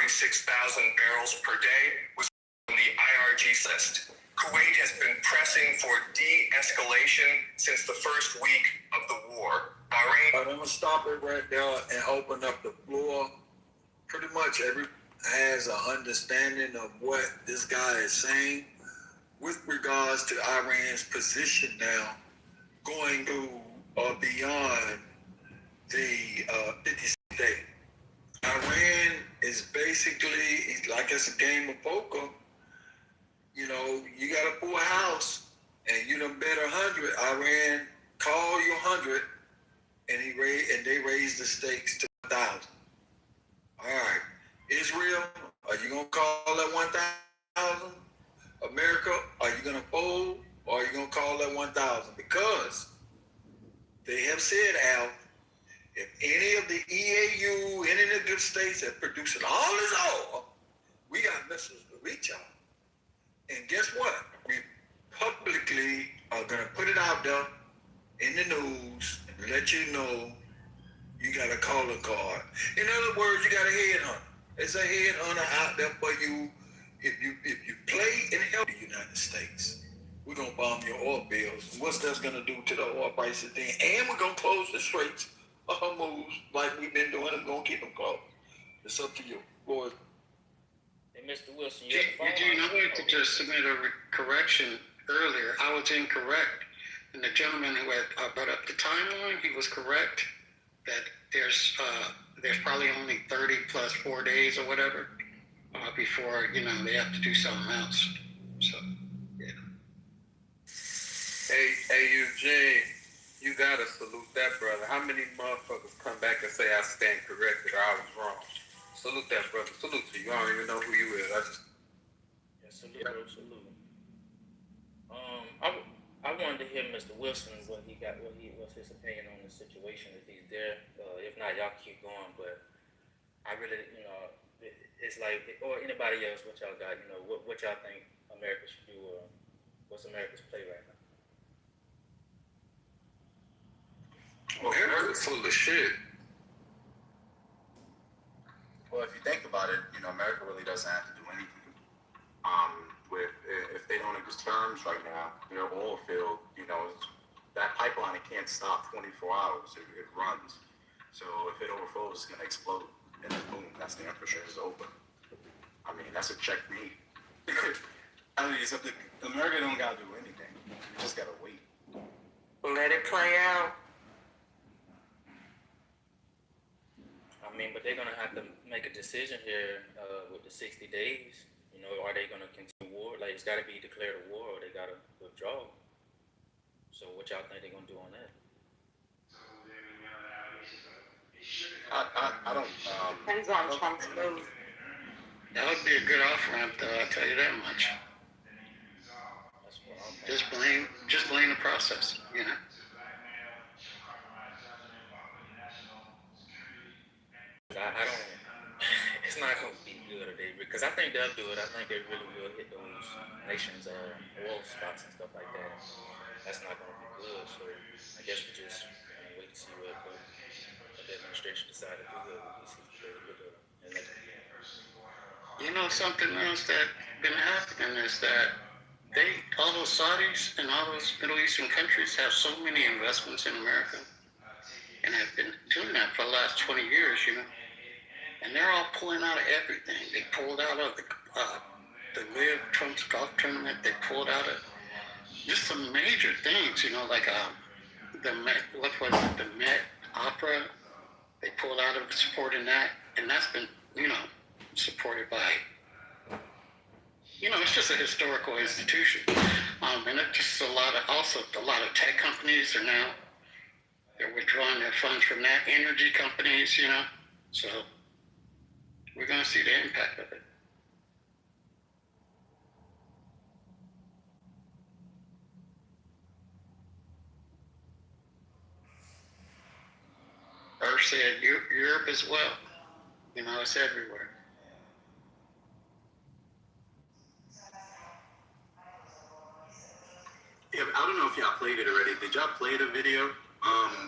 36,000 barrels per day was on the IRG list. Kuwait has been pressing for de-escalation since the first week of the war. Bahrain. I'm going to stop it right there and open up the floor. Pretty much everyone has an understanding of what this guy is saying with regards to Iran's position now, going to or beyond the 50th day. Iran is basically, like it's a game of poker. You know, you got a full house and you done bet 100. Iran call you 100 and they raised the stakes to 1,000. All right, Israel, are you gonna call that 1,000? America, are you gonna fold or are you gonna call that 1,000? Because they have said, Al, if any of the EAU, any of the states that producing all this oil, we got missiles to reach out. And guess what? We publicly are gonna put it out there in the news and let you know you got a calling card. In other words, you got a headhunter. There's a headhunter out there for you. If you play and help the United States, we're gonna bomb your oil bills. What's that's gonna do to the oil prices then? And we're gonna close the straits of Hormuz like we've been doing. I'm gonna keep them closed. It's up to you, boys. Hey, Mr. Wilson, Eugene, I wanted to just submit a correction earlier. I was incorrect, and the gentleman who had brought up the timeline, he was correct that there's probably only 30 plus 4 days or whatever before they have to do something else. So yeah. Hey Eugene, you gotta salute that brother. How many motherfuckers come back and say I stand corrected or I was wrong? Salute that brother. Salute to you. I don't even know who you is. Salute, bro, salute. I wanted to hear Mr. Wilson what's his opinion on the situation if he's there. If not, y'all keep going. But I really, it's like, or anybody else, what y'all got, what y'all think America should do, or what's America's play right now? Well, America's full of shit. Well, if you think about it, America really doesn't have to do anything. If they don't agree terms right now, their oil field, that pipeline, it can't stop 24 hours. It runs. So if it overflows, it's going to explode. And then boom, that's the infrastructure is open. I mean, that's a checkmate. I mean, America don't got to do anything. You just got to wait. Let it play out. I mean, but they're going to have to make a decision here with the 60 days. Are they going to continue war? Like, it's got to be declared a war or they got to withdraw. So what y'all think they're going to do on that? I don't... Depends on Trump's move. That would be a good off-ramp, though, I'll tell you that much. Just blame the process, I don't... It's not going to be good, because I think they'll do it. I think they really will hit those nations' oil spots and stuff like that. That's not going to be good, so I guess we just wait to see what the administration decides to do with it. Something else that's been happening is that all those Saudis and all those Middle Eastern countries have so many investments in America and have been doing that for the last 20 years, And they're all pulling out of everything. They pulled out of the Live Trump's golf tournament. They pulled out of just some major things, like the Met, the Met Opera. They pulled out of supporting that, and that's been, supported by, it's just a historical institution. And it's just a lot of tech companies they're withdrawing their funds from that, energy companies, so we're going to see the impact of it. Earth said Europe as well. It's everywhere. Yeah, I don't know if y'all played it already. Did y'all play the video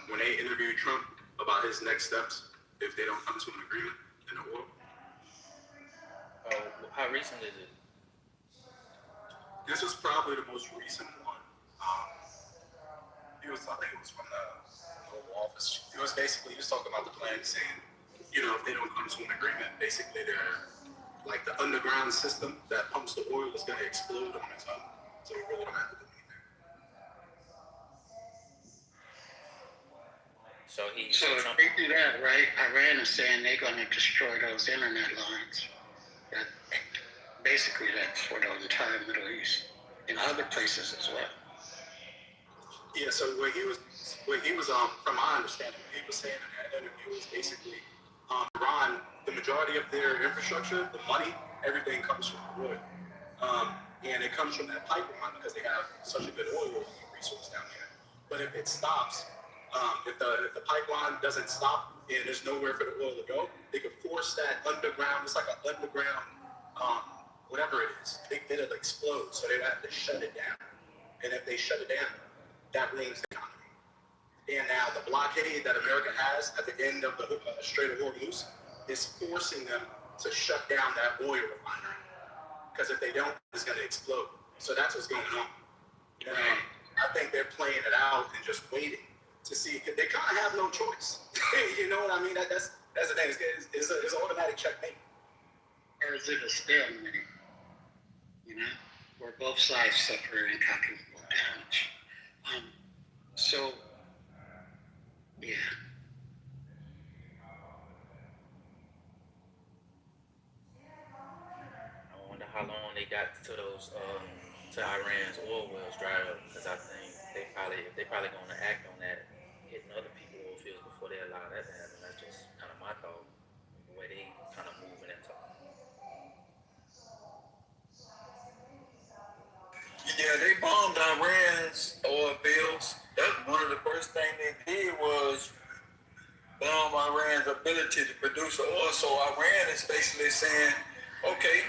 when they interviewed Trump about his next steps if they don't come to an agreement in the war? How recent is it? This was probably the most recent one. I think it was from the Oval Office. It was basically, he was talking about the plan saying, you know, if they don't come to an agreement, basically they're like the underground system that pumps the oil is going to explode on its own. So we really don't have to do anything. So So if they do that, right, Iran is saying they're going to destroy those internet lines. That, basically, that's for the entire Middle East and other places as well. Yeah, so what he was from my understanding, what he was saying in that interview was basically Iran, the majority of their infrastructure, the money, everything comes from oil. And it comes from that pipeline because they have such a good oil resource down there. But if it stops, if the pipeline doesn't stop and there's nowhere for the oil to go, they could force that underground, it's like an underground, whatever it is, it'll explode. So they would have to shut it down. And if they shut it down, that ruins the economy. And now the blockade that America has at the end of the Strait of Hormuz is forcing them to shut down that oil refinery. Because if they don't, it's going to explode. So that's what's going on. And I think they're playing it out and just waiting to see. They kind of have no choice. You know what I mean? That's the thing. It's an automatic checkmate. Or is it a stalemate? You know, where both sides suffer incalculable damage. So, yeah. I wonder how long they got to those to Iran's oil wells dry up, because I think they probably going to act on that, hitting other people's oil fields before they allow that to happen. That's just kind of my thought, the way they kind of moving and talking. Yeah, they bombed Iran's oil fields. That's one of the first things they did was bomb Iran's ability to produce oil. So Iran is basically saying, okay,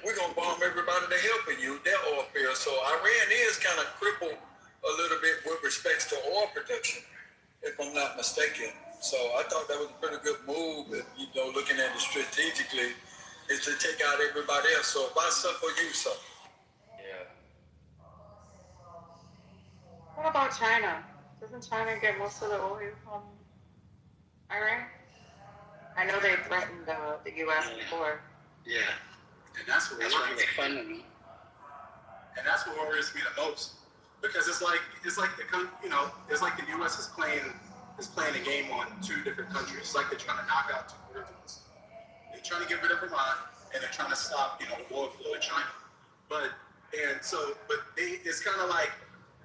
we're going to bomb everybody that's helping you, their oil fields. So Iran is kind of crippled a little bit with respects to oil production, if I'm not mistaken. So I thought that was a pretty good move, if, you know, looking at it strategically, is to take out everybody else. So if I suffer, you suffer. Yeah. What about China? Doesn't China get most of the oil from Iran? I know they threatened the U.S. before. Yeah. And that's what That's why they funded me. And that's what worries me the most, because it's like the it's like the U.S. is playing a game on two different countries. It's like they're trying to knock out two virgins. They're trying to get rid of Iran, and they're trying to stop the oil flow in China. It's kind of like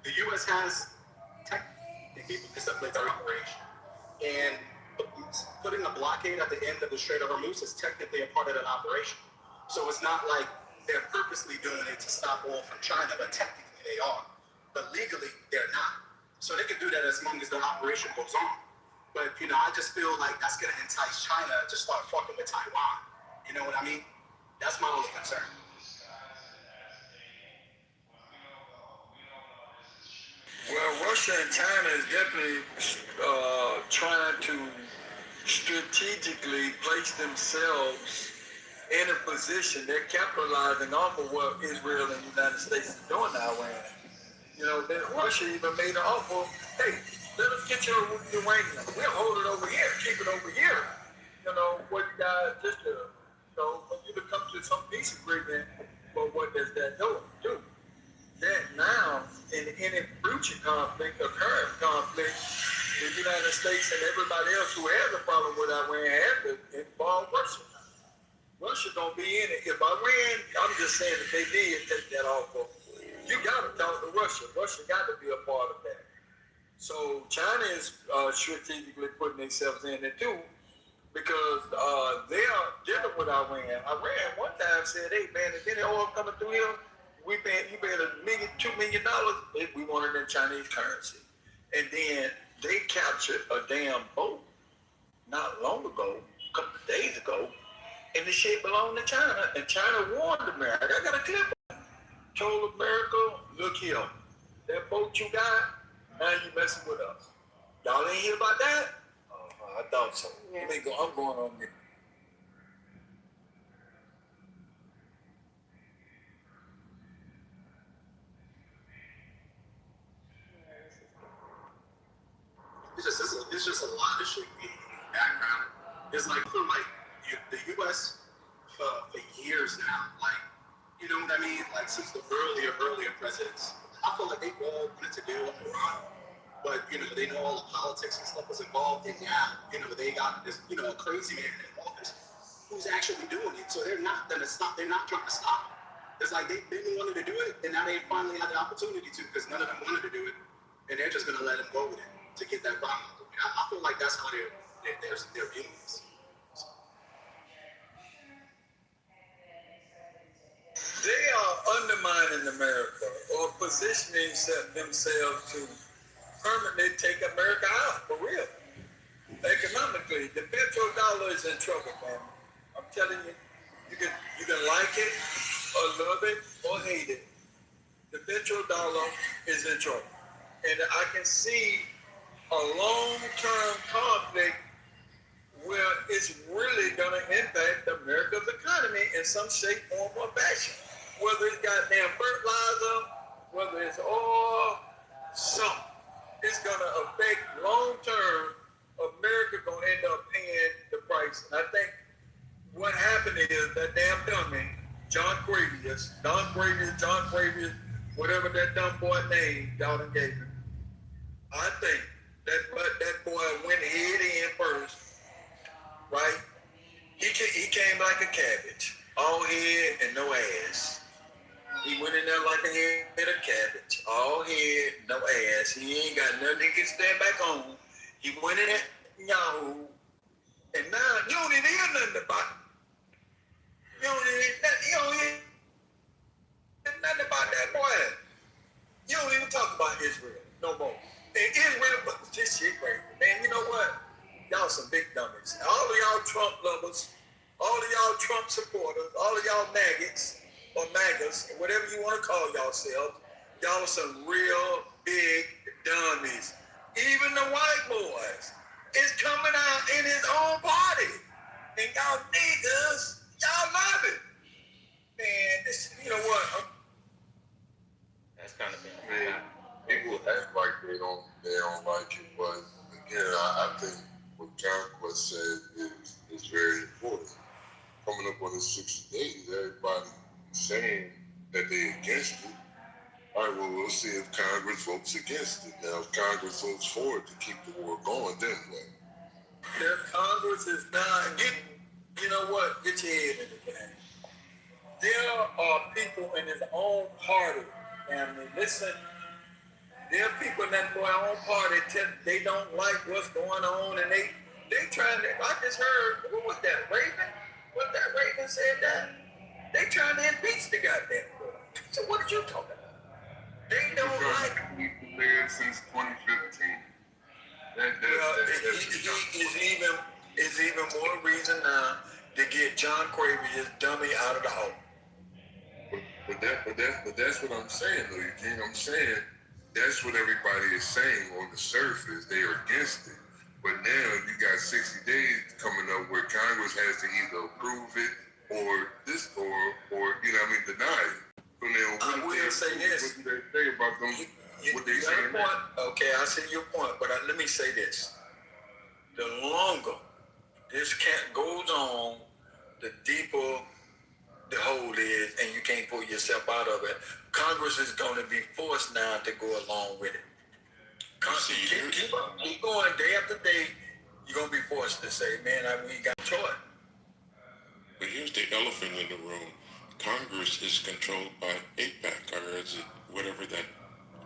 the U.S. has technically it's a military operation, and putting a blockade at the end of the Strait of Hormuz is technically a part of that operation. So it's not like they're purposely doing it to stop oil from China, but technically they are. But legally, they're not. So they can do that as long as the operation goes on. But, I just feel like that's going to entice China to start fucking with Taiwan. You know what I mean? That's my only concern. Well, Russia and China is definitely trying to strategically place themselves in a position. They're capitalizing off of what Israel and the United States is doing to Iran. Then Russia even made an offer, hey, let us get your uranium. We'll hold it over here, keep it over here. What you guys just when you come to some peace agreement, but what does that do? That now, in any future conflict or current conflict, the United States and everybody else who has a problem with Iran has to involve Russia. Russia don't be in it. If Iran, I'm just saying if they did take that offer, you got to talk to Russia. Russia got to be a part of that. So China is strategically putting themselves in it too, because they are dealing with Iran. Iran one time said, hey man, if any oil coming through here, you paying $2 million, we want it in Chinese currency. And then they captured a damn boat not long ago, a couple of days ago, and the shit belonged to China. And China warned America. I got a clip. Told America, look here, that boat you got, now you messing with us. Y'all ain't hear about that? I thought so. Yeah. I'm going on there. it's just a lot of shit in the background. It's like, I feel like the U.S. for years now, like, you know what I mean? Like, since the earlier presidents, I feel like they all wanted to deal with Iran. But, you know, they know all the politics and stuff was involved. And now, you know, they got this, you know, a crazy man in office who's actually doing it. So they're not going to stop. They're not trying to stop. It's like they've been wanting to do it, and now they finally had the opportunity to, because none of them wanted to do it. And they're just going to let them go with it to get that problem. I feel like that's how they're viewing this. They are undermining America or positioning themselves to permanently take America out, for real. Economically, the petrodollar is in trouble, man. I'm telling you, you can like it or love it or hate it. The petrodollar is in trouble. And I can see a long-term conflict where it's really going to impact America's economy in some shape, form, or fashion. Whether it's goddamn fertilizer, whether it's oil, something. It's going to affect long-term. America going to end up paying the price. And I think what happened is that damn dummy, John Quavius, whatever that dumb boy name y'all done gave him. I think that boy went head in first, right? He came like a cabbage, all head and no ass. He went in there like a head of cabbage, all head, no ass. He ain't got nothing he can stand back on. He went in there, Yahoo, and now you don't even hear nothing about it. You don't hear nothing about that boy. You don't even talk about Israel no more. And Israel, but this shit crazy. Man, you know what? Y'all some big dummies. All of y'all Trump lovers, all of y'all Trump supporters, all of y'all maggots or MAGAs, whatever you want to call yourselves, y'all are some real big dummies. Even the white boys is coming out in his own party. And y'all niggas, y'all love it. Man, this, you know what? That's kind of been Man, people act like they don't like it, but again, I think what Congress said is very important. Coming up on the 60 days, everybody saying that they're against it. All right, well, we'll see if Congress votes against it. Now, if Congress votes for it to keep the war going, then what? If Congress is not you know what? Get your head in the game. There are people in his own party, family. Listen, there are people in that boy's own party they don't like what's going on, and they trying to. I just heard, what was that, Raven? What that Raven said that? They trying to impeach the goddamn boy. So what are you talking about? They don't like. He's been there since 2015. Is even more reason now to get John Quavius dummy out of the hole. But that's what I'm saying, though. Eugene. I'm saying that's what everybody is saying on the surface. They are against it. But now you got 60 days coming up where Congress has to either approve it or deny it. So now, I will say this. What do they say about them? What they You got a saying? point. Okay, I see your point, but let me say this. The longer this cat goes on, the deeper the hole is, and you can't pull yourself out of it. Congress is going to be forced now to go along with it. Keep going day after day. You're going to be forced to say, man, we ain't got a choice. But here's the elephant in the room. Congress is controlled by AIPAC, or is it whatever that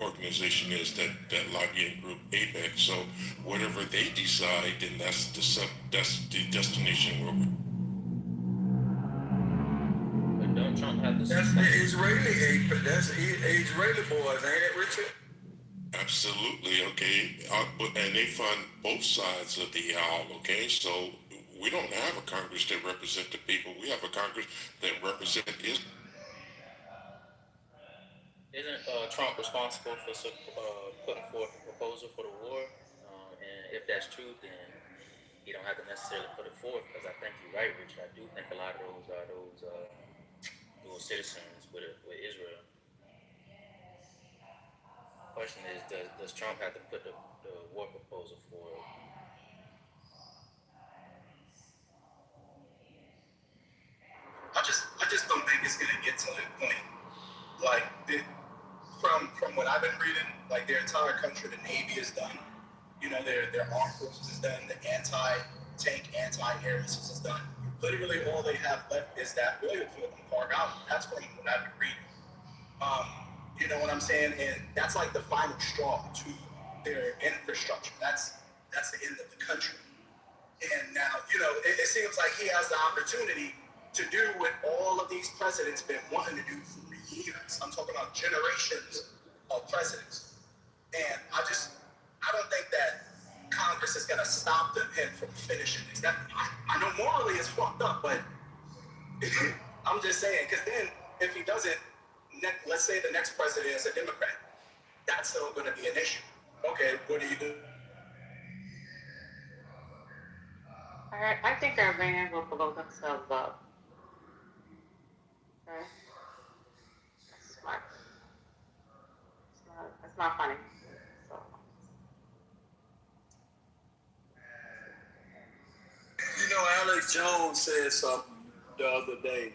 organization is, that lobbying group, AIPAC. So whatever they decide, then that's the destination where we're. But don't Trump have to? That's the Israeli AIPAC. That's Israeli boys, ain't it, Richard? Absolutely, okay. And they fund both sides of the aisle, okay? So we don't have a Congress that represents the people. We have a Congress that represents Israel. Isn't Trump responsible for putting forth a proposal for the war? And if that's true, then he don't have to necessarily put it forth, because I think you're right, Richard. I do think a lot of those are those dual citizens with Israel. The question is, does Trump have to put the war proposal forward think it's gonna get to that point. Like, from what I've been reading, like their entire country, the Navy is done. You know, their armed forces is done. The anti-tank, anti-air missiles is done. Literally, all they have left is that oil field in Park Island. That's from what I've been reading. You know what I'm saying? And that's like the final straw to their infrastructure. That's the end of the country. And now, you know, it seems like he has the opportunity to do what all of these presidents been wanting to do for years. I'm talking about generations of presidents. And I don't think that Congress is going to stop him from finishing this. I know morally it's fucked up, but I'm just saying, because then if he doesn't, let's say the next president is a Democrat, that's still going to be an issue. Okay, what do you do? I think Iran will blow themselves up. Okay? That's smart. It's not funny. So. You know, Alex Jones said something the other day.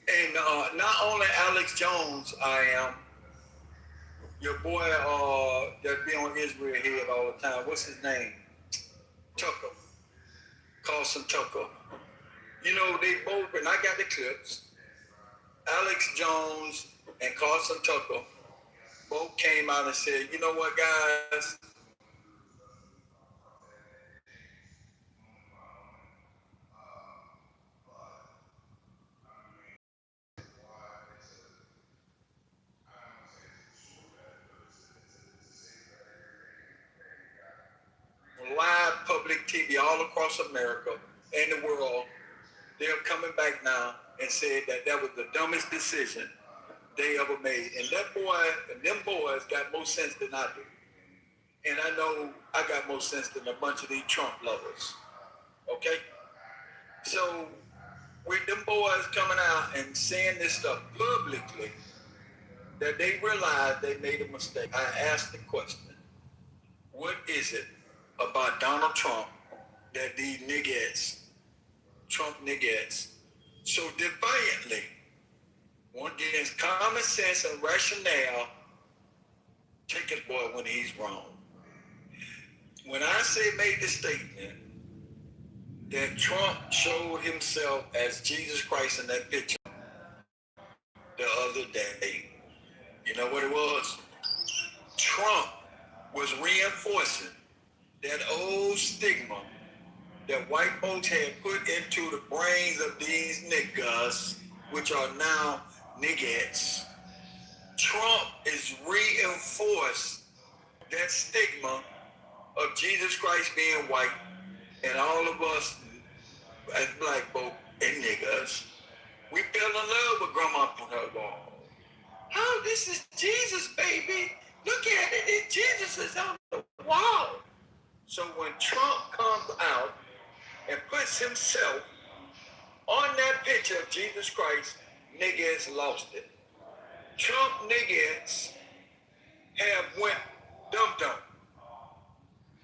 And not only Alex Jones, your boy that be on Israel Head all the time. What's his name? Tucker. Carson Tucker. You know, they both, and I got the clips. Alex Jones and Carson Tucker both came out and said, you know what, guys? Live public TV all across America and the world, they're coming back now and said that was the dumbest decision they ever made. And that boy and them boys got more sense than I do. And I know I got more sense than a bunch of these Trump lovers. Okay? So with them boys coming out and saying this stuff publicly, that they realized they made a mistake. I asked the question, what is it about Donald Trump that these niggas, Trump niggas, so defiantly want against common sense and rationale, take his boy when he's wrong? When I say made the statement that Trump showed himself as Jesus Christ in that picture the other day, you know what it was? Trump was reinforcing that old stigma that white folks had put into the brains of these niggas, which are now niggas. Trump is reinforced that stigma of Jesus Christ being white, and all of us as black folk and niggas, we fell in love with Grandma on her wall. Oh, this is Jesus, baby. Look at it. Jesus is on the wall. So when Trump comes out and puts himself on that picture of Jesus Christ, niggas lost it. Trump niggas have went dum-dum.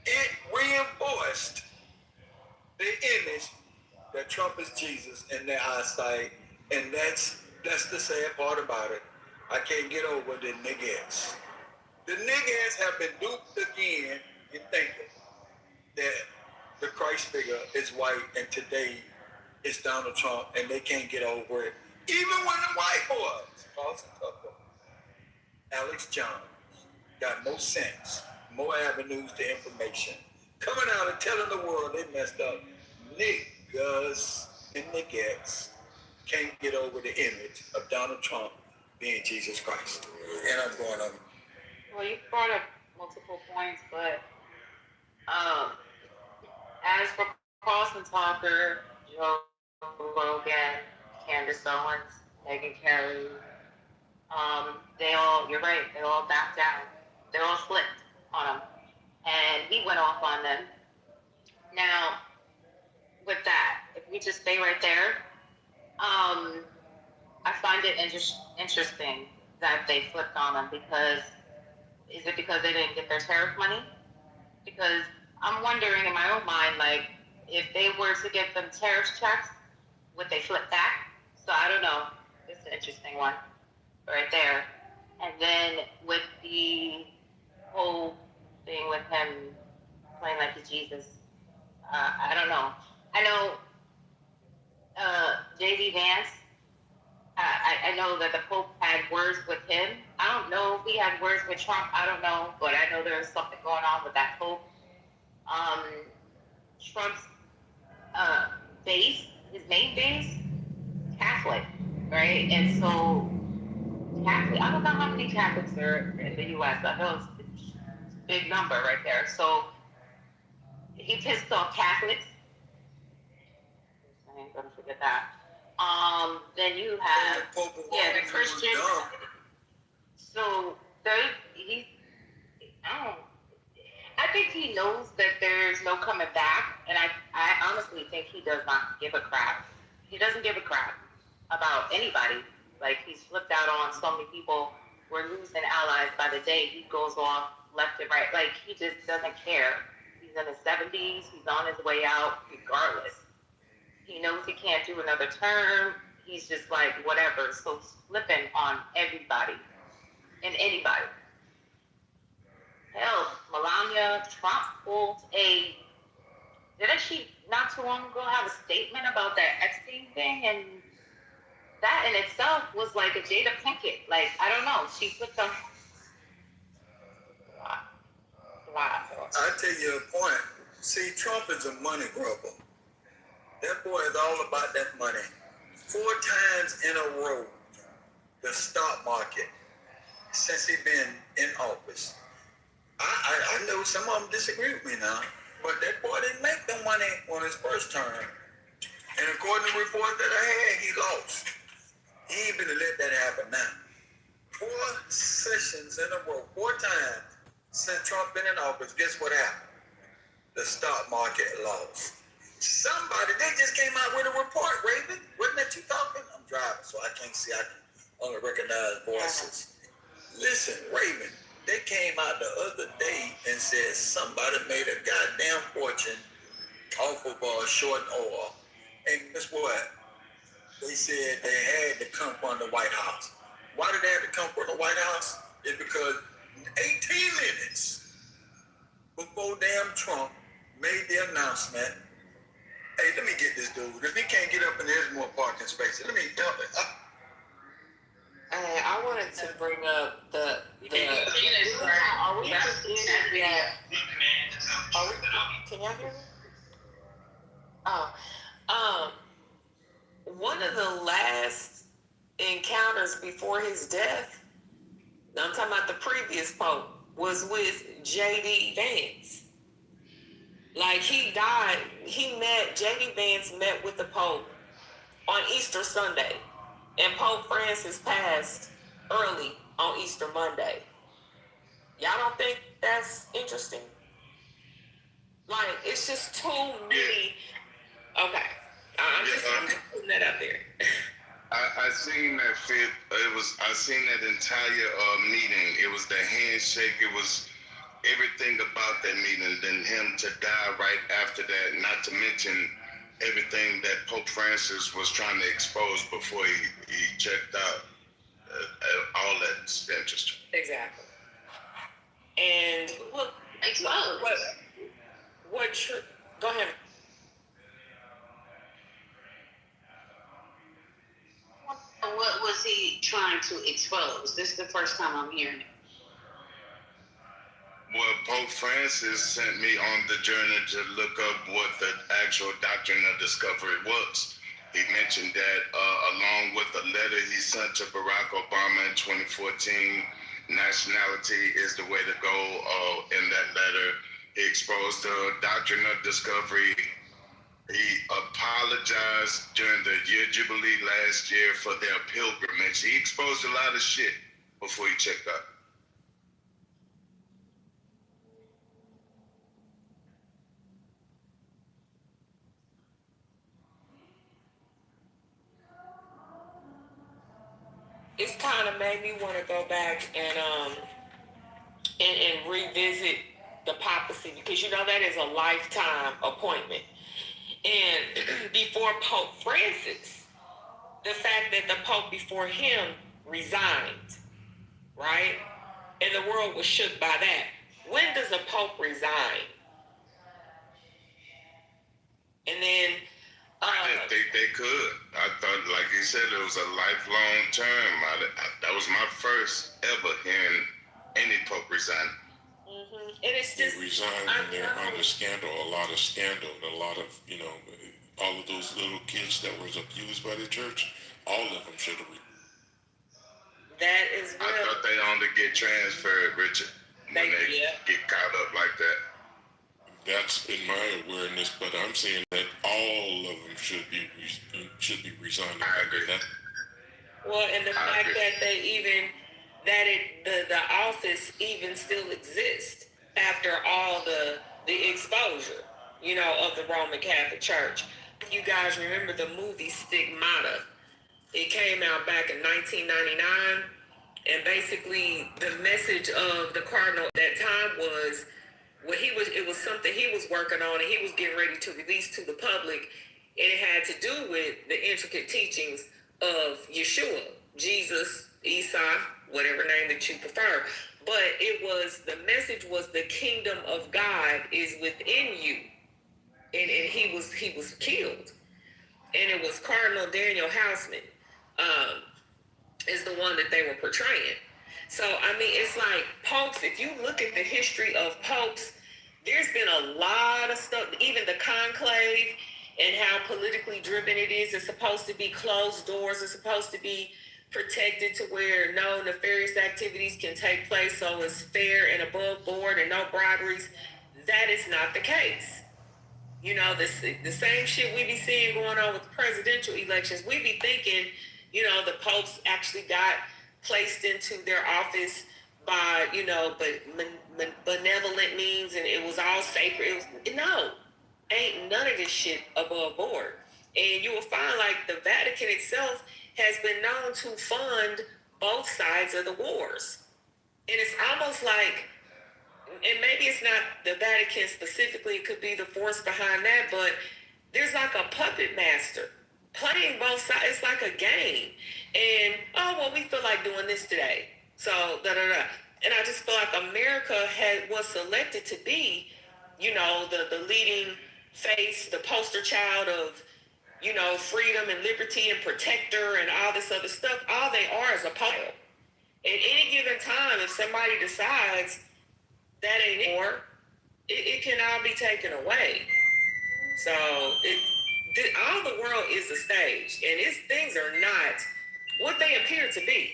It reinforced the image that Trump is Jesus in their eyesight, and that's the sad part about it. I can't get over the niggas. The niggas have been duped again in thinking that the Christ figure is white and today it's Donald Trump, and they can't get over it. Even when the white boys, Carson Tucker, Alex Jones, got more sense, more avenues to information, coming out and telling the world they messed up. Niggas and niggas can't get over the image of Donald Trump being Jesus Christ. And I'm going on. Well, you brought up multiple points, but as for Carson Tucker, Joe Rogan, Candace Owens, Megyn Kelly, you're right, they all backed down. They all flipped on him. And he went off on them. Now, with that, if we just stay right there, I find it interesting that they flipped on them is it because they didn't get their tariff money? Because I'm wondering in my own mind, like, if they were to get them tariff checks, would they flip back? So I don't know. It's an interesting one right there. And then with the whole thing with him playing like he's Jesus, I don't know. I know J.D. Vance. I know that the Pope had words with him. I don't know if he had words with Trump. I don't know, but I know there's something going on with that Pope. Trump's base, his main base, Catholic, right? And so Catholic, I don't know how many Catholics are in the U.S. I know it's a big number right there. So he pissed off Catholics. Don't forget that. Then you have the Christians. So I think he knows that there's no coming back, and I honestly think he does not give a crap. He doesn't give a crap about anybody. Like, he's flipped out on so many people. We're losing allies by the day. He goes off left and right. Like, he just doesn't care. He's in his 70s. He's on his way out regardless. He knows he can't do another term. He's just like, whatever. So flipping on everybody and anybody. Hell, Melania Trump pulled didn't she not too long ago have a statement about that Epstein thing? And that in itself was like a Jada Pinkett. Like, I don't know. She put some. Wow. I tell you a point. See, Trump is a money grubber. That boy is all about that money. 4 times in a row, the stock market, since he been in office. I know some of them disagree with me now, but that boy didn't make the money on his first term. And according to the report that I had, he lost. He ain't gonna let that happen now. 4 sessions in a row, 4 times since Trump been in office, guess what happened? The stock market lost. Somebody, they just came out with a report, Raven. Wasn't that you talking? I'm driving, so I can't see. I can only recognize voices. Listen, Raven, they came out the other day and said somebody made a goddamn fortune off of short oil. And guess what? They said they had to come from the White House. Why did they have to come from the White House? It's because 18 minutes before damn Trump made the announcement, hey, let me get this dude. If he can't get up in there's more parking spaces, let me help it. I wanted to bring up the can y'all hear me? One of the last encounters before his death, I'm talking about the previous Pope, was with J.D. Vance. Like, he died, J.D. Vance met with the Pope on Easter Sunday, and Pope Francis passed early on Easter Monday. Y'all don't think that's interesting? Like, it's just too many. Okay, I'm just putting that out there. I seen that fit. I seen that entire meeting. It was the handshake. It was everything about that meeting. Then him to die right after that. Not to mention everything that Pope Francis was trying to expose before he checked out. All that's interesting. Exactly. And Well, go ahead. What was he trying to expose? This is the first time I'm hearing it. Well, Pope Francis sent me on the journey to look up what the actual doctrine of discovery was. He mentioned that along with a letter he sent to Barack Obama in 2014, nationality is the way to go. In that letter, he exposed the doctrine of discovery. He apologized during the year Jubilee last year for their pilgrimage. He exposed a lot of shit before he checked out. It's kind of made me want to go back and revisit the papacy, because you know that is a lifetime appointment. And before Pope Francis, the fact that the Pope before him resigned, right? And the world was shook by that. When does a Pope resign? And then I didn't think they could. I thought, like you said, it was a lifelong term. That was my first ever hearing any Pope resign. And it's just They resign when they're under scandal, a lot of scandal, a lot of, all of those little kids that was abused by the church, all of them should have that is real. I thought they only get transferred, Richard, when they get caught up like that. That's in my awareness, but I'm saying that all of them should be resigning. I agree. Well, and the fact that they even the office even still exists after all the exposure, of the Roman Catholic Church. You guys remember the movie Stigmata? It came out back in 1999, and basically the message of the cardinal at that time was it was something he was working on and he was getting ready to release to the public, and it had to do with the intricate teachings of Yeshua, Jesus, Isa, whatever name that you prefer. But the message was the kingdom of God is within you. And he was killed. And it was Cardinal Daniel Houseman is the one that they were portraying. So, I mean, it's like popes, if you look at the history of popes, there's been a lot of stuff, even the conclave and how politically driven it is. It's supposed to be closed doors. It's supposed to be protected to where no nefarious activities can take place, so it's fair and above board and no briberies. That is not the case. The same shit we be seeing going on with the presidential elections. We be thinking, the popes actually got placed into their office by, benevolent means, and it was all sacred. Ain't none of this shit above board. And you will find like the Vatican itself has been known to fund both sides of the wars. And it's almost like, and maybe it's not the Vatican specifically, it could be the force behind that, but there's like a puppet master playing both sides. It's like a game. And, we feel like doing this today. So, da-da-da. And I just feel like America was selected to be, the leading face, the poster child of, freedom and liberty and protector and all this other stuff. All they are is a pope. At any given time, if somebody decides that ain't more, it can all be taken away. So all the world is a stage, and things are not what they appear to be.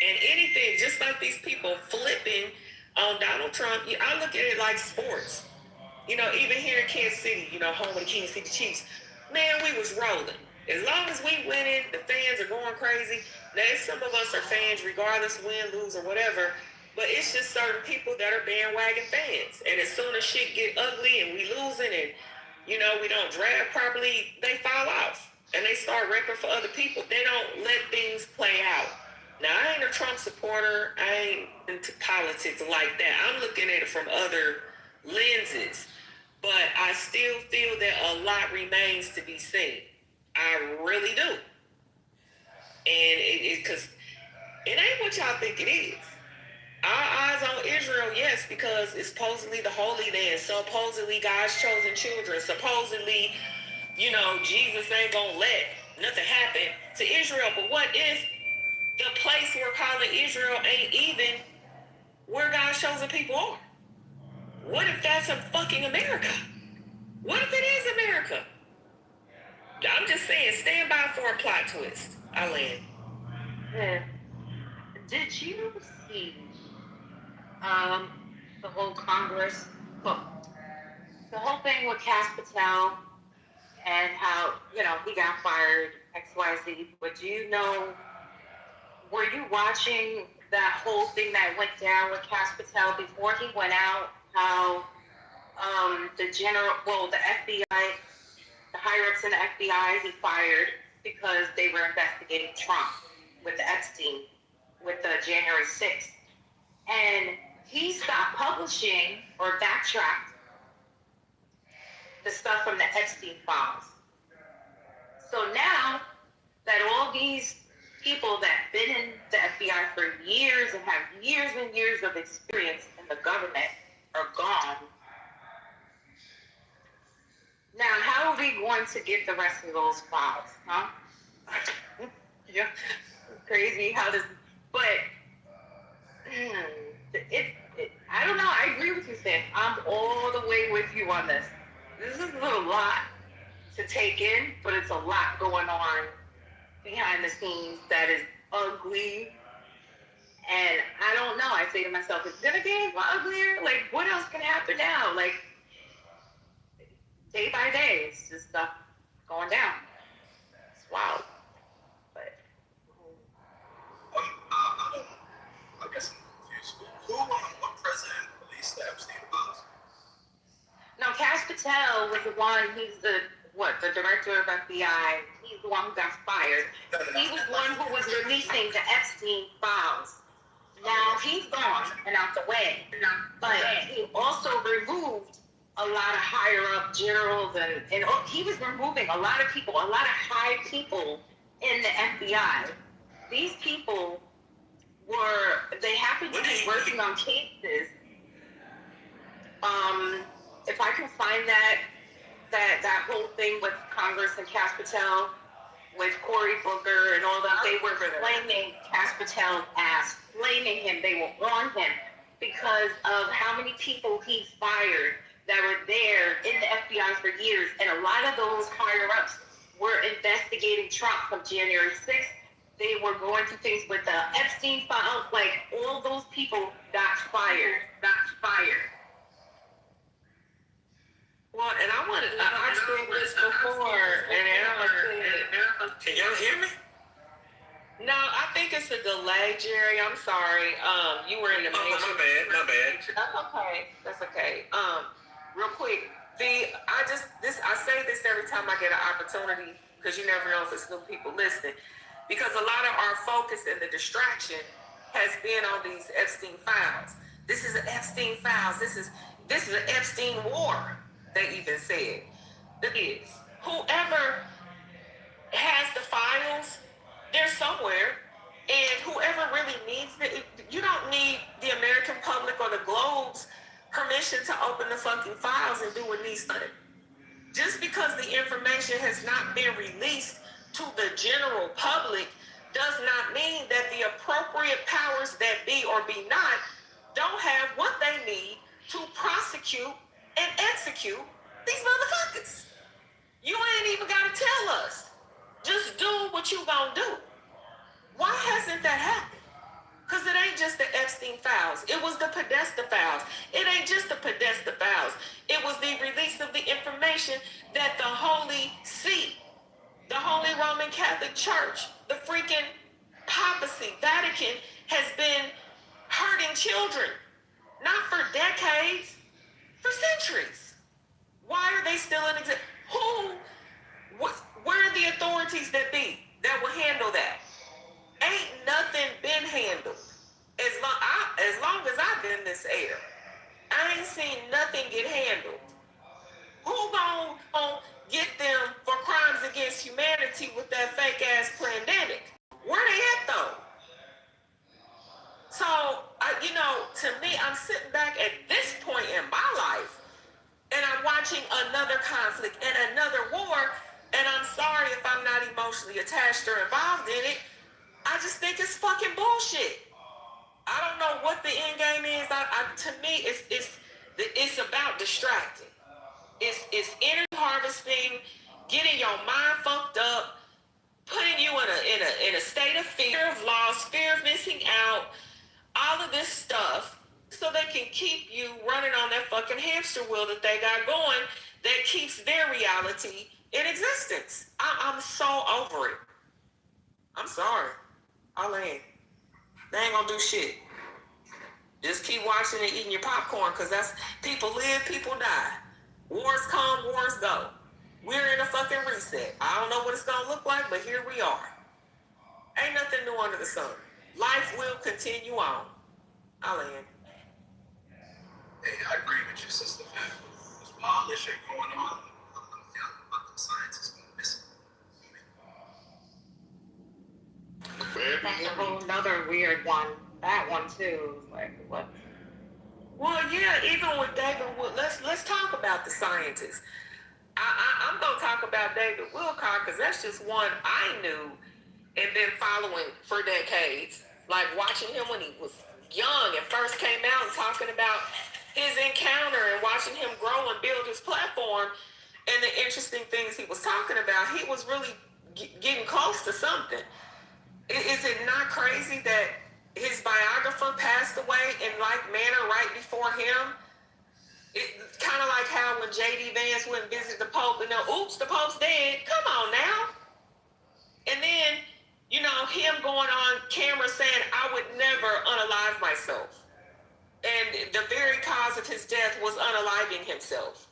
And anything, just like these people flipping on Donald Trump, I look at it like sports. Even here in Kansas City, home of the Kansas City Chiefs, man, we was rolling. As long as we winning, the fans are going crazy. Now, some of us are fans regardless, win, lose, or whatever. But it's just certain people that are bandwagon fans. And as soon as shit get ugly and we losing and, we don't draft properly, they fall off. And they start repping for other people. They don't let things play out. Now, I ain't a Trump supporter. I ain't into politics like that. I'm looking at it from other lenses. But I still feel that a lot remains to be seen. I really do. And because it ain't what y'all think it is. Our eyes on Israel, yes, because it's supposedly the Holy Land, supposedly God's chosen children, supposedly, Jesus ain't gonna let nothing happen to Israel. But what if the place we're calling Israel ain't even where God's chosen people are? What if that's in fucking America? What if it is America? I'm just saying, stand by for a plot twist. I land. Did you see the whole Congress, the whole thing with Cass Patel and how, he got fired, XYZ, but were you watching that whole thing that went down with Cass Patel before he went out, how the FBI, the higher-ups in the FBI, he fired because they were investigating Trump with the Epstein, with the January 6th. And he stopped publishing or backtracked the stuff from the Epstein files. So now people that been in the FBI for years and have years and years of experience in the government are gone. Now, how are we going to get the rest of those files, huh? Yeah, crazy how this, but I don't know. I agree with you, Sam. I'm all the way with you on this. This is a lot to take in, but it's a lot going on behind the scenes that is ugly. And I don't know. I say to myself, it's gonna get uglier. Like, what else can happen now? Like, day by day, it's just stuff going down. It's wild. But I guess I'm confused. What president released the Epstein files? no, Cash Patel was the one. He's the director of FBI. He's the one who got fired. He was the one who was releasing the Epstein files. Now he's gone and out the way. But he also removed a lot of higher up generals and he was removing a lot of people, a lot of high people in the FBI. These people they happened to be working on cases. If I can find that whole thing with Congress and Cash Patel, with Cory Booker and all that, they were flaming Cash Patel's ass, flaming him. They were on him because of how many people he fired that were there in the FBI for years. And a lot of those higher-ups were investigating Trump from January 6th. They were going through things with the Epstein files. Like, all those people got fired. Well, and I said this before, and I said, Can y'all hear me? no, I think it's a delay, Jerry. I'm sorry. You were in the matrix. My bad. That's okay. Real quick, I say this every time I get an opportunity because you never know if it's new people listening. Because a lot of our focus and the distraction has been on these Epstein files. This is an Epstein files. This is an Epstein war. They even said it is. Whoever has the files, they're somewhere, and whoever really needs it, you don't need the American public or the globe's permission to open the fucking files and do what needs done. Just because the information has not been released to the general public does not mean that the appropriate powers that be or be not don't have what they need to prosecute and execute these motherfuckers. You ain't even gotta tell us. Just do what you gonna do. Why hasn't that happened? Because it ain't just the Epstein files. It was the Podesta files. It ain't just the Podesta files. It was the release of the information that the Holy See, the Holy Roman Catholic Church, the freaking papacy, Vatican, has been hurting children. Not for decades, for centuries. Why are they still in existence? Where are the authorities that will handle that? Ain't nothing been handled. As long as I've been in this air, I ain't seen nothing get handled. Who gonna get them for crimes against humanity with that fake ass pandemic? Where they at though? So, to me, I'm sitting back at this point in my life, and I'm watching another conflict and another war, and I'm sorry if I'm not emotionally attached or involved in it. I just think it's fucking bullshit. I don't know what the end game is. To me, it's about distracting. It's energy harvesting, getting your mind fucked up, putting you in a state of fear of loss, fear of missing out, all of this stuff, so they can keep you running on that fucking hamster wheel that they got going that keeps their reality in existence. I'm so over it. I'm sorry. I'll end. They ain't gonna do shit. Just keep watching and eating your popcorn, because that's people live, people die. Wars come, wars go. We're in a fucking reset. I don't know what it's gonna look like, but here we are. Ain't nothing new under the sun. Life will continue on. I'll end. Hey, I agree with you, sister. There's wild shit going on. I'm feeling about the scientists going missing. weird one. That one too. Like what? Well, yeah, even with David Wood, let's talk about the scientists. I'm gonna talk about David Wilcock because that's just one I knew and been following for decades. Like watching him when he was young and first came out and talking about his encounter and watching him grow and build his platform and the interesting things he was talking about. He was really getting close to something. Is it not crazy that his biographer passed away in like manner right before him? It's kind of like how when J.D. Vance went and visited the Pope and then, oops, the Pope's dead. Come on now. And then, you know, him going on camera saying, I would never unalive myself. And the very cause of his death was unaliving himself.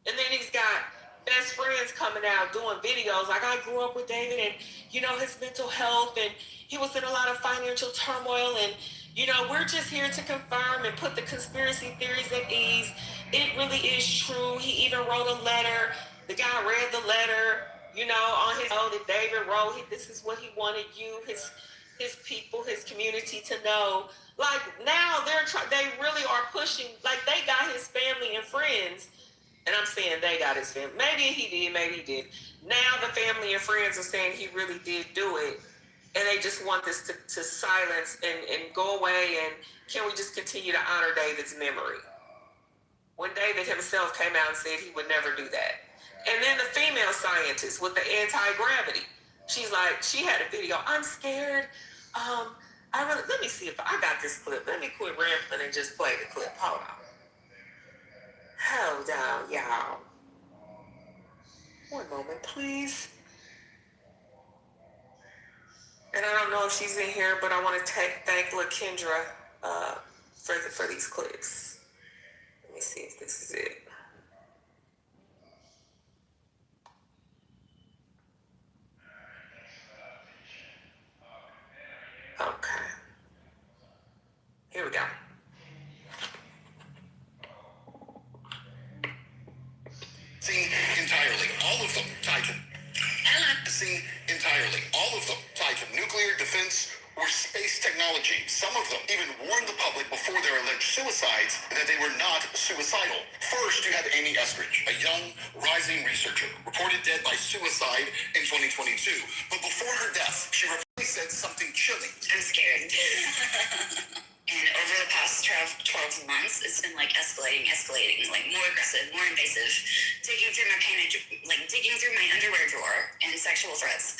And then he's got best friends coming out doing videos like, I grew up with David and, you know, his mental health and he was in a lot of financial turmoil and, you know, we're just here to confirm and put the conspiracy theories at ease. It really is true. He even wrote a letter. The guy read the letter, you know, on his own that David wrote. This is what he wanted you, his people, his community to know. Like now they really are pushing, like they got his family and friends. And I'm saying they got his family. Maybe he did, maybe he did. Now the family and friends are saying he really did do it. And they just want this to silence and go away. And can we just continue to honor David's memory? When David himself came out and said he would never do that. And then the female scientist with the anti-gravity. She's like, she had a video. I'm scared. Let me see if I got this clip. Let me quit rambling and just play the clip. Hold on. Hold on, y'all. One moment, please. And I don't know if she's in here, but I want to thank LaKendra for these clips. Let me see if this is it. Okay. Here we go. Seen entirely, all of them tied to seen entirely, all of them tied to nuclear defense or space technology. Some of them even warned the public before their alleged suicides that they were not suicidal. First, you have Amy Eskridge, a young, rising researcher, reported dead by suicide in 2022. But before her death, she reportedly said something chilling. I'm scared. And over the past 12 months, it's been like escalating, like more aggressive, more invasive, digging through my panic, like digging through my underwear drawer and sexual threats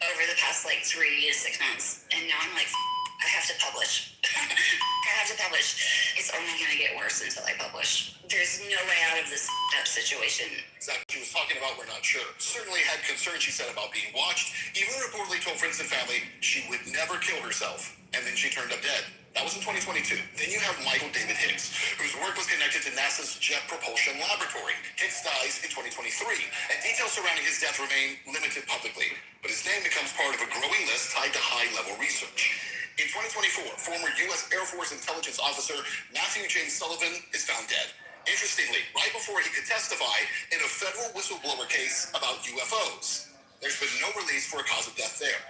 over the past like 3 to 6 months. And now I'm like, I have to publish. I have to publish. It's only going to get worse until I publish. There's no way out of this situation. Exactly. She was talking about, we're not sure. Certainly had concerns, she said, about being watched. Even reportedly told friends and family she would never kill herself. And then she turned up dead. That was in 2022. Then you have Michael David Hicks, whose work was connected to NASA's Jet Propulsion Laboratory. Hicks dies in 2023, and details surrounding his death remain limited publicly, but his name becomes part of a growing list tied to high-level research. In 2024, former U.S. Air Force intelligence officer Matthew James Sullivan is found dead. Interestingly, right before he could testify in a federal whistleblower case about UFOs. There's been no release for a cause of death there.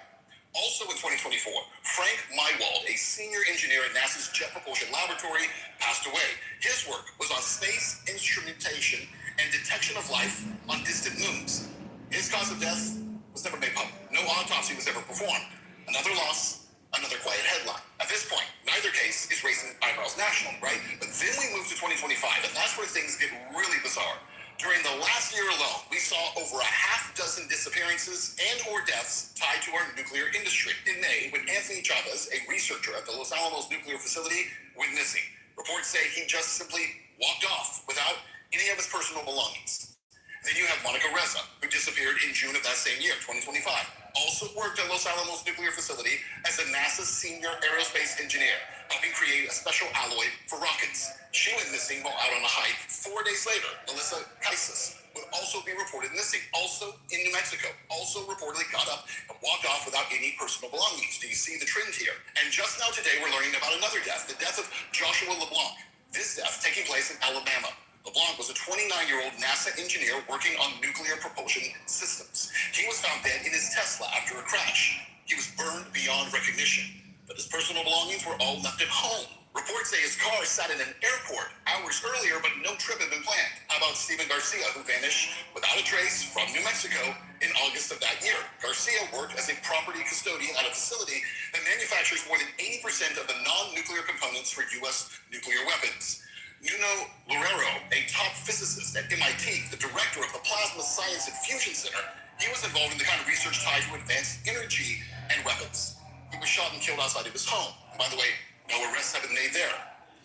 Also in 2024, Frank Mywald, a senior engineer at NASA's Jet Propulsion Laboratory, passed away. His work was on space instrumentation and detection of life on distant moons. His cause of death was never made public. No autopsy was ever performed. Another loss, another quiet headline. At this point, neither case is raising eyebrows national, right? But then we move to 2025, and that's where things get really bizarre. During the last year alone, we saw over a half dozen disappearances and or deaths tied to our nuclear industry. In May, when Anthony Chavez, a researcher at the Los Alamos nuclear facility, went missing. Reports say he just simply walked off without any of his personal belongings. Then you have Monica Reza, who disappeared in June of that same year, 2025. Also worked at Los Alamos nuclear facility as a NASA senior aerospace engineer, helping create a special alloy for rockets. She went missing while out on a hike. 4 days later, Melissa Kaisis would also be reported missing, also in New Mexico, also reportedly got up and walked off without any personal belongings. Do you see the trend here? And just now today, we're learning about another death, the death of Joshua LeBlanc. This death taking place in Alabama. LeBlanc was a 29-year-old NASA engineer working on nuclear propulsion systems. He was found dead in his Tesla after a crash. He was burned beyond recognition. but his personal belongings were all left at home. Reports say his car sat in an airport hours earlier, but no trip had been planned. How about Steven Garcia, who vanished without a trace from New Mexico in August of that year? Garcia worked as a property custodian at a facility that manufactures more than 80% of the non-nuclear components for U.S. nuclear weapons. Nuno Loureiro, a top physicist at MIT, the director of the Plasma Science and Fusion Center, he was involved in the kind of research tied to advanced energy and weapons. He was shot and killed outside of his home. And by the way, no arrests have been made there.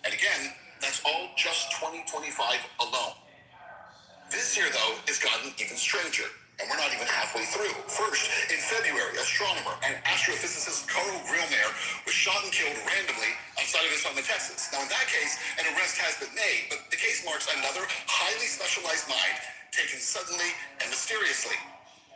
And again, that's all just 2025 alone. This year, though, has gotten even stranger, and we're not even halfway through. First, in February, astronomer and astrophysicist Carl Grillmair was shot and killed randomly outside of his home in Texas. Now, in that case, an arrest has been made, but the case marks another highly specialized mind taken suddenly and mysteriously.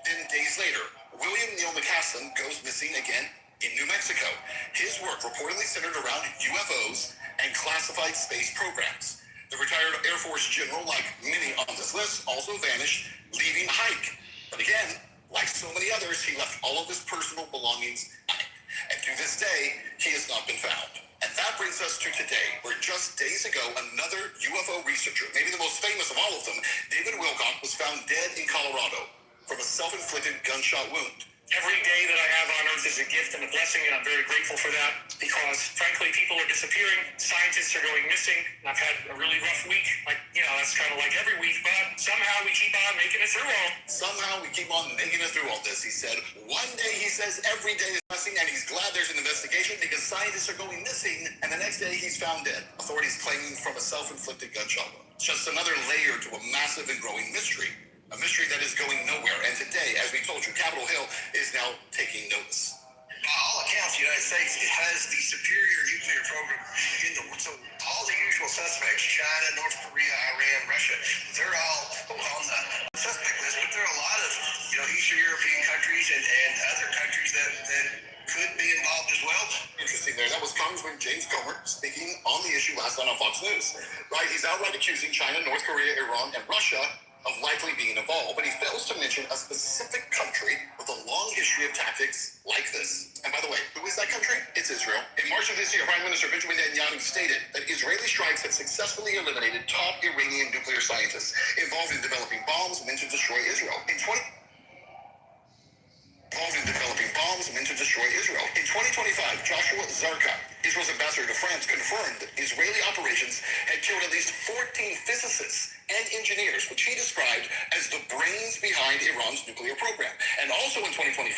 Then, days later, William Neal McCassin goes missing again in New Mexico. His work reportedly centered around UFOs and classified space programs. The retired Air Force general, like many on this list, also vanished, leaving a hike. But again, like so many others, he left all of his personal belongings behind. And to this day, he has not been found. And that brings us to today, where just days ago, another UFO researcher, maybe the most famous of all of them, David Wilcock, was found dead in Colorado from a self-inflicted gunshot wound. Every day that I have on Earth is a gift and a blessing, and I'm very grateful for that because, frankly, people are disappearing. Scientists are going missing. And I've had a really rough week. That's kind of like every week, but somehow we keep on making it through all. Somehow we keep on making it through all this, he said. One day he says every day is missing, and he's glad there's an investigation because scientists are going missing, and the next day he's found dead. Authorities claiming from a self-inflicted gunshot wound. It's just another layer to a massive and growing mystery. A mystery that is going nowhere. And today, as we told you, Capitol Hill is now taking notice. By all accounts, the United States has the superior nuclear program in the world. So all the usual suspects, China, North Korea, Iran, Russia, they're all on the suspect list. But there are a lot of Eastern European countries and other countries that could be involved as well. Interesting there. That was Congressman James Comer speaking on the issue last night on Fox News. Right, he's outright accusing China, North Korea, Iran, and Russia of likely being involved, but he fails to mention a specific country with a long history of tactics like this. And by the way, who is that country? It's Israel. In March of this year, Prime Minister Benjamin Netanyahu stated that Israeli strikes had successfully eliminated top Iranian nuclear scientists involved in developing bombs meant to destroy Israel. In 2025, Joshua Zarka, Israel's ambassador to France, confirmed that Israeli operations had killed at least 14 physicists and engineers, which he described as the brains behind Iran's nuclear program. And also in 2025,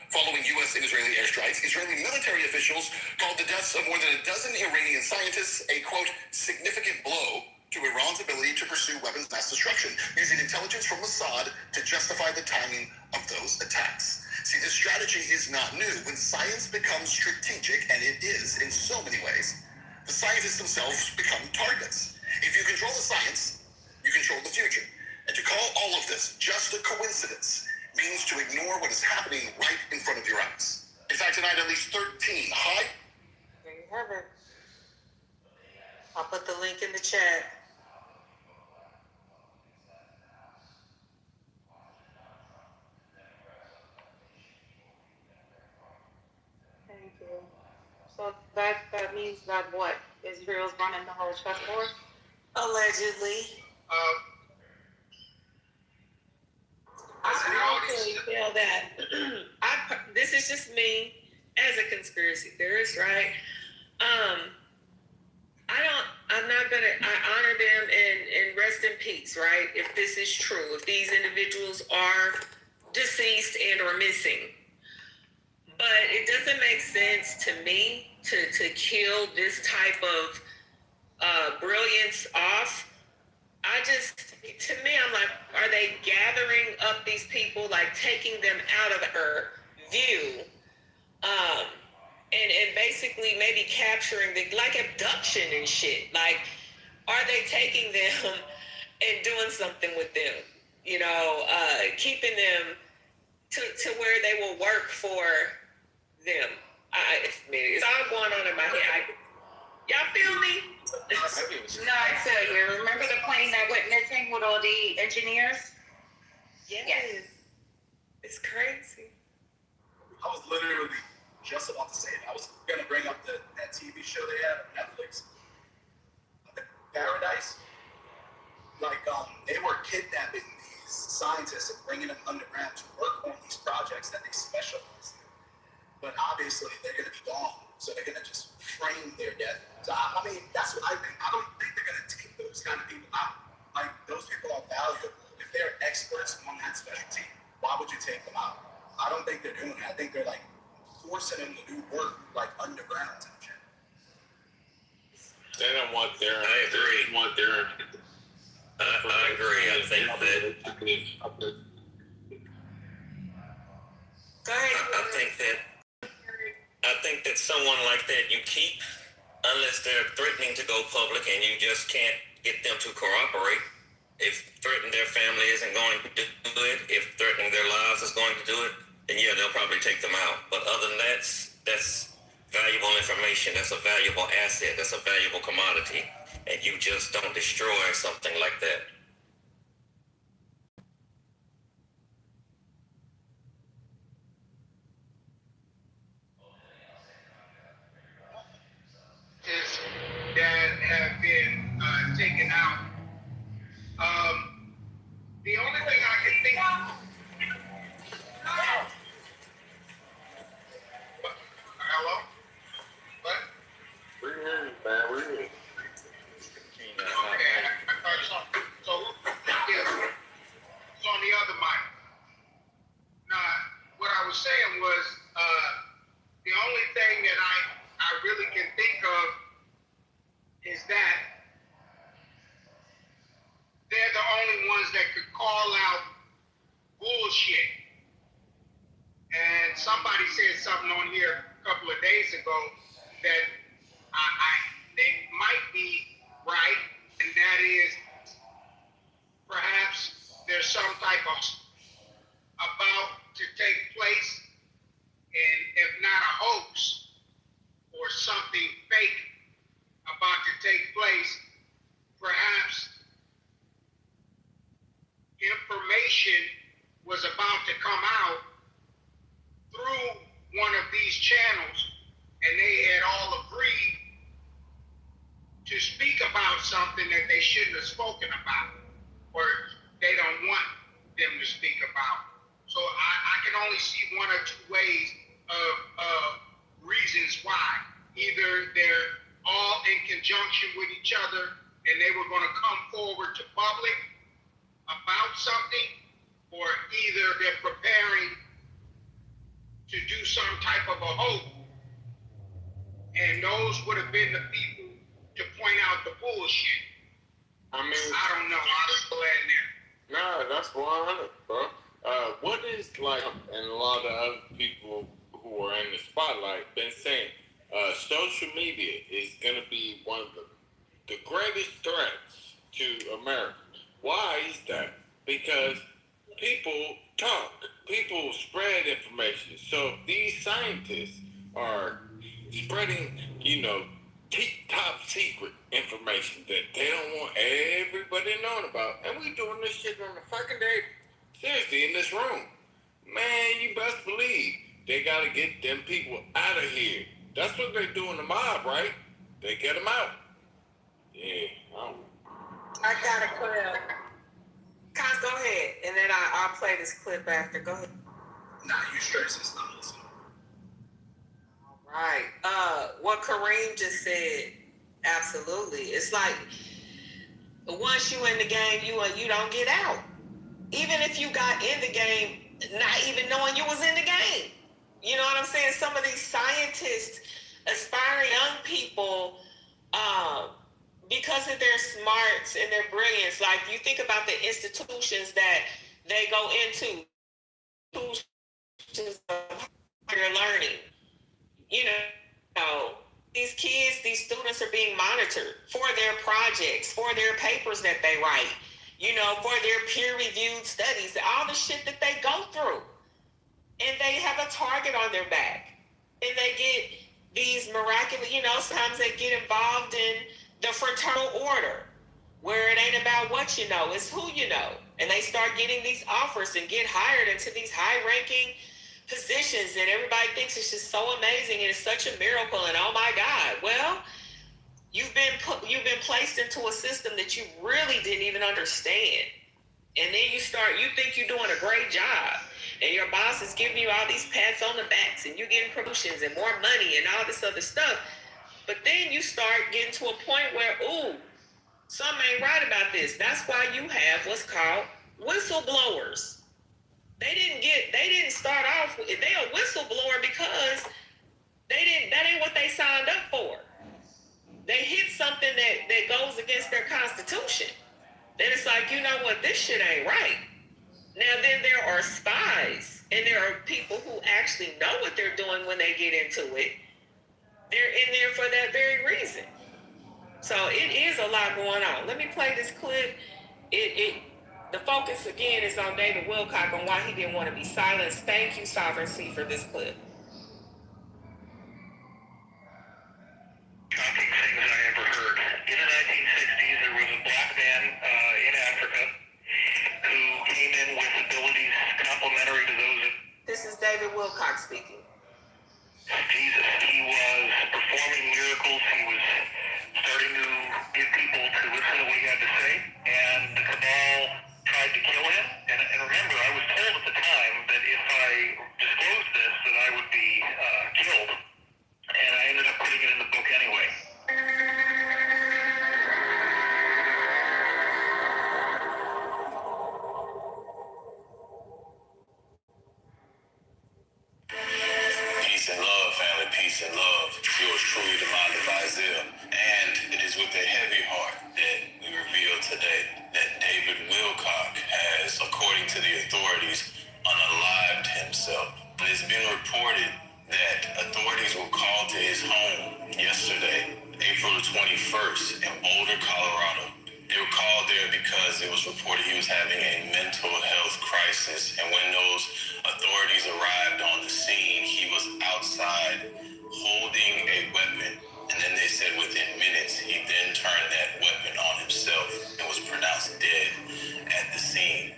following U.S. and Israeli airstrikes, Israeli military officials called the deaths of more than a dozen Iranian scientists a, quote, significant blow to Iran's ability to pursue weapons mass destruction, using intelligence from Mossad to justify the timing of those attacks. See, this strategy is not new. When science becomes strategic, and it is in so many ways, the scientists themselves become targets. If you control the science, you control the future. And to call all of this just a coincidence means to ignore what is happening right in front of your eyes. In fact, tonight, at least 13 high... There you have it. I'll put the link in the chat. Thank you. So that means that what? Israel's running the whole chessboard? Allegedly. I really feel that. This is just me as a conspiracy theorist, right? I honor them and rest in peace, right? If this is true, if these individuals are deceased and or missing. But it doesn't make sense to me to kill this type of brilliance off. To me, I'm like, are they gathering up these people, like taking them out of our view, and basically maybe capturing like abduction and shit? Like, are they taking them and doing something with them? Keeping them to where they will work for them. It's all going on in my head. Y'all feel me? No, I feel you. Remember the plane that went missing with all the engineers? Yes. It's crazy. I was literally just about to say it. I was going to bring up that TV show they had on Netflix, Paradise. Like, they were kidnapping these scientists and bringing them underground to work on these projects that they specialize in. But obviously, they're going to be gone, so they're going to just frame their death. So, I mean, that's what I think. I don't think they're going to take those kind of people out. Like, those people are valuable. If they're experts on that specialty, why would you take them out? I don't think they're doing it. I think they're, like, forcing them to do work, like, underground type shit. They don't want their... I agree. Want their... I agree. I think that... Go ahead. I think that someone like that you keep unless they're threatening to go public and you just can't get them to cooperate. If threatening their family isn't going to do it, if threatening their lives is going to do it, then yeah, they'll probably take them out. But other than that, that's valuable information. That's a valuable asset. That's a valuable commodity. And you just don't destroy something like that. That have been taken out. The only thing I can think of. Hello? What? We're here, man. We're here. Okay, I thought something. So, it's on the other mic. Now, what I was saying was, the only thing that I really can think of is that they're the only ones that could call out bullshit. And somebody said something on here a couple of days ago that they might be right, and that is perhaps there's some type of about to take place, and if not a hoax or something fake about to take place, perhaps information was about to come out through one of these channels, and they had all agreed to speak about something that they shouldn't have spoken about, or they don't want them to speak about. So I can only see one or two ways of reasons why. Either they're all in conjunction with each other and they were going to come forward to public about something, or either they're preparing to do some type of a hoax, and those would have been the people to point out the bullshit. I mean, I don't know. I'll just go ahead in there. No, that's 100, bro. What is, like, and a lot of other people who are in the spotlight been saying, social media is going to be one of the greatest threats to America. Why is that? Because people talk. People spread information. So these scientists are spreading, top secret information that they don't want everybody knowing about. And we doing this shit on the fucking day. Seriously, in this room. Man, you best believe they got to get them people out of here. That's what they do in the mob, right? They get them out. Yeah, I got a clip. Cons, go ahead, and then I'll play this clip after. Go ahead. Nah, you stress it's not listening. All right. What Kareem just said, absolutely. It's like once you in the game, you don't get out. Even if you got in the game, not even knowing you was in the game. You know what I'm saying? Some of these scientists, aspiring young people, because of their smarts and their brilliance, like you think about the institutions that they go into, institutions of higher learning. These kids, these students are being monitored for their projects, for their papers that they write, for their peer-reviewed studies, all the shit that they go through. And they have a target on their back. And they get these miraculous, sometimes they get involved in the fraternal order, where it ain't about what you know, it's who you know. And they start getting these offers and get hired into these high-ranking positions, and everybody thinks it's just so amazing and it's such a miracle, and oh my God. Well, you've been placed into a system that you really didn't even understand. And then you think you're doing a great job, and your boss is giving you all these pats on the backs, and you're getting promotions and more money and all this other stuff. But then you start getting to a point where, ooh, something ain't right about this. That's why you have what's called whistleblowers. They didn't start off with, they a whistleblower because that ain't what they signed up for. They hit something that goes against their constitution. Then it's like, you know what, this shit ain't right. Now then there are spies, and there are people who actually know what they're doing when they get into it. They're in there for that very reason. So it is a lot going on. Let me play this clip. The focus again is on David Wilcock and why he didn't want to be silenced. Thank you, Sovereignty, for this clip. Shocking things I ever heard. In the 1960s, there was a black man in Africa who came in with abilities complementary to those of This is David Wilcock speaking. Jesus. He was performing miracles. He was starting to get people to listen to what he had to say, and the cabal tried to kill him. And remember, I was told at the time that if I disclosed this, that I would be killed. And I ended up putting it in the book anyway. Peace and love, family, peace and love. Yours truly, the mind of Isaiah. And it is with a heavy heart that we reveal today that David Wilcock has, according to the authorities, unalived himself. It has been reported that authorities were called to his home yesterday, April the 21st, in Boulder, Colorado. They were called there because it was reported he was having a mental health crisis, and when those authorities arrived on the scene, he was outside holding a weapon, and then they said within minutes he then turned that weapon on himself and was pronounced dead at the scene.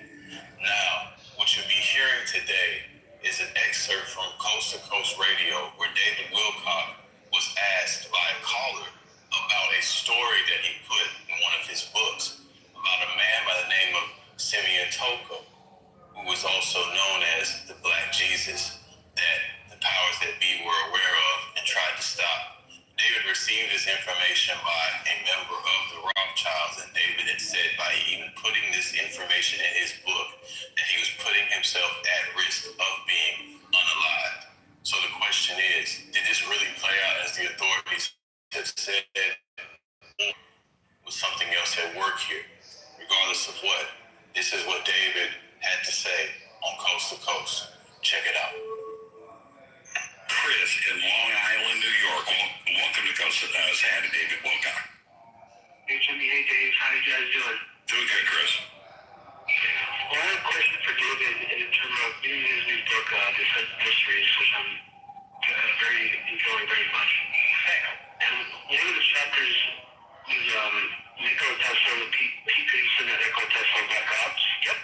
Now, what you'll be hearing today is an excerpt from Coast to Coast Radio where David Wilcock was asked by a caller about a story that he put in one of his books about a man by the name of Simeon Toko, who was also known as the Black Jesus, that the powers that be were aware of and tried to stop. David received this information by a member of the Rothschilds, and David had said by even putting this information in his book that he was putting himself at risk of being unalived. So the question is, did this really play out as the authorities have said, or was something else at work here? Regardless of what, this is what David had to say on Coast to Coast. Check it out. Chris in Long Island, New York. Welcome to Coast to Coast. Say hi to David Wilcock. Hey, Jimmy. Hey, Dave. How you guys doing? Doing good, Chris. Well, I have a question for David in terms of reading his new book, Defense Mysteries, which I'm very enjoying very much. And one of the chapters is Nikola Tesla, the Pete Peterson and Nikola Tesla Black Ops. Yep.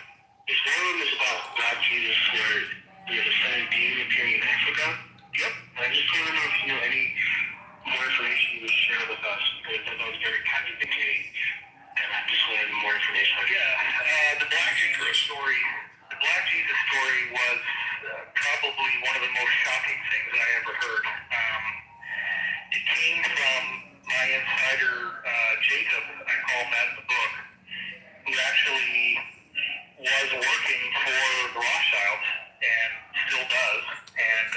This one of them is about Black Jesus, where the descendant being appearing in Africa. Yep. And I just want to know if you know any more information you would share with us, because that was very contradictory. And I just wanted more information. Yeah, the Black Jesus story. The Black Jesus story was probably one of the most shocking things I ever heard. It came from my insider, Jacob, I call him that in the book, who actually was working for the Rothschilds and still does, and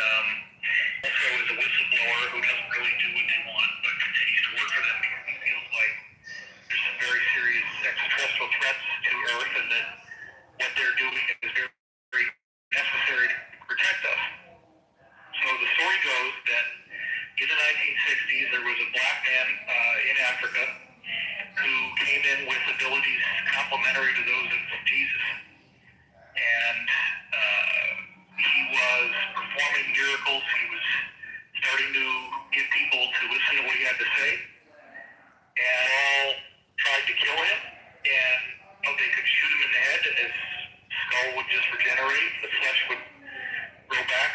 also is a whistleblower who doesn't really do what they want, but continues to work for them because he feels like there's some very serious extraterrestrial threats to Earth, and that what they're doing is very, very necessary to protect us. So the story goes that in the 1960s, there was a black man in Africa who came in with abilities complementary to those of Jesus. And he was performing miracles. He was starting to get people to listen to what he had to say. And all tried to kill him. And they could shoot him in the head, and his skull would just regenerate. The flesh would grow back.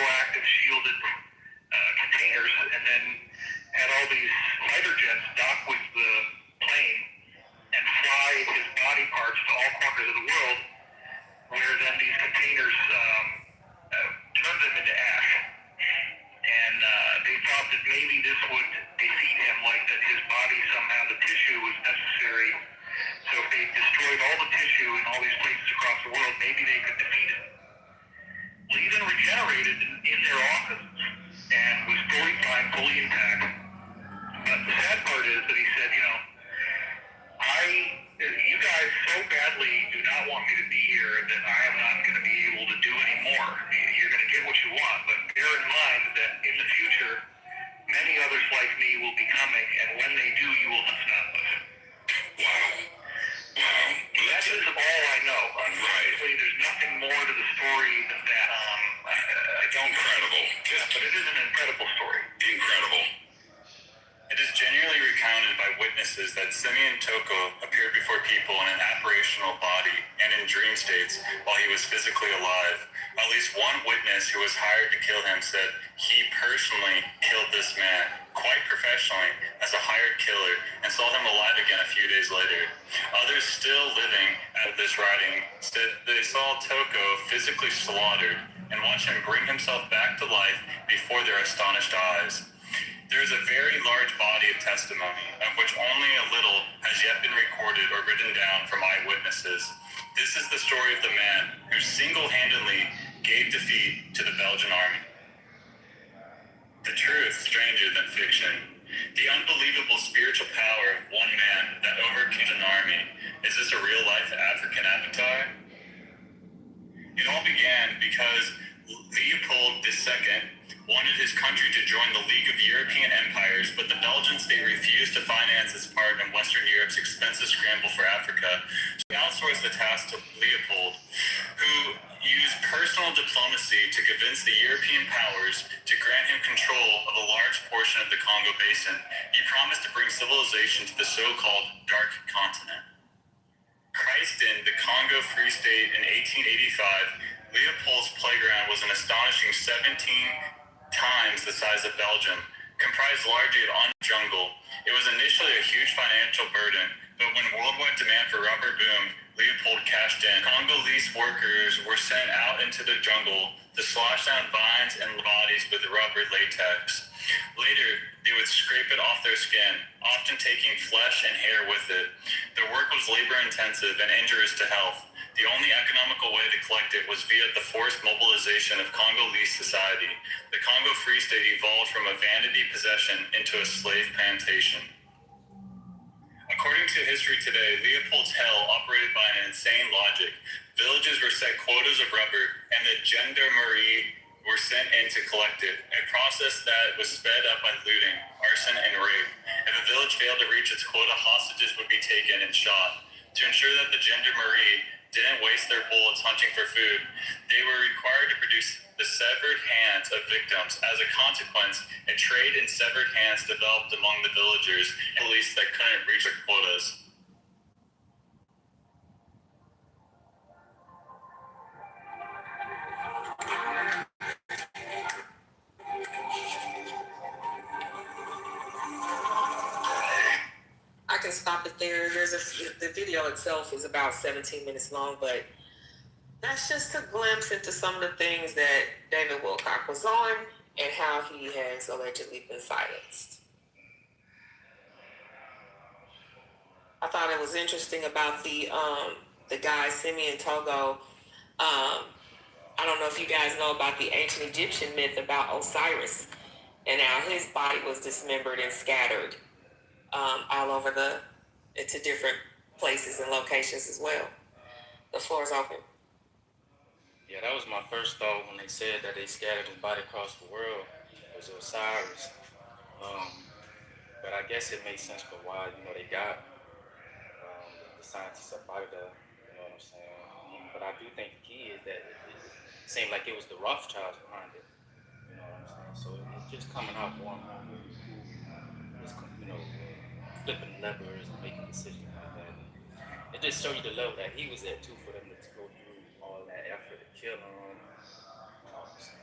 radioactive shielded containers, and then had all these fighter jets dock with the plane and fly his body parts to all corners of the world, where then these containers turned them into ash. And they thought that maybe this would defeat him, like that his body somehow, the tissue was necessary. So if they destroyed all the tissue in all these places across the world, maybe they could defeat him. Well, he then regenerated in their offices and was fully fine, fully intact. But the sad part is that he said, you guys so badly do not want me to be here that I am not going to be able to do any more. You're going to get what you want, but bear in mind that in the future, many others like me will be coming, and when they do, you will not stop us. Wow. That is all I know. Unfortunately, there's nothing more to the story than that. Incredible. Yeah, but it is an incredible story. Incredible. It is genuinely recounted by witnesses that Simeon Toko appeared before people in an apparitional body and in dream states while he was physically alive. At least one witness who was hired to kill him said he personally killed this man, quite professionally, as a hired killer, and saw him alive again a few days later. Others still living at this writing said they saw Toko physically slaughtered and watched him bring himself back to life before their astonished eyes. There is a very large body of testimony, of which only a little has yet been recorded or written down from eyewitnesses. This is the story of the man who single-handedly gave defeat to the Belgian army. The truth, stranger than fiction. The unbelievable spiritual power of one man that overcame an army. Is this a real-life African avatar? It all began because Leopold II wanted his country to join the League of European Empires, but the Belgian state refused to finance its part in Western Europe's expensive scramble for Africa. So he outsourced the task to Leopold, who used personal diplomacy to convince the European powers to grant him control of a large portion of the Congo Basin. He promised to bring civilization to the so-called Dark Continent. Christ in the Congo Free State in 1885, Leopold's playground was an astonishing 17 times the size of Belgium, comprised largely of jungle. It was initially a huge financial burden, but when worldwide demand for rubber boomed, Leopold cashed in. Congolese workers were sent out into the jungle to slash down vines and bodies with rubber latex. Later, they would scrape it off their skin, often taking flesh and hair with it. Their work was labor-intensive and injurious to health. The only economical way to collect it was via the forced mobilization of Congolese society. The Congo Free State evolved from a vanity possession into a slave plantation. According to history today, Leopold's hell operated by an insane logic. Villages were set quotas of rubber, and the gendarmerie were sent in to collect it, a process that was sped up by looting, arson, and rape. If a village failed to reach its quota, hostages would be taken and shot. To ensure that the gendarmerie didn't waste their bullets hunting for food, they were required to produce the severed hands of victims. As a consequence, a trade in severed hands developed among the villagers, at least that couldn't reach their quotas. I can stop it there. The video itself is about 17 minutes long, but that's just a glimpse into some of the things that David Wilcock was on and how he has allegedly been silenced. I thought it was interesting about the guy, Simeon Togo. I don't know if you guys know about the ancient Egyptian myth about Osiris and how his body was dismembered and scattered all over into different places and locations as well. The floor is open. Yeah, that was my first thought when they said that they scattered his body across the world. It was Osiris. But I guess it makes sense for why, they got the scientists up out of there. You know what I'm saying? But I do think the key is that it seemed like it was the Rothschilds behind it. You know what I'm saying? So it's just coming out more and more who is, flipping levers and making decisions like that. And it just shows you the level that he was at too, for them to go through all that effort to kill him. You know what I'm saying?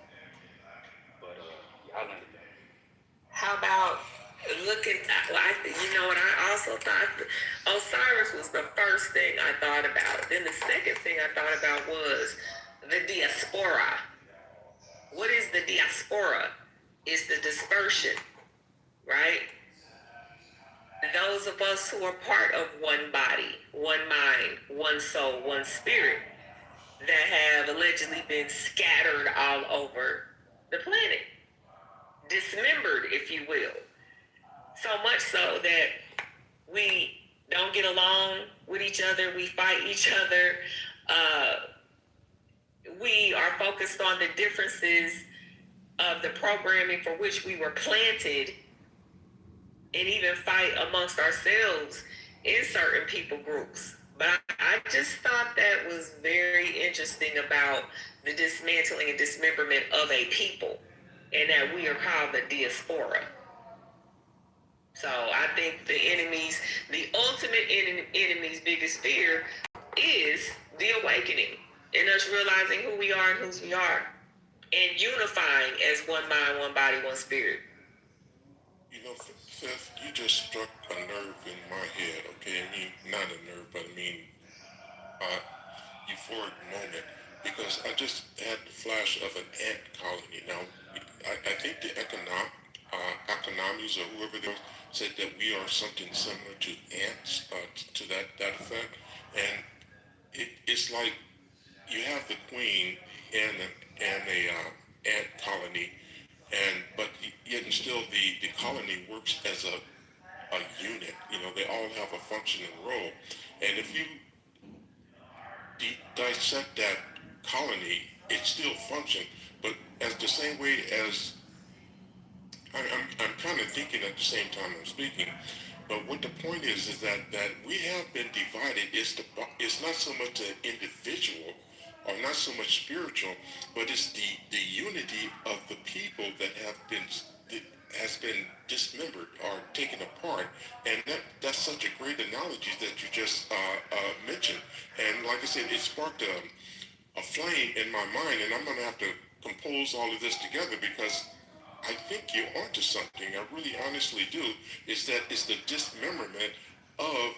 Osiris was the first thing I thought about. Then the second thing I thought about was the diaspora. What is the diaspora? It's the dispersion, right? Those of us who are part of one body, one mind, one soul, one spirit, that have allegedly been scattered all over the planet, dismembered, if you will. So much so that we don't get along with each other, we fight each other, we are focused on the differences of the programming for which we were planted, and even fight amongst ourselves in certain people groups. But I just thought that was very interesting about the dismantling and dismemberment of a people, and that we are called the diaspora. So I think the ultimate enemy's biggest fear is the awakening, and us realizing who we are and whose we are, and unifying as one mind, one body, one spirit. You know, Seth, you just struck a nerve in my head, okay? I mean, not a nerve, but I mean, euphoric moment, because I just had the flash of an ant colony. Now, I think the economies or whoever they said that we are something similar to ants, to that effect. And it's like you have the queen and a ant colony, but yet and still the colony works as a unit. You know, they all have a functioning role. And if you dissect that colony, it still functions, but as the same way as I'm kind of thinking at the same time I'm speaking. But what the point is that we have been divided. It's not so much an individual or not so much spiritual, but it's the unity of the people that has been dismembered or taken apart. And that's such a great analogy that you just mentioned. And like I said, it sparked a flame in my mind, and I'm going to have to compose all of this together, because I think you're onto something. I really honestly do. Is that it's the dismemberment of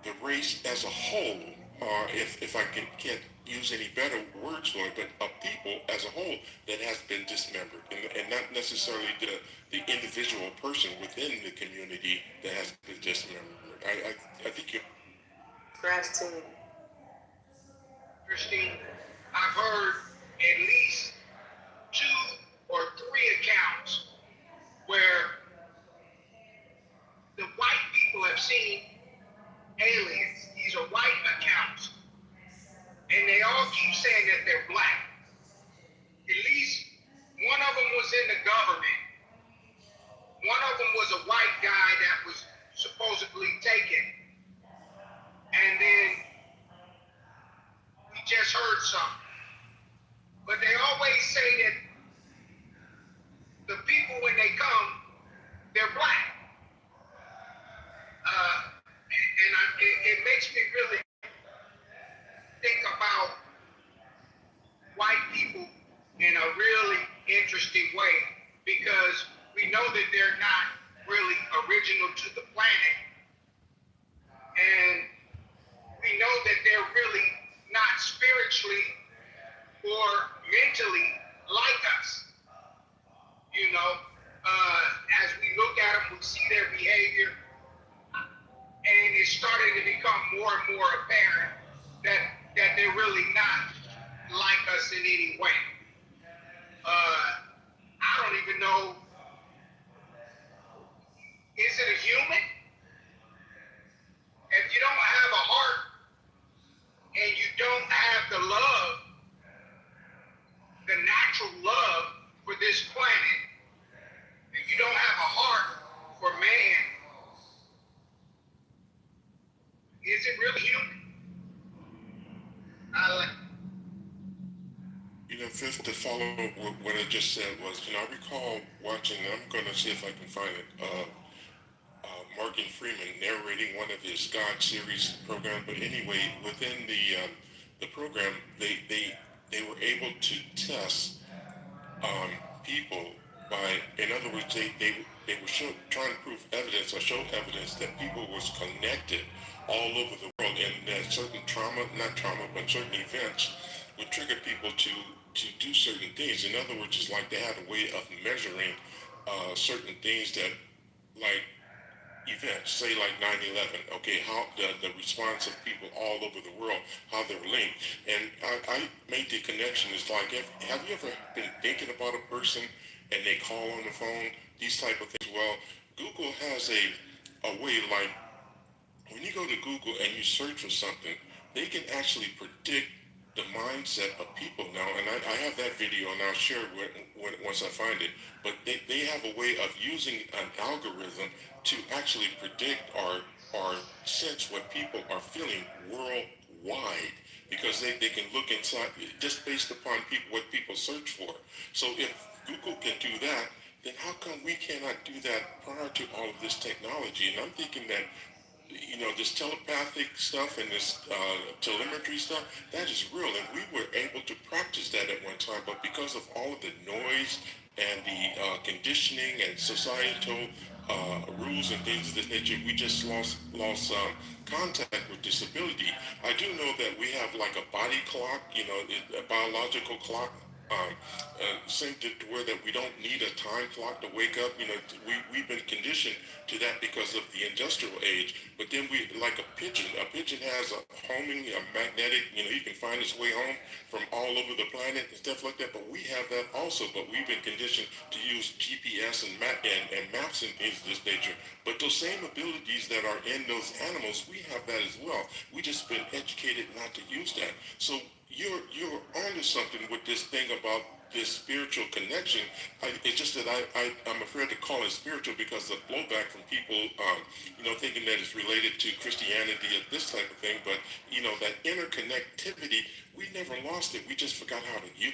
the race as a whole, or if I can't use any better words for it, but a people as a whole that has been dismembered, and not necessarily the individual person within the community that has been dismembered. I think you're... Gratitude. Christine, I've heard at least 2 or 3 accounts where the white people have seen aliens. These are white accounts. And they all keep saying that they're black. At least one of them was in the government. One of them was a white guy that was supposedly taken. And then we just heard something. But they always say that the people, when they come, they're black. It makes me really think about white people in a really interesting way, because we know that they're not really original to the planet. And we know that they're really not spiritually or mentally like us. You know, as we look at them, we see their behavior, and it's starting to become more and more apparent that they're really not like us in any way. I don't even know, is it a human? If you don't have a heart and you don't have the love, the natural love for this planet, and you don't have a heart for man, is it really human? You know, Fifth, to follow what I just said was, I recall watching, and I'm going to see if I can find it, Morgan Freeman narrating one of his God series program. But anyway, within the program, they were able to test people in other words, they were trying to prove evidence or show evidence that people was connected all over the world, and that certain but certain events would trigger people to do certain things. In other words, it's like they had a way of measuring certain things that, like events, say like 9/11, okay, how the response of people all over the world, how they're linked. And I made the connection. It's like, have you ever been thinking about a person and they call on the phone, these type of things? Well, Google has a way, like when you go to Google and you search for something, they can actually predict the mindset of people now. And I have that video, and I'll share it once I find it. But they have a way of using an algorithm to actually predict or sense what people are feeling worldwide, because they can look inside just based upon what people search for. So if Google can do that, then how come we cannot do that prior to all of this technology? And I'm thinking that, this telepathic stuff and this telemetry stuff, that is real. And we were able to practice that at one time, but because of all of the noise and the conditioning and societal rules and things of this nature, we just lost contact with disability. I do know that we have like a body clock, a biological clock, synced to where that we don't need a time clock to wake up. We've been conditioned to that because of the industrial age. But then like a pigeon has a homing, a magnetic, you can find its way home from all over the planet and stuff like that. But we have that also, but we've been conditioned to use GPS and maps and things of this nature. But those same abilities that are in those animals, we have that as well. We just been educated not to use that. So you're onto something with this thing about this spiritual connection. It's just that I'm afraid to call it spiritual because of blowback from people, thinking that it's related to Christianity or this type of thing. But, that interconnectivity, we never lost it. We just forgot how to use it.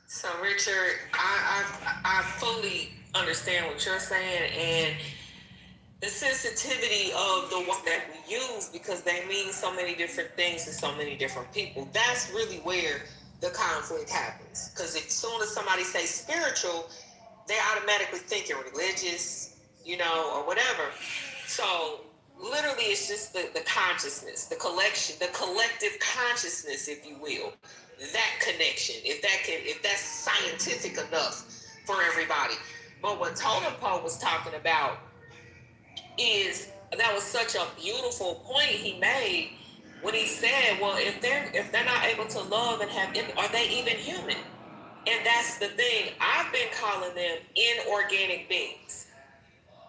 So, Richard, I fully understand what you're saying, and the sensitivity of the ones that we use, because they mean so many different things to so many different people. That's really where the conflict happens. Because as soon as somebody says spiritual, they automatically thinking religious, or whatever. So literally it's just the consciousness, the collective consciousness, if you will, that connection, if that's scientific enough for everybody. But what Totem Pole was talking about is, that was such a beautiful point he made when he said, well, if they're not able to love and have, are they even human? And that's the thing. I've been calling them inorganic beings.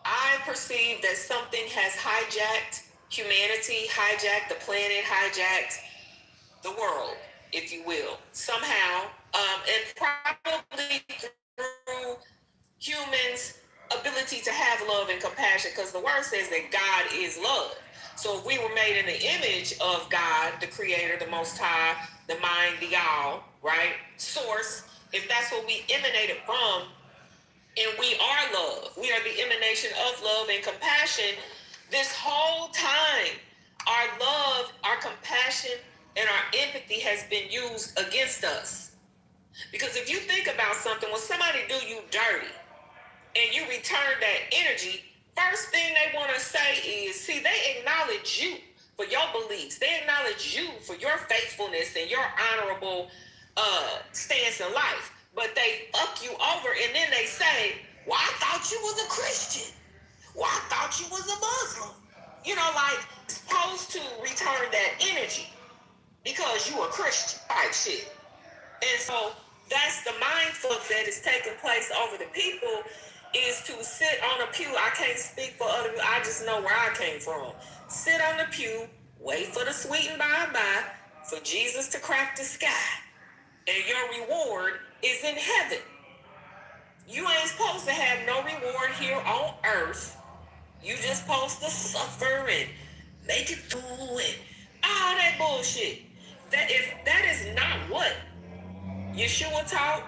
I perceive that something has hijacked humanity, hijacked the planet, hijacked the world, if you will, somehow, and probably through humans' ability to have love and compassion, because the word says that God is love. So if we were made in the image of God, the creator, the most high, the mind, the all, right, source, if that's what we emanated from, and we are love, we are the emanation of love and compassion, this whole time our love, our compassion, and our empathy has been used against us. Because if you think about something, when somebody do you dirty and you return that energy, first thing they want to say is, see, they acknowledge you for your beliefs. They acknowledge you for your faithfulness and your honorable stance in life. But they fuck you over, and then they say, well, I thought you was a Christian. Well, I thought you was a Muslim. Like, supposed to return that energy because you a Christian type shit. And so that's the mind fuck that is taking place over the people, is to sit on a pew. I can't speak for other people. I just know where I came from. Sit on the pew, wait for the sweet and by and by, for Jesus to crack the sky. And your reward is in heaven. You ain't supposed to have no reward here on earth. You just supposed to suffer and make it through and all that bullshit. If that is not what Yeshua taught,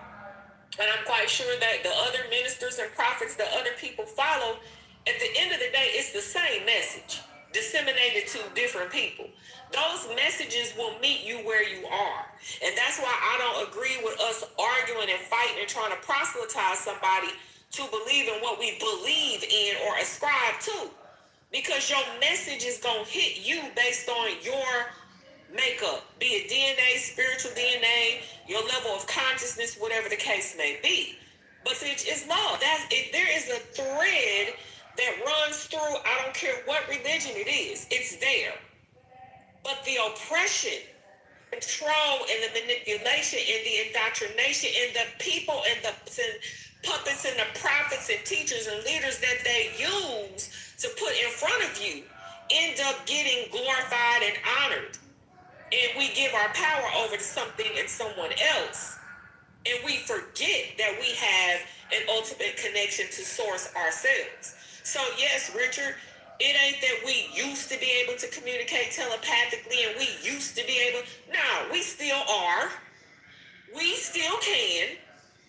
and I'm quite sure that the other ministers and prophets that other people follow, at the end of the day, it's the same message. disseminated to different people. Those messages will meet you where you are. And that's why I don't agree with us arguing and fighting and trying to proselytize somebody to believe in what we believe in or ascribe to. Because your message is going to hit you based on your makeup, be it DNA, spiritual DNA, your level of consciousness, whatever the case may be. But it's love. There is a thread that runs through, I don't care what religion it is, it's there. But the oppression, control, and the manipulation, and the indoctrination, and the people, and the puppets, and the prophets, and teachers, and leaders that they use to put in front of you end up getting glorified and honored. And we give our power over to something and someone else. And we forget that we have an ultimate connection to source ourselves. So yes, Richard, it ain't that we used to be able to communicate telepathically and we used to be able. No, we still are. We still can.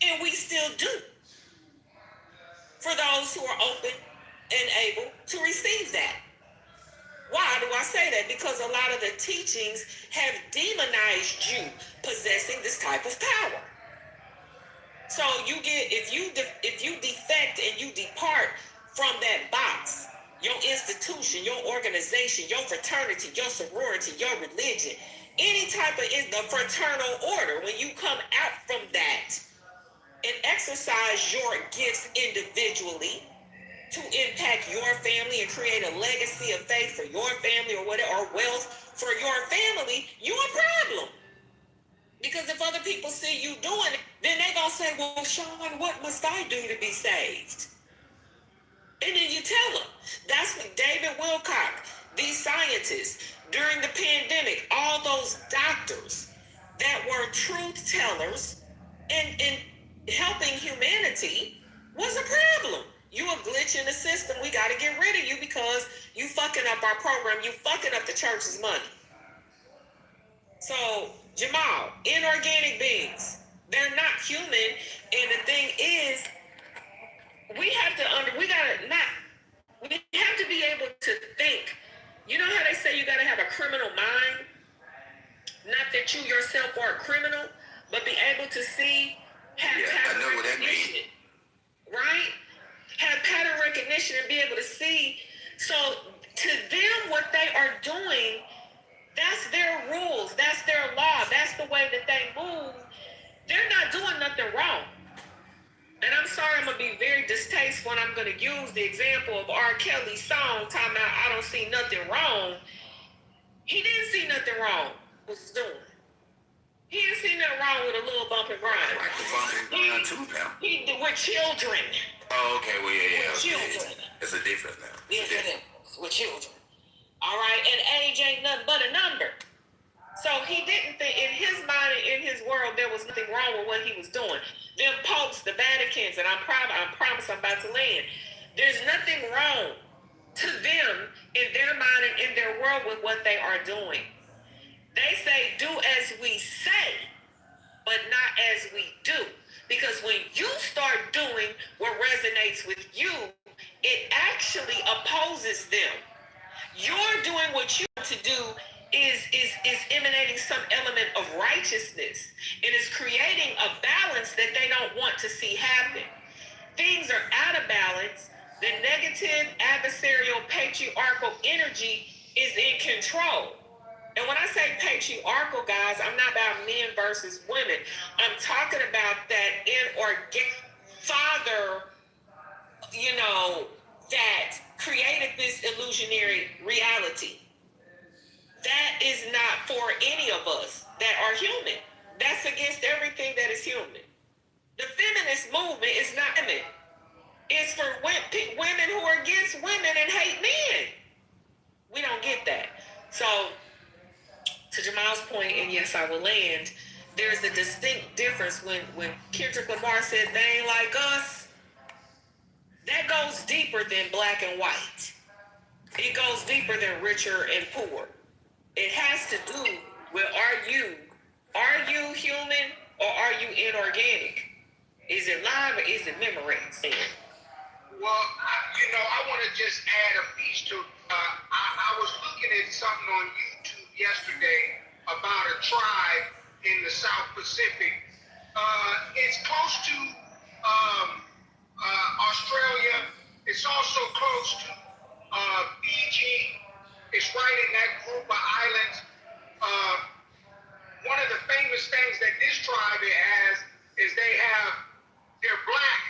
And we still do. For those who are open and able to receive that. Why do I say that? Because a lot of the teachings have demonized you possessing this type of power. So you get, if you defect and you depart from that box, your institution, your organization, your fraternity, your sorority, your religion, any type of the fraternal order, when you come out from that and exercise your gifts individually to impact your family and create a legacy of faith for your family or whatever, or wealth for your family, you're a problem. Because if other people see you doing it, then they're going to say, well, Sean, what must I do to be saved? And then you tell them. That's what David Wilcock, these scientists, during the pandemic, all those doctors that were truth tellers and helping humanity was a problem. You a glitch in the system. We got to get rid of you because you fucking up our program. You fucking up the church's money. So, Jamal, inorganic beings, they're not human. And the thing is, we have to be able to think. You know how they say you got to have a criminal mind? Not that you yourself are a criminal, but be able to see, have I know what that means. Right? Have pattern recognition and be able to see. So to them, what they are doing, that's their rules, that's their law, that's the way that they move. They're not doing nothing wrong. And I'm sorry, I'm going to be very distasteful when I'm going to use the example of R. Kelly's song, talking about I don't see nothing wrong. He didn't see nothing wrong with what he was doing. He didn't see nothing wrong with a little bump and grind. Like the bump and grind too now. He did with children. Oh, okay, well, yeah. With children. It's a difference now. Yes, it is. With children. All right, and age ain't nothing but a number. So he didn't think, in his mind and in his world, there was nothing wrong with what he was doing. Them popes, the Vaticans, and I promise I'm about to land. There's nothing wrong to them in their mind and in their world with what they are doing. They say, do as we say, but not as we do. Because when you start doing what resonates with you, it actually opposes them. You're doing what you want to do is emanating some element of righteousness. It is creating a balance that they don't want to see happen. Things are out of balance. The negative, adversarial, patriarchal energy is in control. And when I say patriarchal, guys, I'm not about men versus women. I'm talking about that inorganic father, that created this illusionary reality. That is not for any of us that are human. That's against everything that is human. The feminist movement is not women. It's for women who are against women and hate men. We don't get that. So, to Jamal's point, and yes, I will land, there's a distinct difference when Kendrick Lamar said they ain't like us. That goes deeper than black and white. It goes deeper than richer and poor. It has to do with are you human or are you inorganic? Is it live or is it memorized? Well, I want to just add a piece to I was looking at something on YouTube yesterday about a tribe in the South Pacific. It's close to Australia. It's also close to Fiji. It's right in that group of islands. One of the famous things that this tribe has is they're black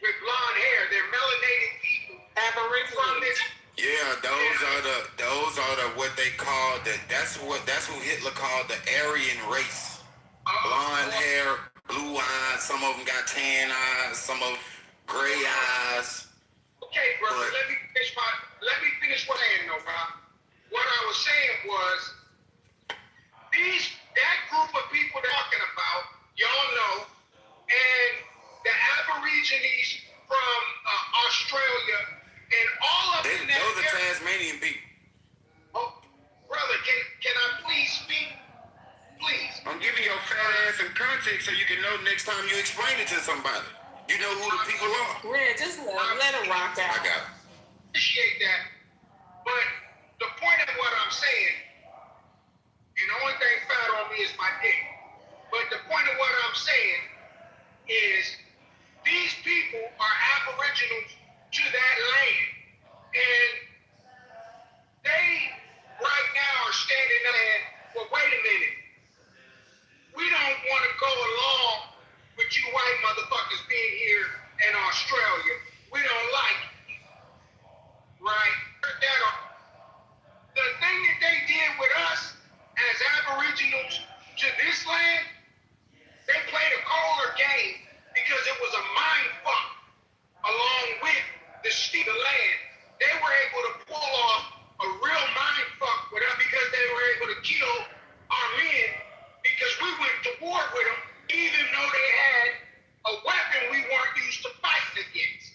with blonde hair. They're melanated people. Aborigines. Yeah, those are the what they call that's who Hitler called the Aryan race. Blonde hair, blue eyes, some of them got tan eyes, some of them gray eyes. Okay, brother, let me finish what I am, Bob. What I was saying was that group of people talking about, y'all know, and the Aborigines from Australia and all of them. Those are Tasmanian people. Oh, brother, can I please speak? Please. I'm giving your fat ass some context so you can know next time you explain it to somebody. You know who the people are. Yeah, just let them rock out. I got it. Appreciate that. But the point of what I'm saying, and the only thing fat on me is my dick. But the point of what I'm saying is these people are aboriginals to that land. And they right now are standing there and, well, wait a minute. We don't want to go along with you white motherfuckers being here in Australia. We don't like it. Right? The thing that they did with us as aboriginals to this land, they played a colder game because it was a mind fuck along with the land. They were able to pull off a real mind fuck with us because they were able to kill our men because we went to war with them even though they had a weapon we weren't used to fighting against.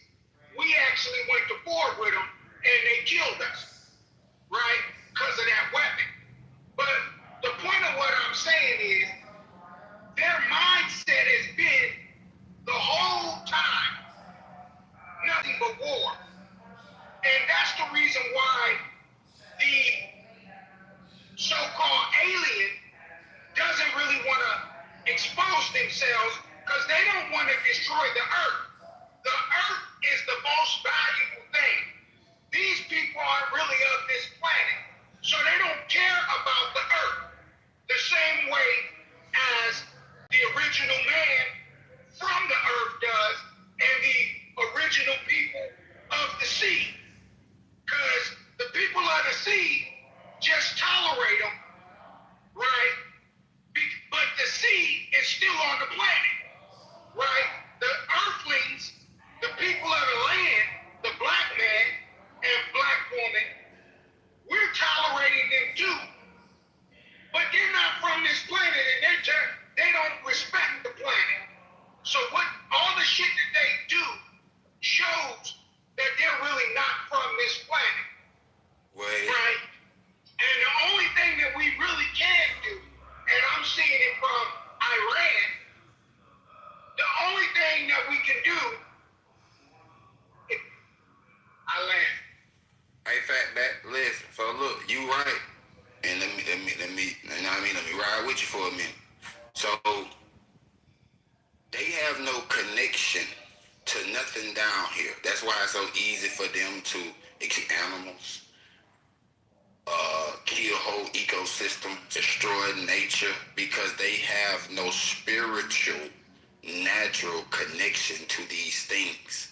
We actually went to war with them and they killed us, right? Because of that weapon. But the point of what I'm saying is their mindset has been the whole time nothing but war. And that's the reason why the so-called alien doesn't really want to expose themselves because they don't want to destroy the earth. The earth is the most valuable thing. These people aren't really of this planet, so they don't care about the earth the same way as the original man from the earth does and the original people of the sea. Because the people of the sea just tolerate them, right? But the sea is still on the planet, right? The earthlings, the people of the land, the black man and black woman, we're tolerating them too. But they're not from this planet and they don't respect the planet. So what all the shit that they do shows that they're really not from this planet. Right? And the only thing that we really can do, and I'm seeing it from Iran, the only thing that we can do is I land. Hey, Fatback, listen. So look, you right. And let me, you know what I mean? Let me ride with you for a minute. So they have no connection to nothing down here. That's why it's so easy for them to eat animals, kill whole ecosystem, destroy nature, because they have no spiritual, natural connection to these things.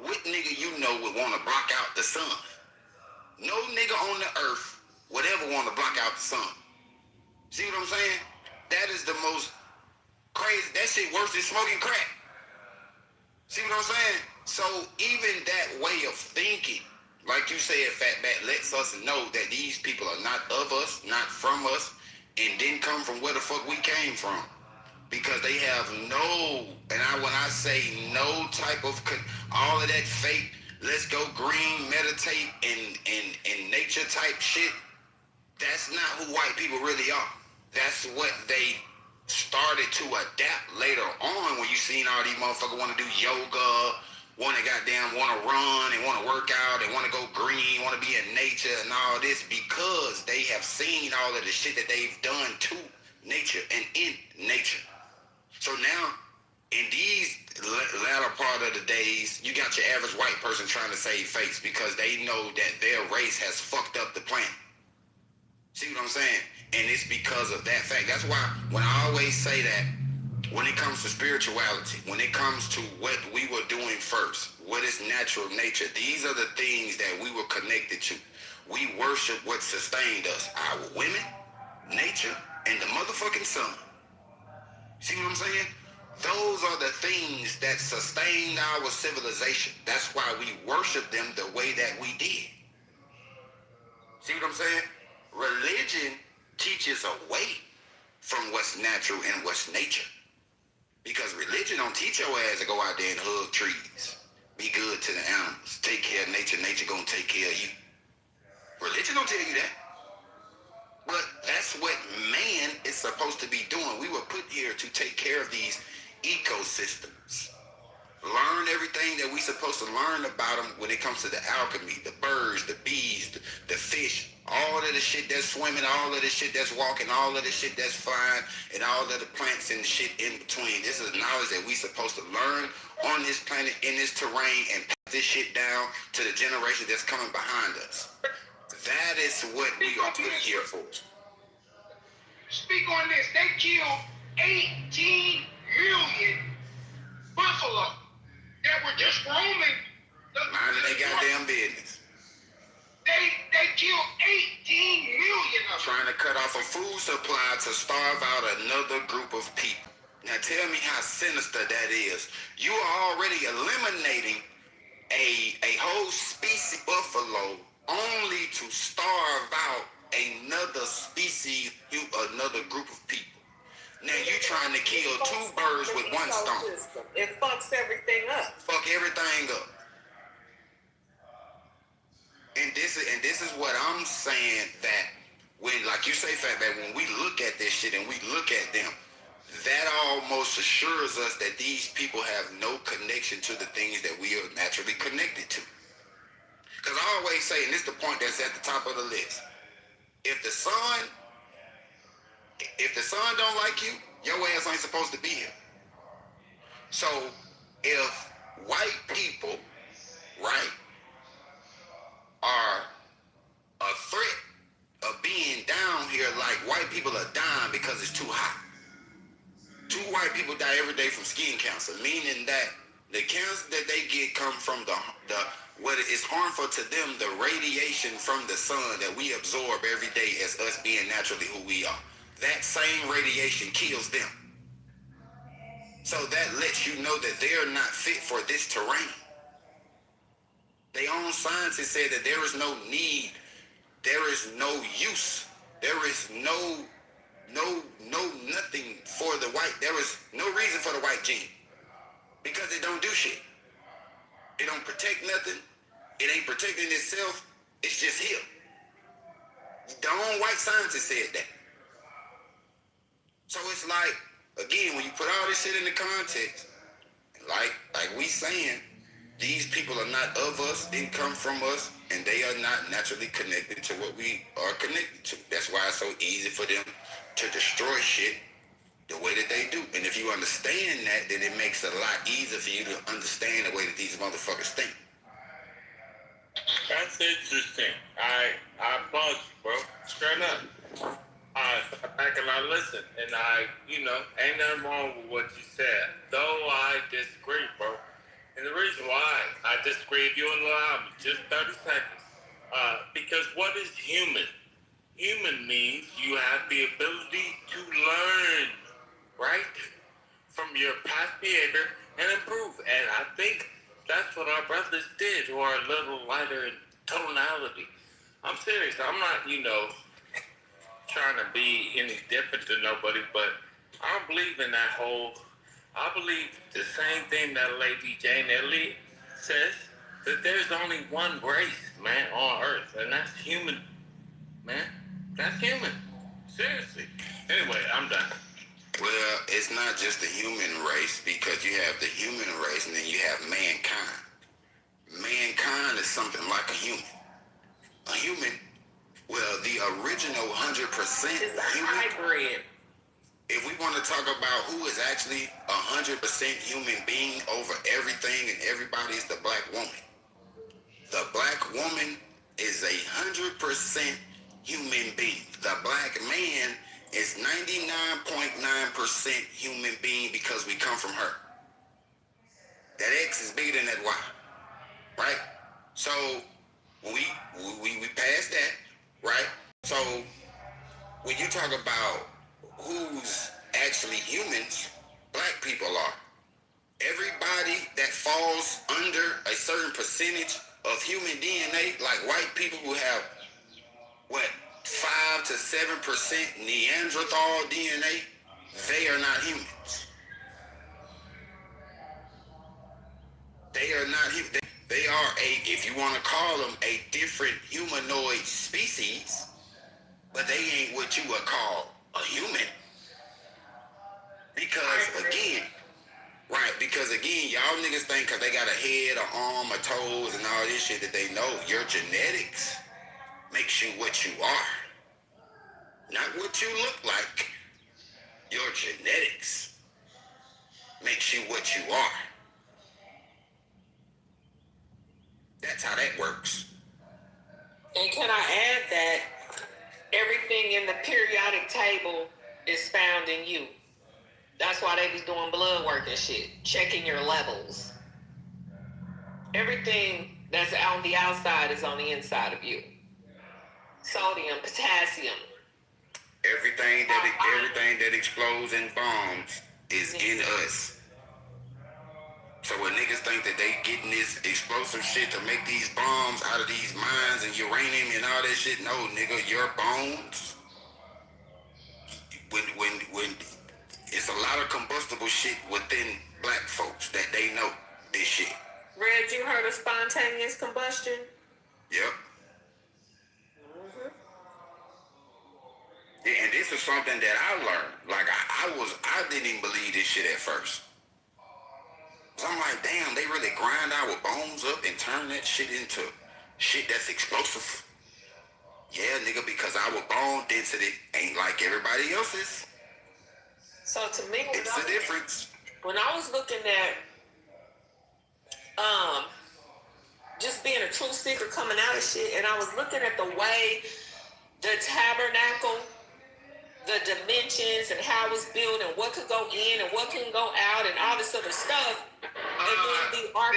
What nigga you know would want to block out the sun? No nigga on the earth would ever want to block out the sun. See what I'm saying? That is the most crazy. That shit worse than smoking crack. See what I'm saying? So even that way of thinking, like you said, Fatback, lets us know that these people are not of us, not from us, and didn't come from where the fuck we came from. Because they have no, when I say no type of, all of that fake, let's go green, meditate, and nature type shit, that's not who white people really are. That's what they started to adapt later on when you seen all these motherfuckers want to do yoga, want to run and want to work out and want to go green, want to be in nature and all this because they have seen all of the shit that they've done to nature and in nature. So now, in these latter part of the days, you got your average white person trying to save face because they know that their race has fucked up the planet. See what I'm saying? And it's because of that fact. That's why when I always say that, when it comes to spirituality, when it comes to what we were doing first, what is natural nature, these are the things that we were connected to. We worship what sustained us, our women, nature, and the motherfucking sun. See what I'm saying? Those are the things that sustained our civilization. That's why we worship them the way that we did. See what I'm saying? Religion teaches away from what's natural and what's nature. Because religion don't teach your ass to go out there and hug trees. Be good to the animals. Take care of nature. Nature gonna take care of you. Religion don't tell you that. But that's what man is supposed to be doing. We were put here to take care of these ecosystems. Learn everything that we're supposed to learn about them when it comes to the alchemy, the birds, the bees, the fish, all of the shit that's swimming, all of the shit that's walking, all of the shit that's flying, and all of the plants and shit in between. This is knowledge that we're supposed to learn on this planet, in this terrain, and pass this shit down to the generation that's coming behind us. That is what we are put here for. Speak on this. They killed 18 million buffalo that were just roaming. Minding their goddamn business. They killed 18 million of them. Trying to cut off a food supply to starve out another group of people. Now tell me how sinister that is. You are already eliminating a whole species of buffalo only to starve out another species, another group of people. Now you trying to kill two birds with one stone. It fucks everything up. Fuck everything up. And this is what I'm saying, that when, like you say, Fatback, when we look at this shit and we look at them, that almost assures us that these people have no connection to the things that we are naturally connected to. Because I always say, and this is the point that's at the top of the list, if the sun don't like you, your ass ain't supposed to be here. So if white people, right, are a threat of being down here, like white people are dying because it's too hot. 2 white people die every day from skin cancer, meaning that the cancer that they get come from the what is harmful to them, the radiation from the sun that we absorb every day as us being naturally who we are. That same radiation kills them. So that lets you know that they're not fit for this terrain. Their own scientists say that there is no need, there is no use, there is no nothing for the white, there is no reason for the white gene. Because it don't do shit. It don't protect nothing. It ain't protecting itself. It's just here. The own white scientists said that. So it's like, again, when you put all this shit into context, like we saying, these people are not of us, didn't come from us, and they are not naturally connected to what we are connected to. That's why it's so easy for them to destroy shit the way that they do. And if you understand that, then it makes it a lot easier for you to understand the way that these motherfuckers think. That's interesting. I applaud you, bro. Straight up. I sat back and I listened, and ain't nothing wrong with what you said. Though I disagree, bro. And the reason why I disagree, if you allow me, just 30 seconds. Because what is human? Human means you have the ability to learn, right? From your past behavior and improve. And I think that's what our brothers did, who are a little lighter in tonality. I'm serious. I'm not, trying to be any different to nobody, but I don't believe in that whole, I believe the same thing that Lady Jane Elliott says, that there's only one race, man, on earth, and that's human, man. That's human. Seriously. Anyway, I'm done. Well, it's not just the human race, because you have the human race and then you have mankind. Mankind is something like a human. A human, well, the original 100% It's a human. hybrid. If we want to talk about who is actually 100% human being over everything and everybody, is the black woman. The black woman is 100% human being. The black man is 99.9% human being because we come from her. That X is bigger than that Y, right? So when we pass that, right? So when you talk about who's actually humans, black people are. Everybody that falls under a certain percentage of human DNA, like white people who have, 5 to 7% Neanderthal DNA, they are not humans. They are not human. They are if you want to call them, a different humanoid species, but they ain't what you would call a human. Because again, y'all niggas think because they got a head, an arm, a toes, and all this shit that they know your genetics makes you what you are. Not what you look like. Your genetics makes you what you are. That's how that works. And can I add that everything in the periodic table is found in you? That's why they be doing blood work and shit, checking your levels. Everything that's on the outside is on the inside of you. Sodium, potassium. Everything that explodes in bombs is in us. So when niggas think that they getting this explosive shit to make these bombs out of these mines and uranium and all that shit, no, nigga, your bones. When it's a lot of combustible shit within black folks that they know this shit. Red, you heard of spontaneous combustion? Yep. Yeah, and this is something that I learned. Like I didn't even believe this shit at first. So I'm like, damn, they really grind our bones up and turn that shit into shit that's explosive. Yeah, nigga, because our bone density ain't like everybody else's. So to me, it's a difference. When I was looking at just being a truth seeker coming out of shit, and I was looking at the way the tabernacle, the dimensions and how it was built and what could go in and what can go out and all this other stuff. And then the Ark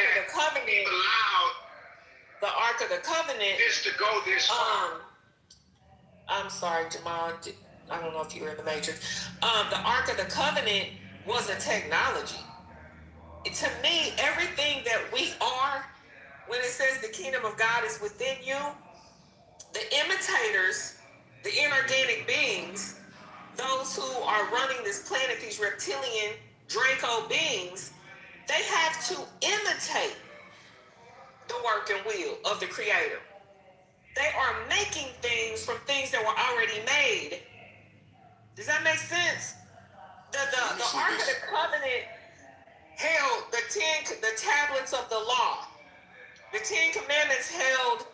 of the Covenant, is to go this far. I'm sorry, Jamal. I don't know if you were in the Matrix. The Ark of the Covenant was a technology. To me, everything that we are, when it says the kingdom of God is within you, the imitators, the inorganic beings, those who are running this planet, these reptilian Draco beings, they have to imitate the work and will of the Creator. They are making things from things that were already made. Does that make sense? The Ark of the Covenant held the tablets of the law. The 10 Commandments held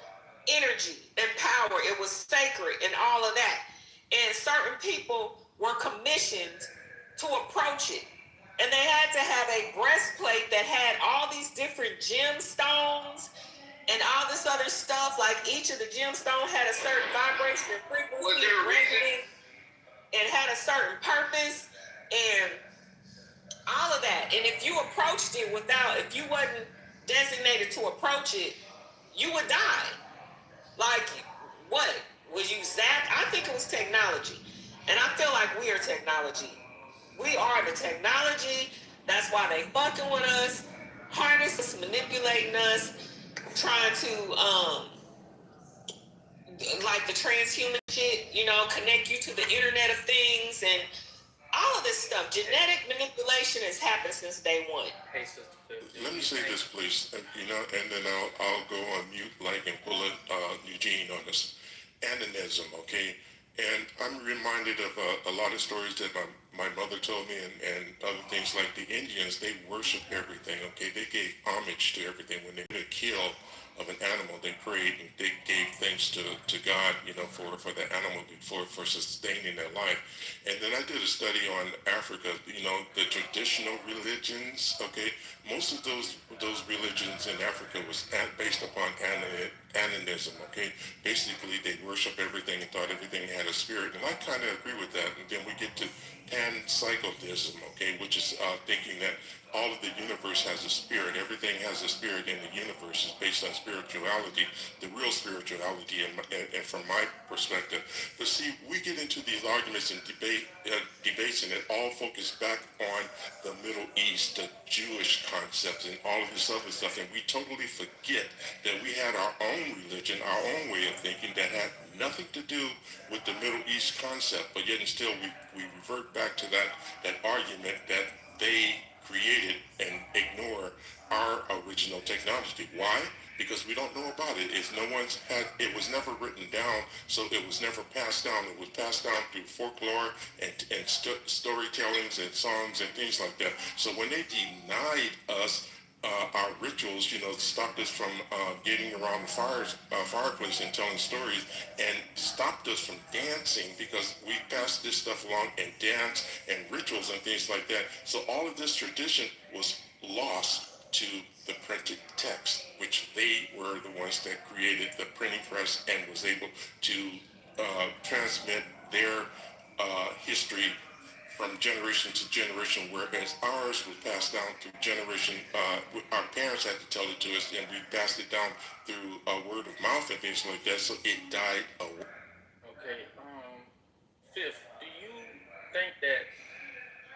energy and power. It was sacred and all of that. And certain people were commissioned to approach it. And they had to have a breastplate that had all these different gemstones and all this other stuff. Like each of the gemstones had a certain vibration and frequency. Was there a reason? It had a certain purpose and all of that. And if you approached it if you wasn't designated to approach it, you would die. Like, what? Was you zapped? I think it was technology. And I feel like we are technology. We are the technology. That's why they fucking with us, harness us, manipulating us, trying to, like the transhuman shit, connect you to the Internet of Things and all of this stuff. Genetic manipulation has happened since day one. Hey, Sister Phil. Let me say this, please, and then I'll go on mute, and pull Eugene on this. Animism, okay? And I'm reminded of a lot of stories that my mother told me, and other things like the Indians, they worship everything, okay? They gave homage to everything. When they did a kill of an animal, they prayed and they gave thanks to God, for the animal, for sustaining their life. And then I did a study on Africa, the traditional religions, okay? Most of those religions in Africa was based upon animism, okay? Basically, they worship everything and thought everything had a spirit, and I kind of agree with that. And then we get to panpsychism, okay, which is thinking that all of the universe has a spirit. Everything has a spirit in the universe. Is based on spirituality, the real spirituality, and from my perspective. But see, we get into these arguments and debates, and it all focuses back on the Middle East, the Jewish concepts, and all of this other stuff, and we totally forget that we had our own religion, our own way of thinking that had nothing to do with the Middle East concept, but yet and still we revert back to that argument that they created and ignore our original technology. Why? Because we don't know about it. It was never written down, so it was never passed down. It was passed down through folklore and storytellings and songs and things like that. So when they denied us our rituals, stopped us from getting around the fireplace and telling stories, and stopped us from dancing because we passed this stuff along and dance and rituals and things like that. So all of this tradition was lost to the printed text, which they were the ones that created the printing press and was able to transmit their history from generation to generation, whereas ours was passed down through generation. Our parents had to tell it to us, and we passed it down through word of mouth and things like that, so it died away. Okay, Fifth, do you think that,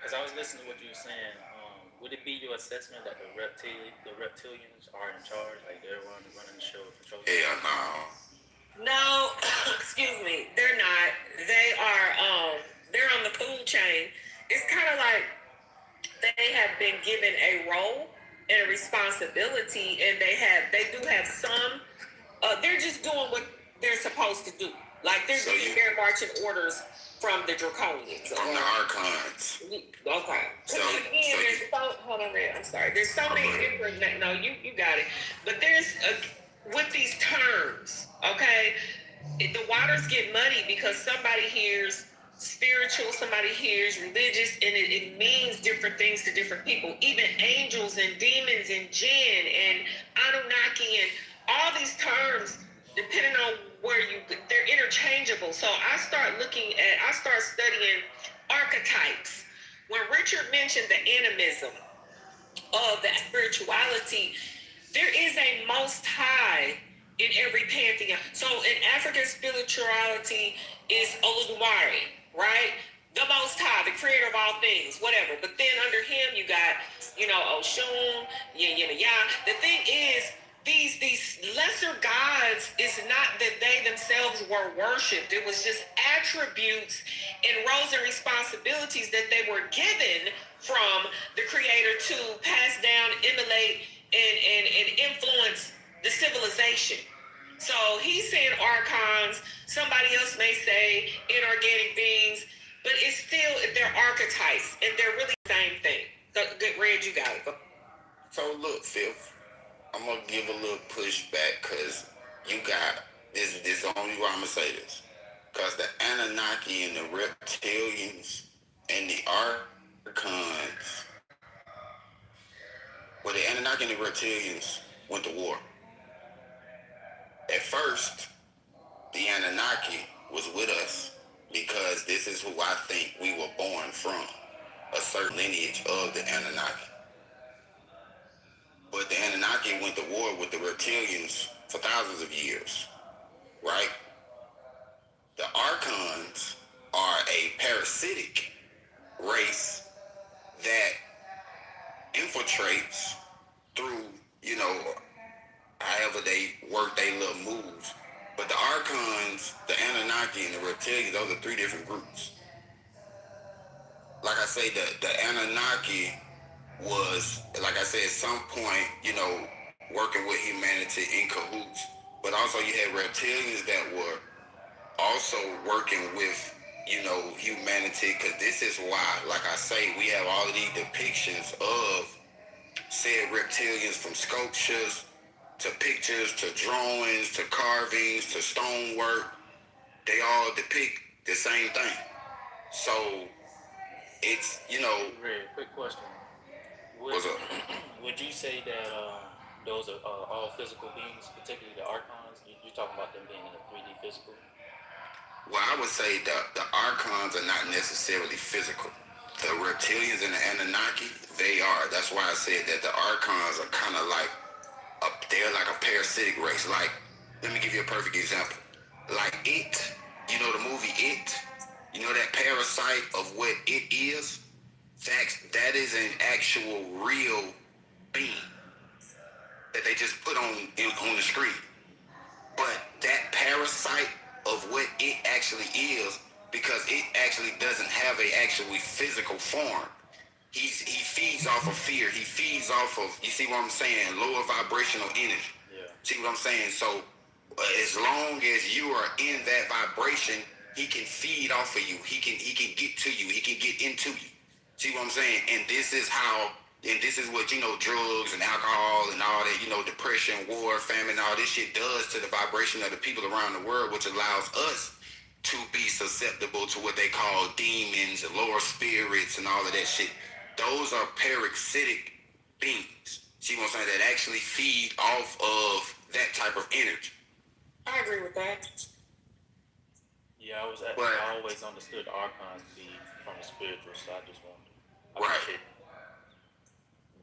because I was listening to what you were saying, would it be your assessment that the reptilians are in charge, like they're running the show, control? Hell no. No, excuse me, they're not. They are, they're on the food chain. It's kind of like they have been given a role and a responsibility, and they do have some, they're just doing what they're supposed to do. Like they're getting their marching orders from the draconians. From the archons. Okay. Hold on, I'm sorry. There's so many different, no, you got it. But there's, with these terms, okay, the waters get muddy because somebody hears spiritual, somebody hears religious, and it means different things to different people. Even angels and demons and jinn and Anunnaki and all these terms, depending on where they're interchangeable. So I start studying archetypes. When Richard mentioned the animism of that spirituality, there is a most high in every pantheon. So in African spirituality is Olodumare, right? The Most High, the creator of all things, whatever. But then under him, you got, Oshun, The thing is, these lesser gods is not that they themselves were worshipped. It was just attributes and roles and responsibilities that they were given from the creator to pass down, emulate, and influence the civilization. So he's saying archons, somebody else may say inorganic beings, but it's still, they're archetypes, and they're really the same thing. So, good, Red, you got it. So look, Fifth, I'm going to give a little pushback because you got, this is the only way I'm going to say this. Because the Anunnaki and the reptilians and the archons, well, the Anunnaki and the reptilians went to war. At first, the Anunnaki was with us because this is who I think we were born from, a certain lineage of the Anunnaki. But the Anunnaki went to war with the reptilians for thousands of years, right? The archons are a parasitic race that infiltrates through, however they work their little moves. But the archons, the Anunnaki, and the reptilians, those are three different groups. Like I say, the Anunnaki was, like I said, at some point, working with humanity in cahoots. But also you had reptilians that were also working with, humanity, because this is why, like I say, we have all of these depictions of said reptilians, from sculptures to pictures to drawings to carvings to stonework. They all depict the same thing. So it's, Red, quick question. What's up? Would you say that those are all physical beings, particularly the archons? You're talking about them being in a 3D physical? Well, I would say the archons are not necessarily physical. The reptilians and the Anunnaki, they are. That's why I said that the archons are kind of like, they're like a parasitic race. Like, let me give you a perfect example. Like It, the movie It? That parasite of what it is? That is an actual real being that they just put on the screen. But that parasite of what it actually is, because it actually doesn't have a actually physical form. He feeds off of fear. He feeds off of, you see what I'm saying, lower vibrational energy. Yeah. See what I'm saying? So as long as you are in that vibration, he can feed off of you. He can get to you. He can get into you. See what I'm saying? And this is what, drugs and alcohol and all that, depression, war, famine, all this shit does to the vibration of the people around the world, which allows us to be susceptible to what they call demons and lower spirits and all of that shit. Those are parasitic beings. See what I'm saying? That actually feed off of that type of energy. I agree with that. Yeah, I always understood the archons to be from the spiritual, so I just wanted to. Right.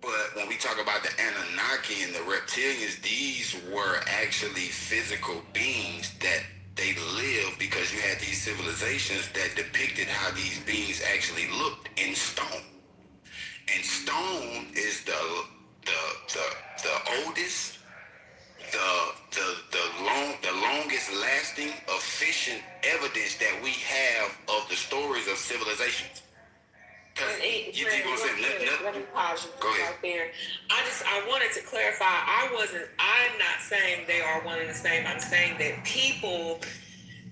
But when we talk about the Anunnaki and the reptilians, these were actually physical beings that they lived, because you had these civilizations that depicted how these beings actually looked in stone. And stone is the oldest, the longest lasting, efficient evidence that we have of the stories of civilizations. Let me pause you Go ahead. right there. I wanted to clarify, I'm not saying they are one and the same. I'm saying that people,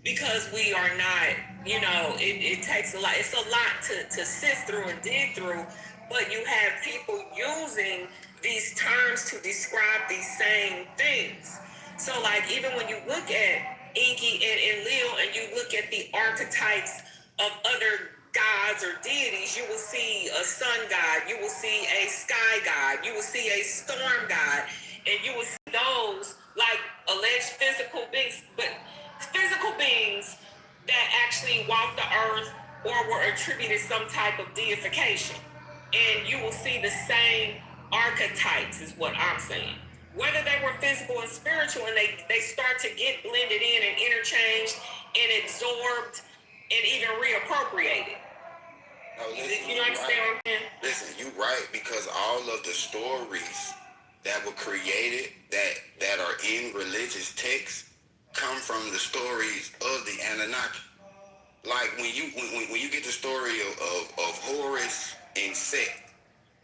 because we are not, it takes a lot. It's a lot to sift through and dig through, but you have people using these terms to describe these same things. So like, even when you look at Inky and Lil, and you look at the archetypes of other gods or deities, you will see a sun god, you will see a sky god, you will see a storm god, and you will see those like alleged physical beings, but physical beings that actually walk the earth or were attributed some type of deification. And you will see the same archetypes, is what I'm saying. Whether they were physical and spiritual, and they start to get blended in and interchanged and absorbed and even reappropriated. You understand what I'm saying? Listen, you're right, because all of the stories that were created that are in religious texts come from the stories of the Anunnaki. Like when you get the story of Horus and Set,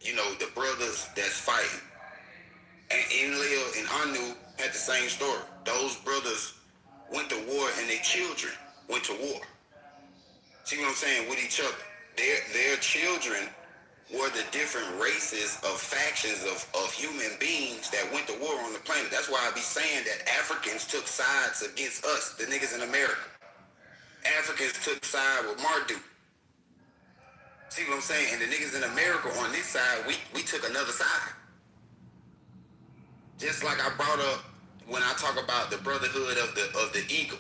the brothers that's fighting, and Enlil and Anu had the same story. Those brothers went to war, and their children went to war. See what I'm saying? With each other. Their children were the different races of factions of human beings that went to war on the planet. That's why I be saying that Africans took sides against us, the niggas in America. Africans took side with Marduk. See what I'm saying? And the niggas in America on this side, we took another side. Just like I brought up when I talk about the brotherhood of the eagle.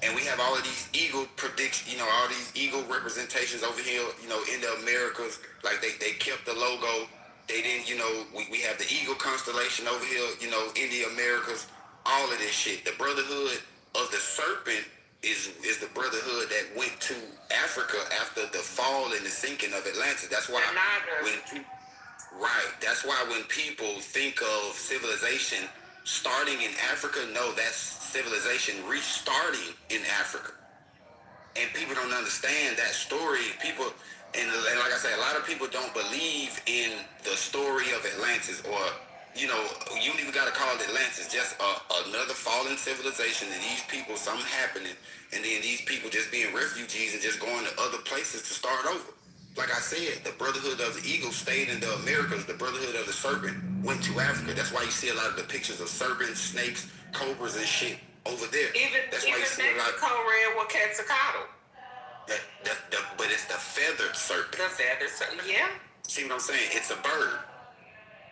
And we have all of these eagle predictions, all these eagle representations over here, in the Americas. Like they kept the logo. They didn't, we have the eagle constellation over here, in the Americas. All of this shit. The brotherhood of the serpent is the brotherhood that went to Africa after the fall and the sinking of Atlantis. That's why that's why when people think of civilization starting in Africa, no, that's civilization restarting in Africa. And people don't understand that story. People, and like I said, a lot of people don't believe in the story of Atlantis or you know, you don't even got to call it Atlantis, just another fallen civilization, and these people, something happening, and then these people just being refugees and just going to other places to start over. Like I said, the Brotherhood of the Eagle stayed in the Americas. The Brotherhood of the Serpent went to Africa. That's why you see a lot of the pictures of serpents, snakes, cobras, and shit over there. That's why you see a lot. Mexico ran with Quetzalcoatl. But it's the feathered serpent. The feathered serpent, yeah. See what I'm saying? It's a bird.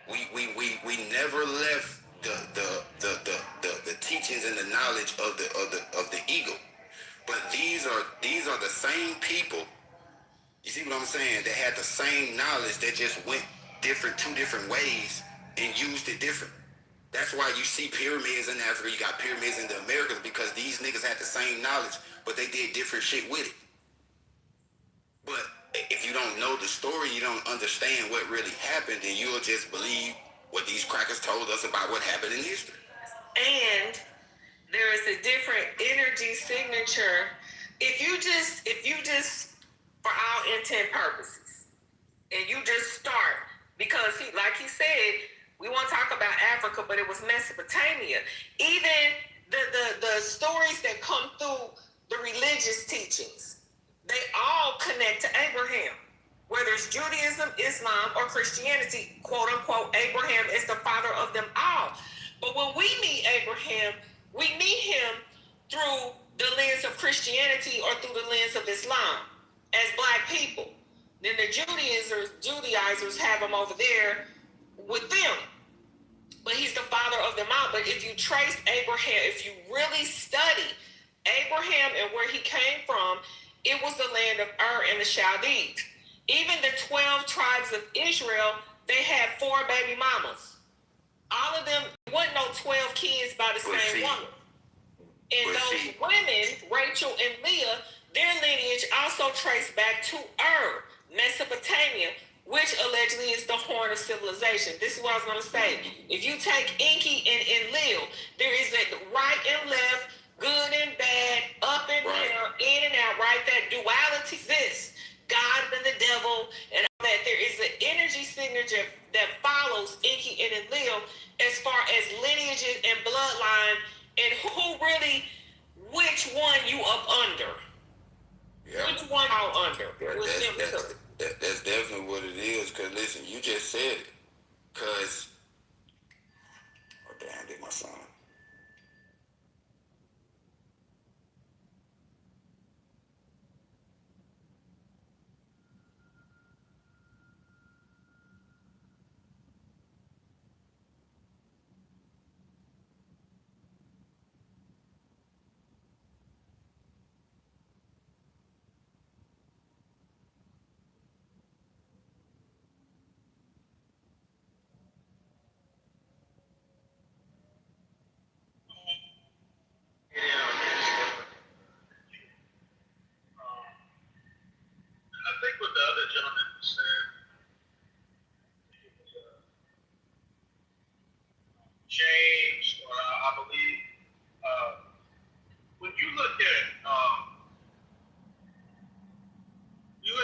We never left the teachings and the knowledge of the eagle. But these are the same people. You see what I'm saying? That had the same knowledge that just went two different ways and used it different. That's why you see pyramids in Africa, you got pyramids in the Americas, because these niggas had the same knowledge, but they did different shit with it. But if you don't know the story, you don't understand what really happened, and you'll just believe what these crackers told us about what happened in history. And there is a different energy signature. If you just for all intent purposes, and you just start, because like he said, we want to talk about Africa, but it was Mesopotamia. Even the stories that come through the religious teachings, they all connect to Abraham. Whether it's Judaism, Islam, or Christianity, quote unquote, Abraham is the father of them all. But when we meet Abraham, we meet him through the lens of Christianity or through the lens of Islam as black people. Then the Judaizers have him over there with them. But he's the father of them all. But if you trace Abraham, if you really study Abraham and where he came from, it was the land of Ur and the Chaldees. Even the 12 tribes of Israel, they had 4 baby mamas. All of them, wasn't no 12 kids by the same woman. And those women, Rachel and Leah, their lineage also traced back to Ur, Mesopotamia, which allegedly is the horn of civilization. This is what I was going to say. If you take Enki and Enlil, there is a right and left, good and bad, up and down, in and out, right? That duality exists. God and the devil, and all that. There is an energy signature that follows Enki and Enlil as far as lineages and bloodline, and who really, which one you up under. Yeah. Which one out under. That's definitely what it is, because listen, you just said it. Because, oh damn, did my son. I think what the other gentleman said, James, or I believe, when you look at,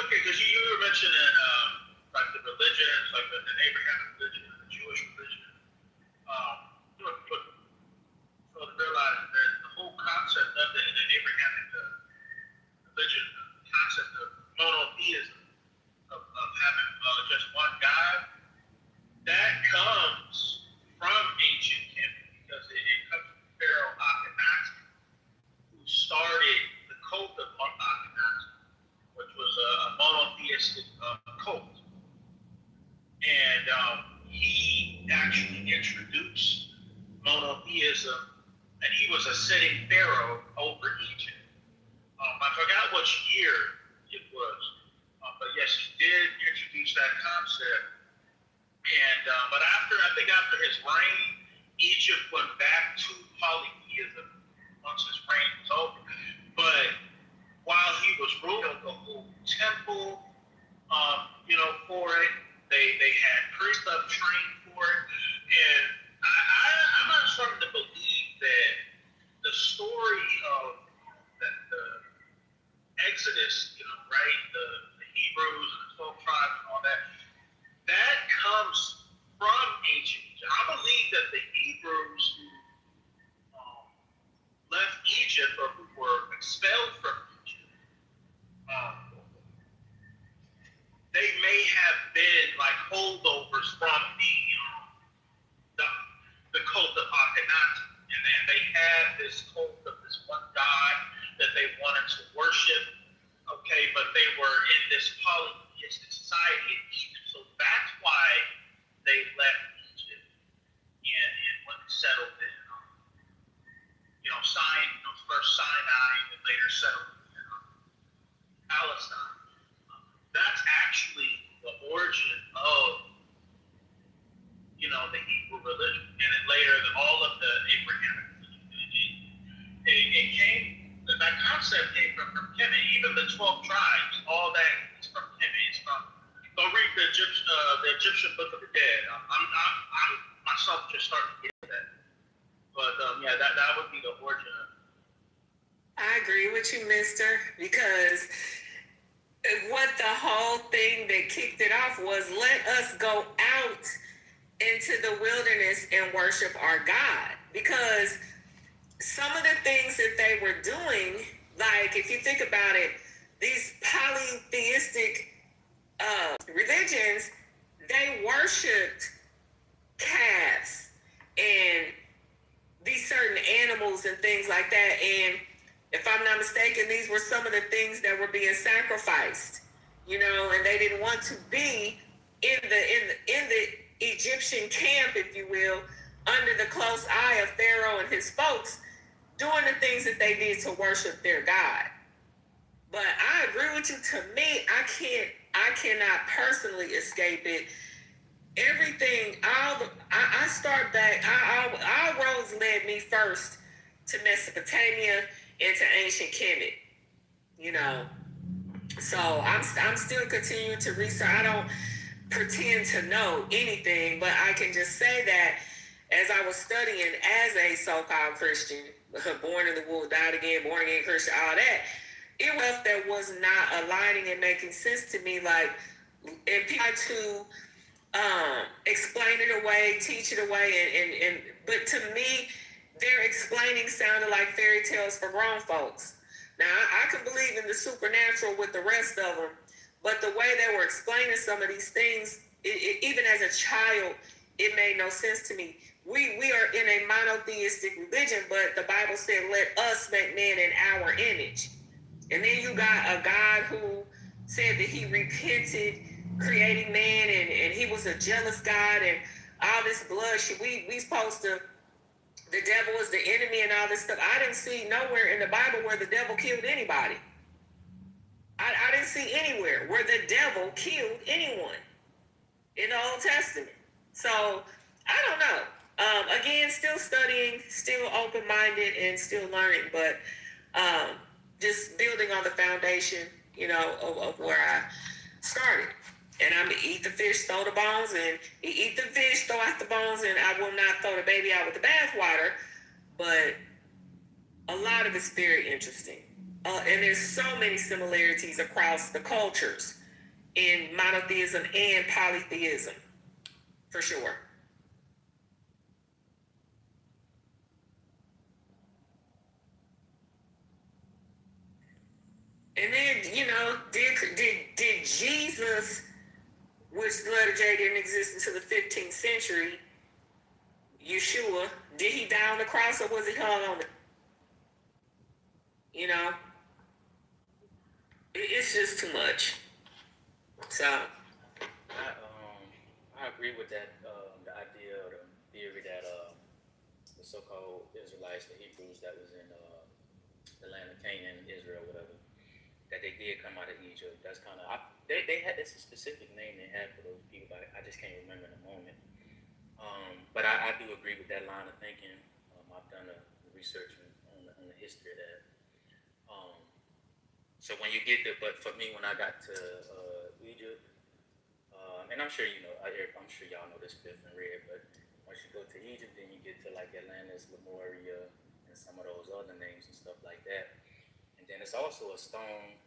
because you were mentioning like the religions, like the Abrahamic religion and the Jewish religion. So to realize that the whole concept of the Abrahamic religion, the concept of monotheism, of having just one God, that comes from ancient Kemet, because it comes from Pharaoh Akhenaten, who started the cult of Akhenaten, which was a monotheistic cult. And he actually introduced monotheism, and he was a sitting pharaoh over Egypt. I forgot which year it was, but yes, he did introduce that concept. And but after his reign, Egypt went back to polytheism once his reign was over. But while he was ruling, the whole temple, for it, they had priests up trained for it, and I'm not starting to believe that the story of the Exodus, right, the Hebrews and the 12 tribes and all that, that comes from ancient Egypt. I that the Hebrews who left Egypt or who were expelled from Egypt, they may have been like holdovers from the cult of Akhenaten, and then they had this cult of this one god that they wanted to worship. Okay, but they were in this polytheistic society in Egypt, so that's why they left Egypt and went and settled in, first Sinai and then later settled in Palestine. That's actually the origin of, the Hebrew religion, and then later all of the Abrahamic religion. It came. That concept came from Kemet. Even the 12 tribes, all that is from Kemet. It's from. Go read the Egyptian Book of the Dead. I'm myself just starting to get that. But that would be the origin of it. I agree with you, mister, because what the whole thing that kicked it off was let us go out into the wilderness and worship our God. Because some of the things that they were doing, like if you think about it, these polytheistic religions, they worshipped calves and these certain animals and things like that. And if I'm not mistaken, these were some of the things that were being sacrificed, and they didn't want to be in the Egyptian camp, if you will, under the close eye of Pharaoh and his folks, doing the things that they did to worship their God. But I agree with you. To me, I cannot personally escape it. Everything, I start back, our roads led me first to Mesopotamia and to ancient Kemet, So I'm still continuing to research. I don't pretend to know anything, but I can just say that as I was studying as a so-called Christian, born in the womb, died again, born again Christian, all that, it was that was not aligning and making sense to me. Like, and people to explain it away, teach it away, but to me, their explaining sounded like fairy tales for grown folks. Now, I can believe in the supernatural with the rest of them, but the way they were explaining some of these things, even as a child, it made no sense to me. We are in a monotheistic religion, but the Bible said, let us make man in our image. And then you got a God who said that he repented creating man, and he was a jealous God, and all this blood. We supposed to, the devil is the enemy and all this stuff. I didn't see nowhere in the Bible where the devil killed anybody. I didn't see anywhere where the devil killed anyone in the Old Testament. So, I don't know. Again, still studying, still open-minded, and still learning, but just building on the foundation, of where I started. And I'm going to eat the fish, throw the bones, and eat the fish, throw out the bones, and I will not throw the baby out with the bathwater. But a lot of it's very interesting. And there's so many similarities across the cultures in monotheism and polytheism, for sure. And then, did Jesus, which the letter J didn't exist until the 15th century, Yeshua, did he die on the cross or was he hung on it? It's just too much. So I agree with that. The idea or the theory that the so-called Israelites, the Hebrews that was in the land of Canaan, Israel, whatever, that they did come out of Egypt. That's kind of they had this specific name they had for those people, but I just can't remember in the moment. But I do agree with that line of thinking. I've done the research on the history of that. So when you get there, but for me, when I got to Egypt, and I'm sure I'm sure y'all know this fifth and red, but once you go to Egypt, then you get to like Atlantis, Lemuria, and some of those other names and stuff like that. And then it's also a stone,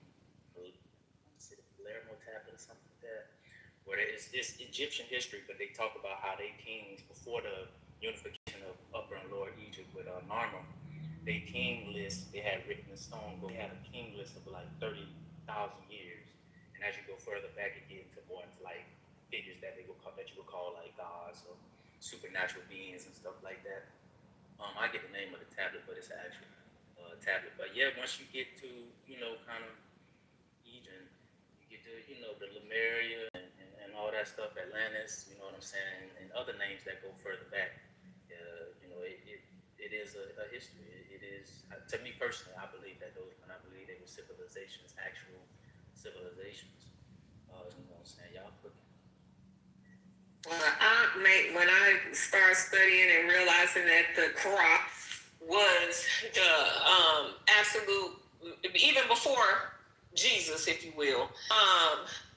Palermo tablet or something like that, where it's Egyptian history, but they talk about how they kings before the unification of Upper and Lower Egypt with Narmer. They king list, they had written in stone, but they had a king list of like 30,000 years. And as you go further back, it get into more into like figures that you would call like gods or supernatural beings and stuff like that. I get the name of the tablet, but it's an actual tablet. But yeah, once you get to, kind of Egypt, you get to, the Lemuria and all that stuff, Atlantis, you know what I'm saying, and other names that go further back. It is a history. It is, to me personally, I believe they were civilizations, actual civilizations. You know what I'm saying? Y'all cooking. When I started studying and realizing that the Quran was the absolute, even before Jesus, if you will,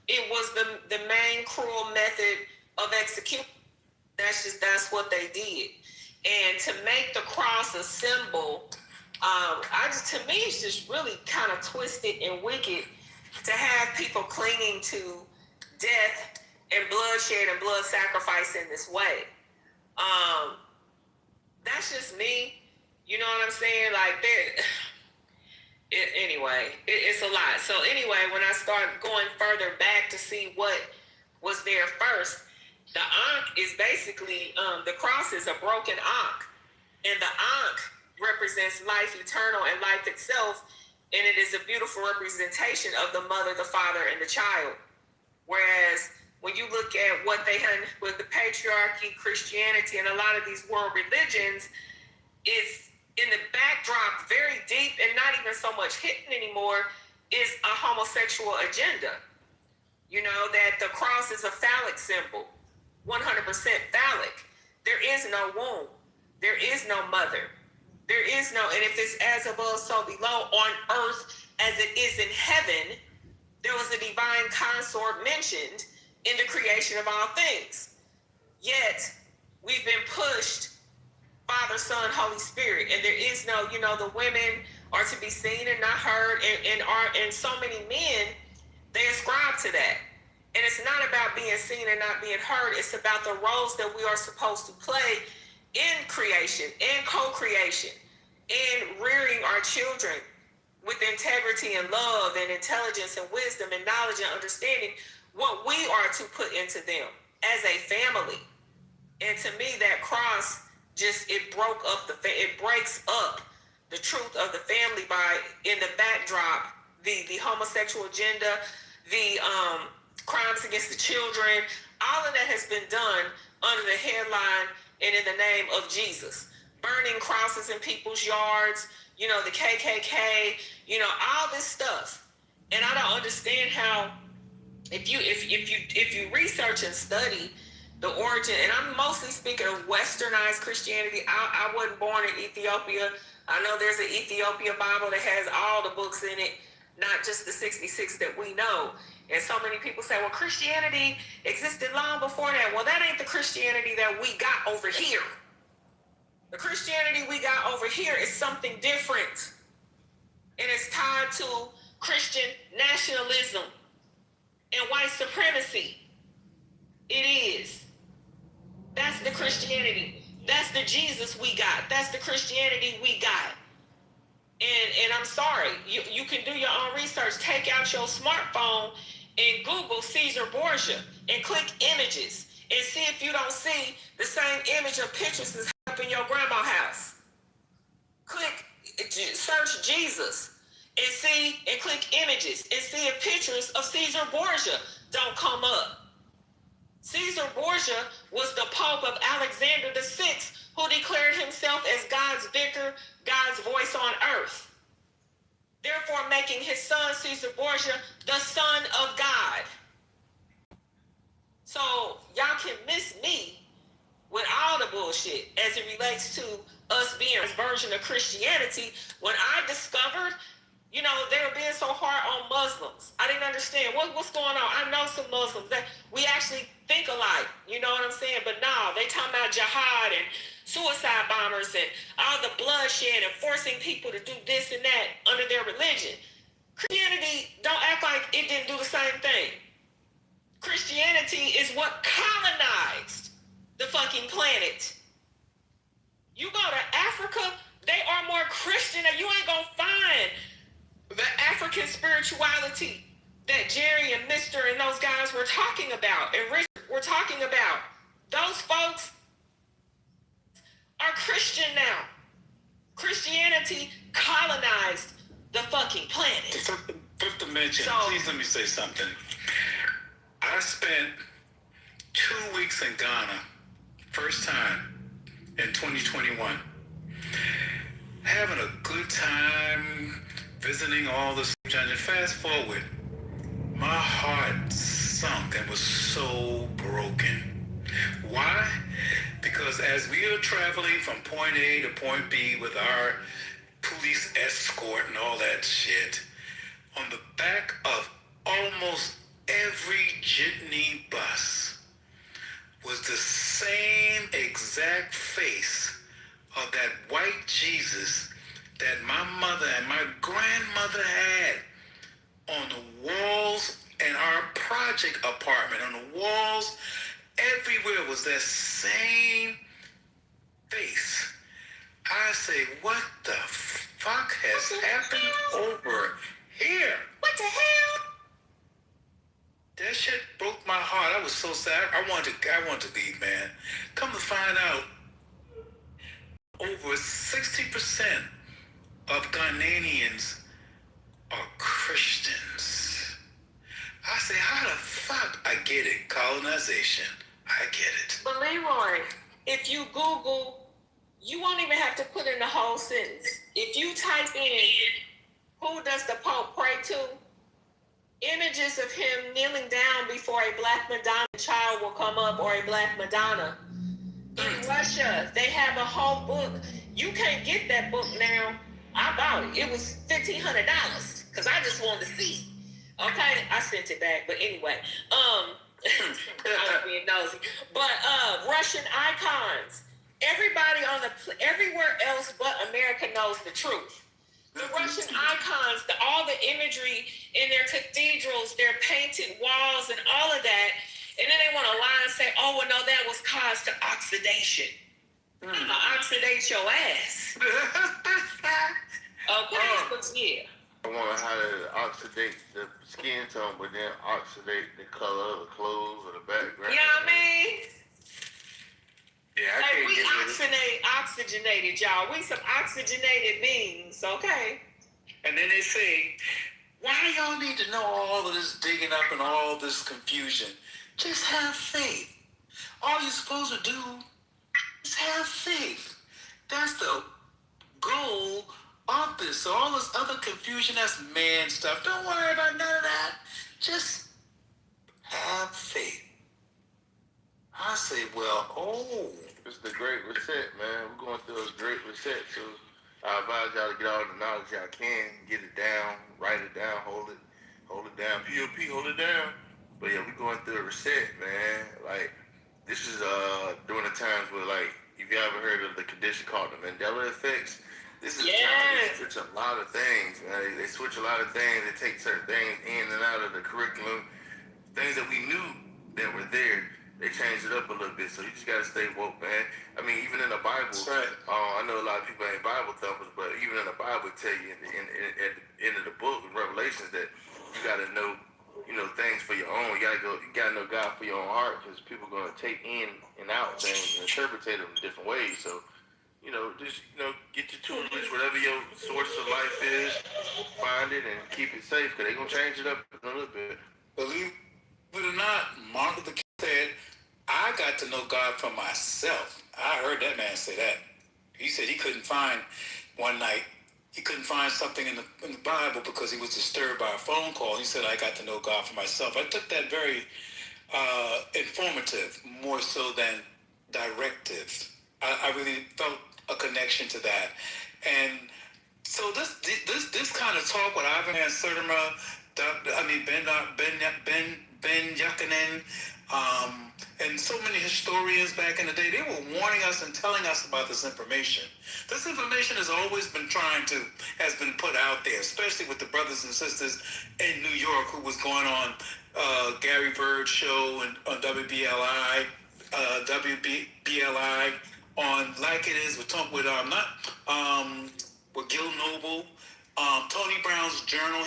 it was the main cruel method of execution. That's what they did. And to make the cross a symbol, to me, it's just really kind of twisted and wicked to have people clinging to death and bloodshed and blood sacrifice in this way. That's just me. You know what I'm saying? Like that. It's a lot. So anyway, when I start going further back to see what was there first, the Ankh is basically, the cross is a broken Ankh. And the Ankh represents life eternal and life itself. And it is a beautiful representation of the mother, the father, and the child. Whereas when you look at what they had with the patriarchy, Christianity, and a lot of these world religions, it's in the backdrop, very deep and not even so much hidden anymore, is a homosexual agenda. You know, that the cross is a phallic symbol. 100% phallic. There is no womb. There is no mother. There is no, and if it's as above, so below, on earth as it is in heaven, there was a divine consort mentioned in the creation of all things. Yet, we've been pushed Father, Son, Holy Spirit, and there is no, the women are to be seen and not heard, and so many men, they ascribe to that. And it's not about being seen and not being heard. It's about the roles that we are supposed to play in creation, in co-creation, in rearing our children with integrity and love and intelligence and wisdom and knowledge and understanding what we are to put into them as a family. And to me, that cross it breaks up the truth of the family by, in the backdrop, the homosexual agenda, the crimes against the children, all of that has been done under the headline and in the name of Jesus. Burning crosses in people's yards, the KKK, all this stuff. And I don't understand how, if you research and study the origin, and I'm mostly speaking of westernized Christianity. I wasn't born in Ethiopia. I know there's an Ethiopia Bible that has all the books in it, not just the 66 that we know. And so many people say, well, Christianity existed long before that. Well, that ain't the Christianity that we got over here. The Christianity we got over here is something different. And it's tied to Christian nationalism and white supremacy. It is. That's the Christianity. That's the Jesus we got. That's the Christianity we got. And I'm sorry, you can do your own research. Take out your smartphone and Google Caesar Borgia and click images and see if you don't see the same image of pictures that's up in your grandma's house. Search Jesus and click images and see if pictures of Caesar Borgia don't come up. Caesar Borgia was the Pope of Alexander VI, who declared himself as God's vicar, God's voice on earth. Therefore, making his son, Caesar Borgia, the son of God. So, y'all can miss me with all the bullshit as it relates to us being a version of Christianity. When I discovered, they were being so hard on Muslims. I didn't understand what's going on. I know some Muslims that we actually think alike. You know what I'm saying? But no, they talking about jihad and suicide bombers and all the bloodshed and forcing people to do this and that under their religion. Christianity don't act like it didn't do the same thing. Christianity is what colonized the fucking planet. spirituality that Jerry and Mr. and those guys were talking about, and Richard were talking about. Those folks are Christian now. Christianity colonized the fucking planet. Fifth Dimension, please let me say something. I spent 2 weeks in Ghana, first time in 2021, having a good time, visiting all the and fast forward, my heart sunk and was so broken. Why? Because as we are traveling from point A to point B with our police escort and all that shit, on the back of almost every jitney bus was the same exact face of that white Jesus that my mother and my grandmother had on the walls in our project apartment. On the walls, everywhere was that same face. I say, what the fuck has happened over here? What the hell? That shit broke my heart. I was so sad. I wanted to leave, man. Come to find out, over 60% of Ghanaians are Christians. I say, how the fuck? I get it. Colonization. I get it. But Leroy, if you Google, you won't even have to put in the whole sentence. If you type in, who does the Pope pray to? Images of him kneeling down before a Black Madonna child will come up, or a Black Madonna. In Russia, they have a whole book. You can't get that book now. I bought it. It was $1,500 because I just wanted to see. Okay, I sent it back. But anyway, I was being nosy. But Russian icons. Everybody everywhere else but America knows the truth. The Russian icons, all the imagery in their cathedrals, their painted walls and all of that, and then they want to lie and say, oh, well, no, that was caused to oxidation. Oxidate your ass. Okay, but yeah. I wonder how to oxidate the skin tone, but then oxidate the color of the clothes or the background. You know what I mean? Yeah, like we oxygenated, y'all. We some oxygenated beings, okay? And then they say, why y'all need to know all of this digging up and all this confusion? Just have faith. All you're supposed to do is have faith. That's the goal of this. So all this other confusion, that's man stuff. Don't worry about none of that. Just have faith. I say, well, it's the Great Reset, man. We're going through a Great Reset, so I advise y'all to get all the knowledge y'all can, get it down, write it down, hold it down, POP, hold it down. But yeah, we're going through a reset, man. Like, this is during the times where, like, if you ever heard of the condition called the Mandela effects, this is the time they switch a lot of things, man. They switch a lot of things. They take certain things in and out of the curriculum, things that we knew that were there. They changed it up a little bit, so you just gotta stay woke, man. I mean, even in the Bible, I know a lot of people ain't Bible thumpers, but even in the Bible, it tell you at the end of the book, in Revelations, that you gotta know, things for your own. You gotta know God for your own heart, because people are gonna take in and out things and interpret them in different ways. So, just get your tools, whatever your source of life is, find it and keep it safe, because they're gonna change it up a little bit. Believe it or not, Martin Luther King said, I got to know God for myself. I heard that man say that. He said he couldn't find one night, he couldn't find something in the Bible because he was disturbed by a phone call. He said, I got to know God for myself. I took that very informative, more so than directive. I really felt a connection to that. And so this kind of talk with Ivan and Sertima, Ben Yakinen, and so many historians back in the day, they were warning us and telling us about this information. This information has always been has been put out there, especially with the brothers and sisters in New York who was going on Gary Bird's show and on WBLI on Like It Is with Gil Noble Tony Brown's journal.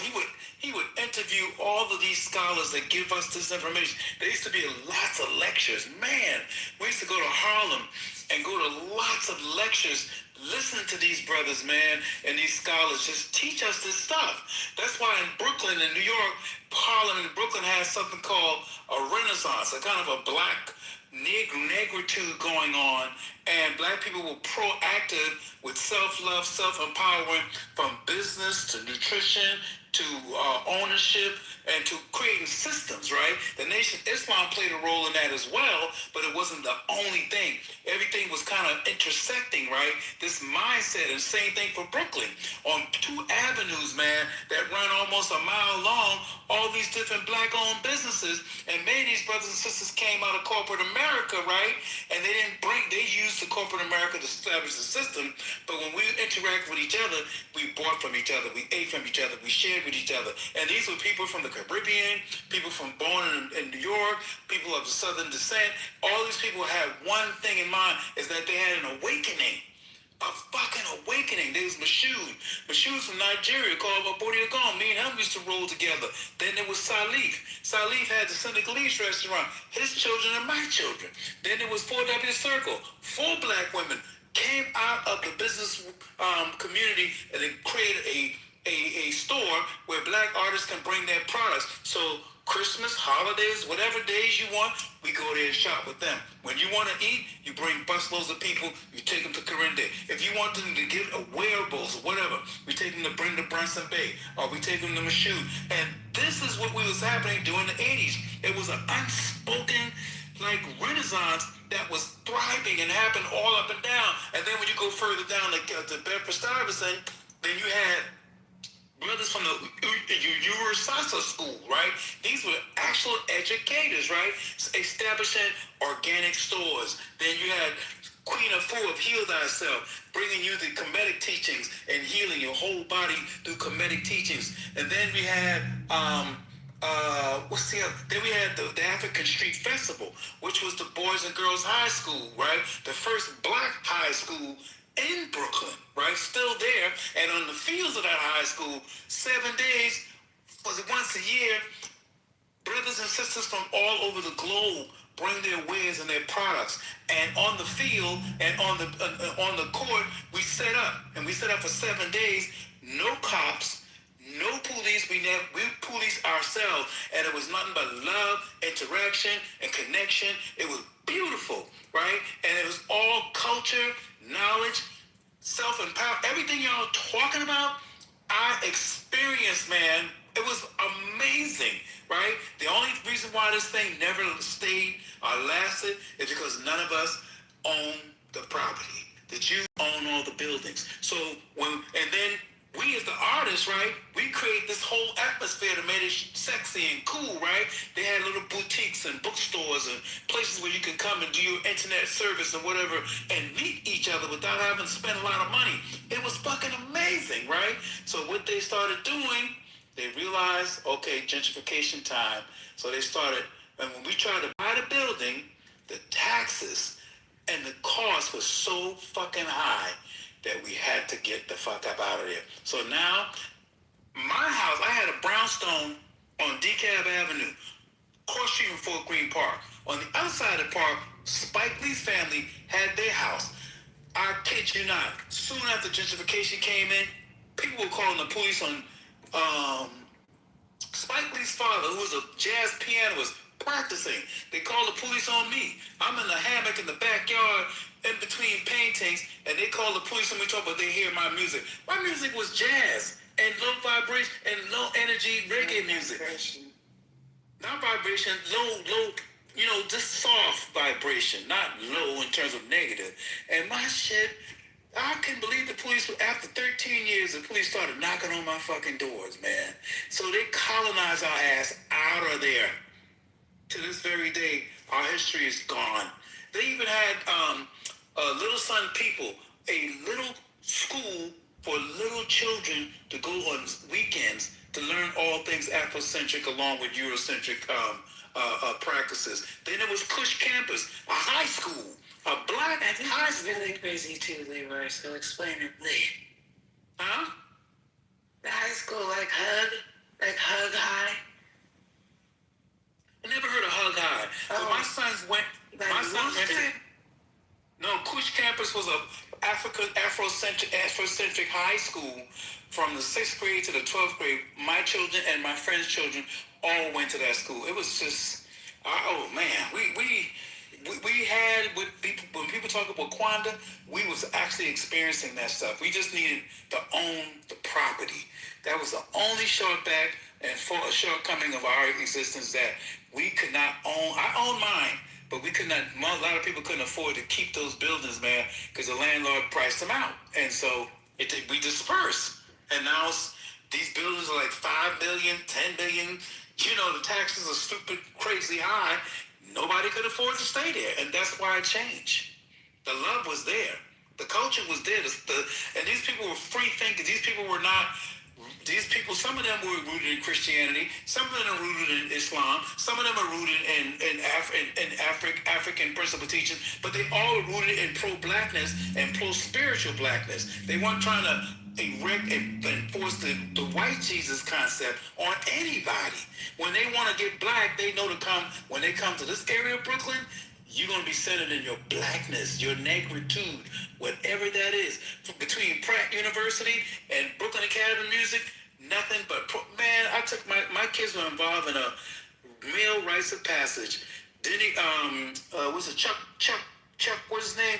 He would interview all of these scholars that give us this information. There used to be lots of lectures. Man, we used to go to Harlem and go to lots of lectures, listen to these brothers, man, and these scholars just teach us this stuff. That's why in Brooklyn and New York, Harlem and Brooklyn has something called a renaissance, a kind of a black negritude going on, and black people were proactive with self-love, self-empowerment, from business to nutrition to ownership and to creating systems, right? The Nation of Islam played a role in that as well, but it wasn't the only thing. Everything was kind of intersecting, right? This mindset, and same thing for Brooklyn. On 2 avenues, man, that run almost a mile long, all these different black-owned businesses, and many of these brothers and sisters came out of corporate America, right? And they used the corporate America to establish the system, but when we interact with each other, we bought from each other, we ate from each other, we shared with each other. And these were people from the Caribbean, people born in New York, people of Southern descent. All these people had one thing in mind, is that they had an awakening. A fucking awakening. There was Mashoud. Mashoud's from Nigeria, called Abodiagon. Me and him used to roll together. Then there was Salif. Salif had the Senegalese restaurant. His children and my children. Then there was 4W Circle. 4 black women came out of the business community and they created a store where black artists can bring their products. So Christmas, holidays, whatever days you want, we go there and shop with them. When you want to eat, you bring busloads of people, you take them to Corinde. If you want them to get wearables or whatever, we take them to Brenda Brunson Bay, or we take them to Mashoud. And this is what was happening during the 80s. It was an unspoken, renaissance that was thriving and happened all up and down. And then when you go further down to Bedford-Stuyvesant, then you had brothers from the Urasasa school, right? These were actual educators, right? Establishing organic stores. Then you had Queen Afu of Heal Thyself, bringing you the Kemetic teachings and healing your whole body through Kemetic teachings. And then we had what's the other? Then we had the African Street Festival, which was the Boys and Girls High School, right? The first black high school in Brooklyn, right? Still there. And on the fields of that high school, 7 days, was it once a year, brothers and sisters from all over the globe bring their wares and their products. And on the field and on the court, we set up. And we set up for 7 days, no cops, no police. We police ourselves, and it was nothing but love, interaction, and connection. It was beautiful, right? And it was all culture, knowledge, self-empowerment. Everything y'all talking about, I experienced, man. It was amazing, right? The only reason why this thing never stayed or lasted is because none of us own the property. The Jews own all the buildings. So then we as the artists, right, we create this whole atmosphere that made it sexy and cool, right? They had little boutiques and bookstores and places where you can come and do your internet service and whatever and meet each other without having to spend a lot of money. It was fucking amazing, right? So what they started doing, they realized, okay, gentrification time. So they started, and when we tried to buy the building, the taxes and the cost was so fucking high that we had to get the fuck up out of there. So now, my house, I had a brownstone on DeKalb Avenue, across street from Fort Greene Park. On the other side of the park, Spike Lee's family had their house. I kid you not, soon after gentrification came in, people were calling the police on Spike Lee's father, who was a jazz pianist, practicing. They called the police on me. I'm in the hammock in the backyard in between paintings, and they call the police on me talking about they hear my music. My music was jazz and low vibration and low energy reggae music. Not vibration, low, just soft vibration, not low in terms of negative. And my shit, I couldn't believe the police, after 13 years, the police started knocking on my fucking doors, man. So they colonized our ass out of there. To this very day, our history is gone. They even had Little Sun People, a little school for little children to go on weekends to learn all things Afrocentric along with Eurocentric practices. Then there was Kush Campus, a high school, a black high school. Really crazy too, Leroy, so explain it, please. Huh? The high school, like Hug High. I never heard of Hug High. So my sons went. My son went to. No, Kush Campus was a Afrocentric high school from the 6th grade to the 12th grade. My children and my friends' children all went to that school. It was just, oh man, we had when people talk about Quanda, we was actually experiencing that stuff. We just needed to own the property. That was the only shortcoming of our existence that we could not own. I own mine. But we could not, a lot of people couldn't afford to keep those buildings, man, because the landlord priced them out. And so we dispersed. And now these buildings are like $5 billion, $10 billion. You know, the taxes are stupid, crazy high. Nobody could afford to stay there. And that's why it changed. The love was there. The culture was there. And these people were free thinkers. These people were not... These people, some of them were rooted in Christianity, some of them are rooted in Islam, some of them are rooted in African principle teachings, but they all are rooted in pro-blackness and pro-spiritual blackness. They weren't trying to erect and enforce the white Jesus concept on anybody. When they want to get black, they know when they come to this area of Brooklyn, you're going to be centered in your blackness, your negritude, whatever that is. Between Pratt University and Brooklyn Academy of Music, nothing but, man, I took my kids were involved in a male rites of passage. Then what's it, Chuck, what's his name?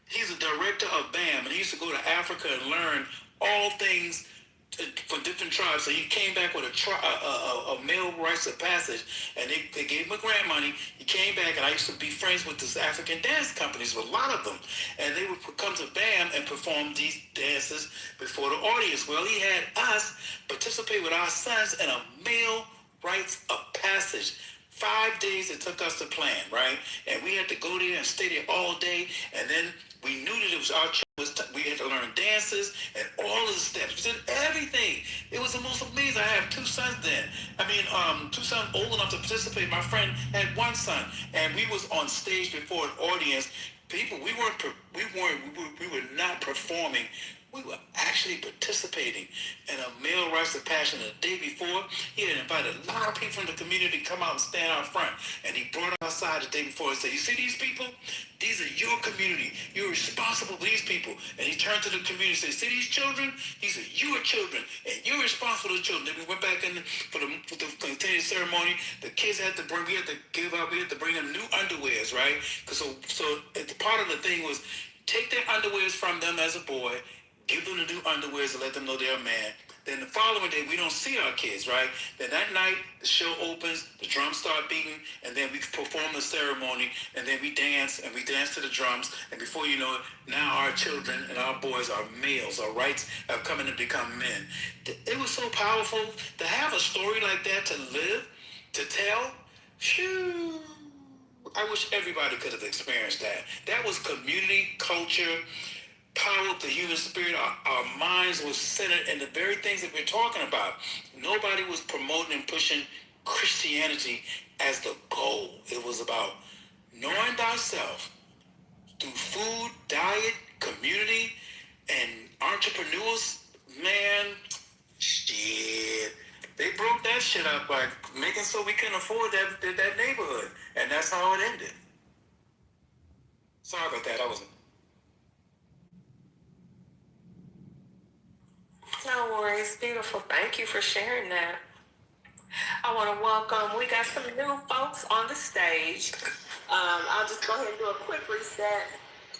He's a director of BAM, and he used to go to Africa and learn all things for different tribes. So he came back with a male rites of passage, and they gave him a grant money. He came back, and I used to be friends with this African dance companies, with a lot of them, and they would come to BAM and perform these dances before the audience. Well, he had us participate with our sons in a male rites of passage. 5 days it took us to plan, right? And we had to go there and stay there all day, and then we knew that it was our choice. We had to learn dances and all of the steps. We did everything. It was the most amazing. I have 2 sons then. I mean, 2 sons old enough to participate. My friend had 1 son, and we was on stage before an audience. People, we were not performing. We were actually participating in a male rites of passion the day before. He had invited a lot of people from the community to come out and stand out front. And he brought us outside the day before and said, you see these people? These are your community. You're responsible for these people. And he turned to the community and said, see these children? These are your children. And you're responsible for the children. Then we went back in for the continued ceremony. The kids had to bring, we had to bring them new underwears, right? So part of the thing was take their underwears from them as a boy, give them the new underwears and let them know they're a man. Then the following day, we don't see our kids, right? Then that night, the show opens, the drums start beating, and then we perform the ceremony, and then we dance to the drums, and before you know it, now our children and our boys are males. Our rights have come in to become men. It was so powerful to have a story like that to live, to tell. Phew. I wish everybody could have experienced that. That was community, culture, power of the human spirit. Our minds were centered in the very things that we're talking about. Nobody was promoting and pushing Christianity as the goal. It was about knowing thyself through food, diet, community, and entrepreneurs. Man, shit. They broke that shit up by making so we couldn't afford that neighborhood. And that's how it ended. Sorry about that. I wasn't. No worries, beautiful. Thank you for sharing that. I want to welcome, we got some new folks on the stage. I'll just go ahead and do a quick reset.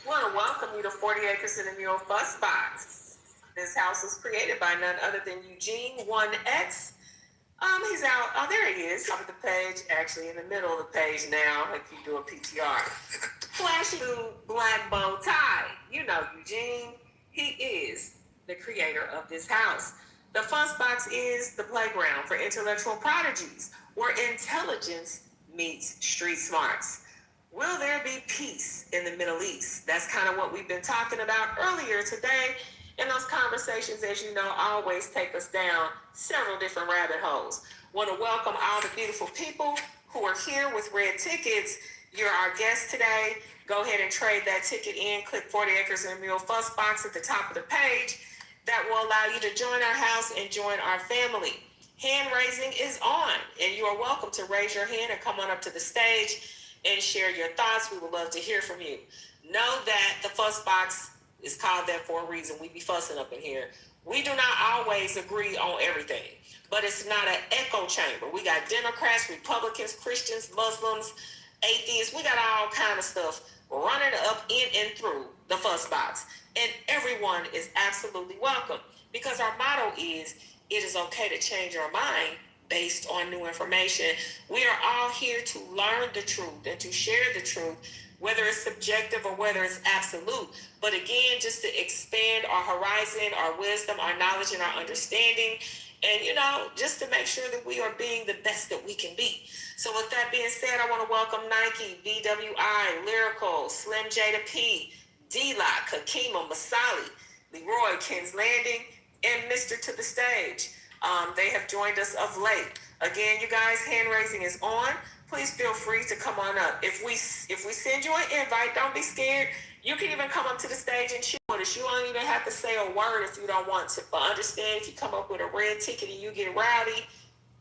I want to welcome you to 40 Acres in a Mule Fuss Box. This house was created by none other than Eugene 1X. He's out. Oh, there he is. Top of the page, actually in the middle of the page now, if you do a PTR. Flashy blue black bow tie. You know Eugene. He is the creator of this house. The Fuss Box is the playground for intellectual prodigies, where intelligence meets street smarts. Will there be peace in the Middle East? That's kind of what we've been talking about earlier today. And those conversations, as you know, always take us down several different rabbit holes. Want to welcome all the beautiful people who are here with red tickets. You're our guest today. Go ahead and trade that ticket in. Click 40 Acres in a Mule Fuss Box at the top of the page. that will allow you to join our house and join our family. Hand raising is on, and you are welcome to raise your hand and come on up to the stage and share your thoughts. We would love to hear from you. Know that the fuss box is called that for a reason. We be fussing up in here. We do not always agree on everything, but it's not an echo chamber. We got Democrats, Republicans, Christians, Muslims, atheists. We got all kind of stuff running up in and through the fuss box. And everyone is absolutely welcome, because our motto is, it is okay to change our mind based on new information. We are all here to learn the truth and to share the truth, whether it's subjective or whether it's absolute. But again, just to expand our horizon, our wisdom, our knowledge, and our understanding. And, you know, just to make sure that we are being the best that we can be. So with that being said, I want to welcome Nike, VWI, Lyrical, Slim Jada P, D-Lock, Hakima, Masali, Leroy, Ken's Landing, and Mr. to the stage. They have joined us of late. Again, you guys, hand raising is on. Please feel free to come on up. If we send you an invite, don't be scared. You can even come up to the stage and cheer with us. You don't even have to say a word if you don't want to. But understand, if you come up with a red ticket and you get rowdy,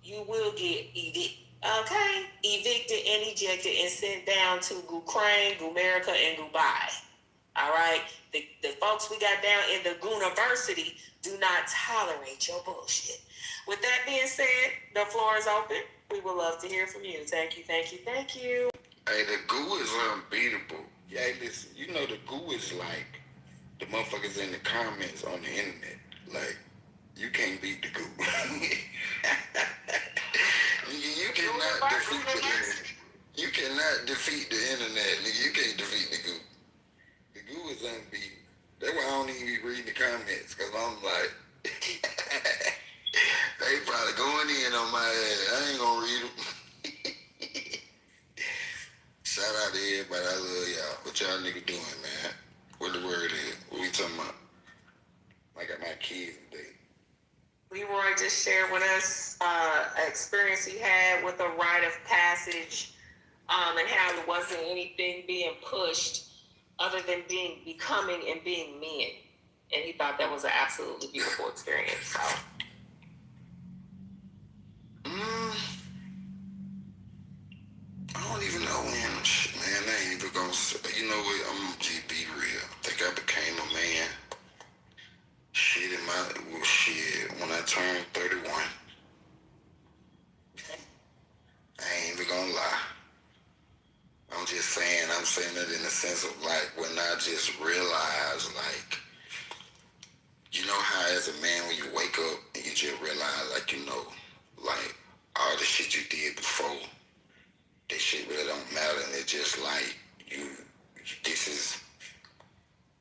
you will get evicted. Okay? Evicted and ejected and sent down to Ukraine, Gumerica, and Dubai. All right? The folks we got down in the Gooniversity do not tolerate your bullshit. With that being said, the floor is open. We would love to hear from you. Thank you, thank you, thank you. Hey, the goo is unbeatable. Yeah, listen, you know the goo is like the motherfuckers in the comments on the internet. Like, you can't beat the goo. you cannot defeat the internet. You cannot defeat the internet, nigga. You can't defeat the goo. The goo is unbeatable. That's why I don't even be reading the comments, because I'm like, they probably going in on my ass. I ain't gonna read them. Shout out to everybody. I love y'all. What y'all nigga doing, man? What the word is? What we talking about? I got my kids today. Leroy just shared with us an experience he had with a rite of passage, and how there wasn't anything being pushed other than becoming and being men. And he thought that was an absolutely beautiful experience. So. I don't even know when. Shit, man, I ain't even gonna say. You know what? I'm gonna just be real. I think I became a man. When I turned 31. I ain't even gonna lie. I'm saying it in the sense of like when I just realized, like, you know how as a man when you wake up and you just realize, like, you know, like all the shit you did before, that shit really don't matter, and it's just like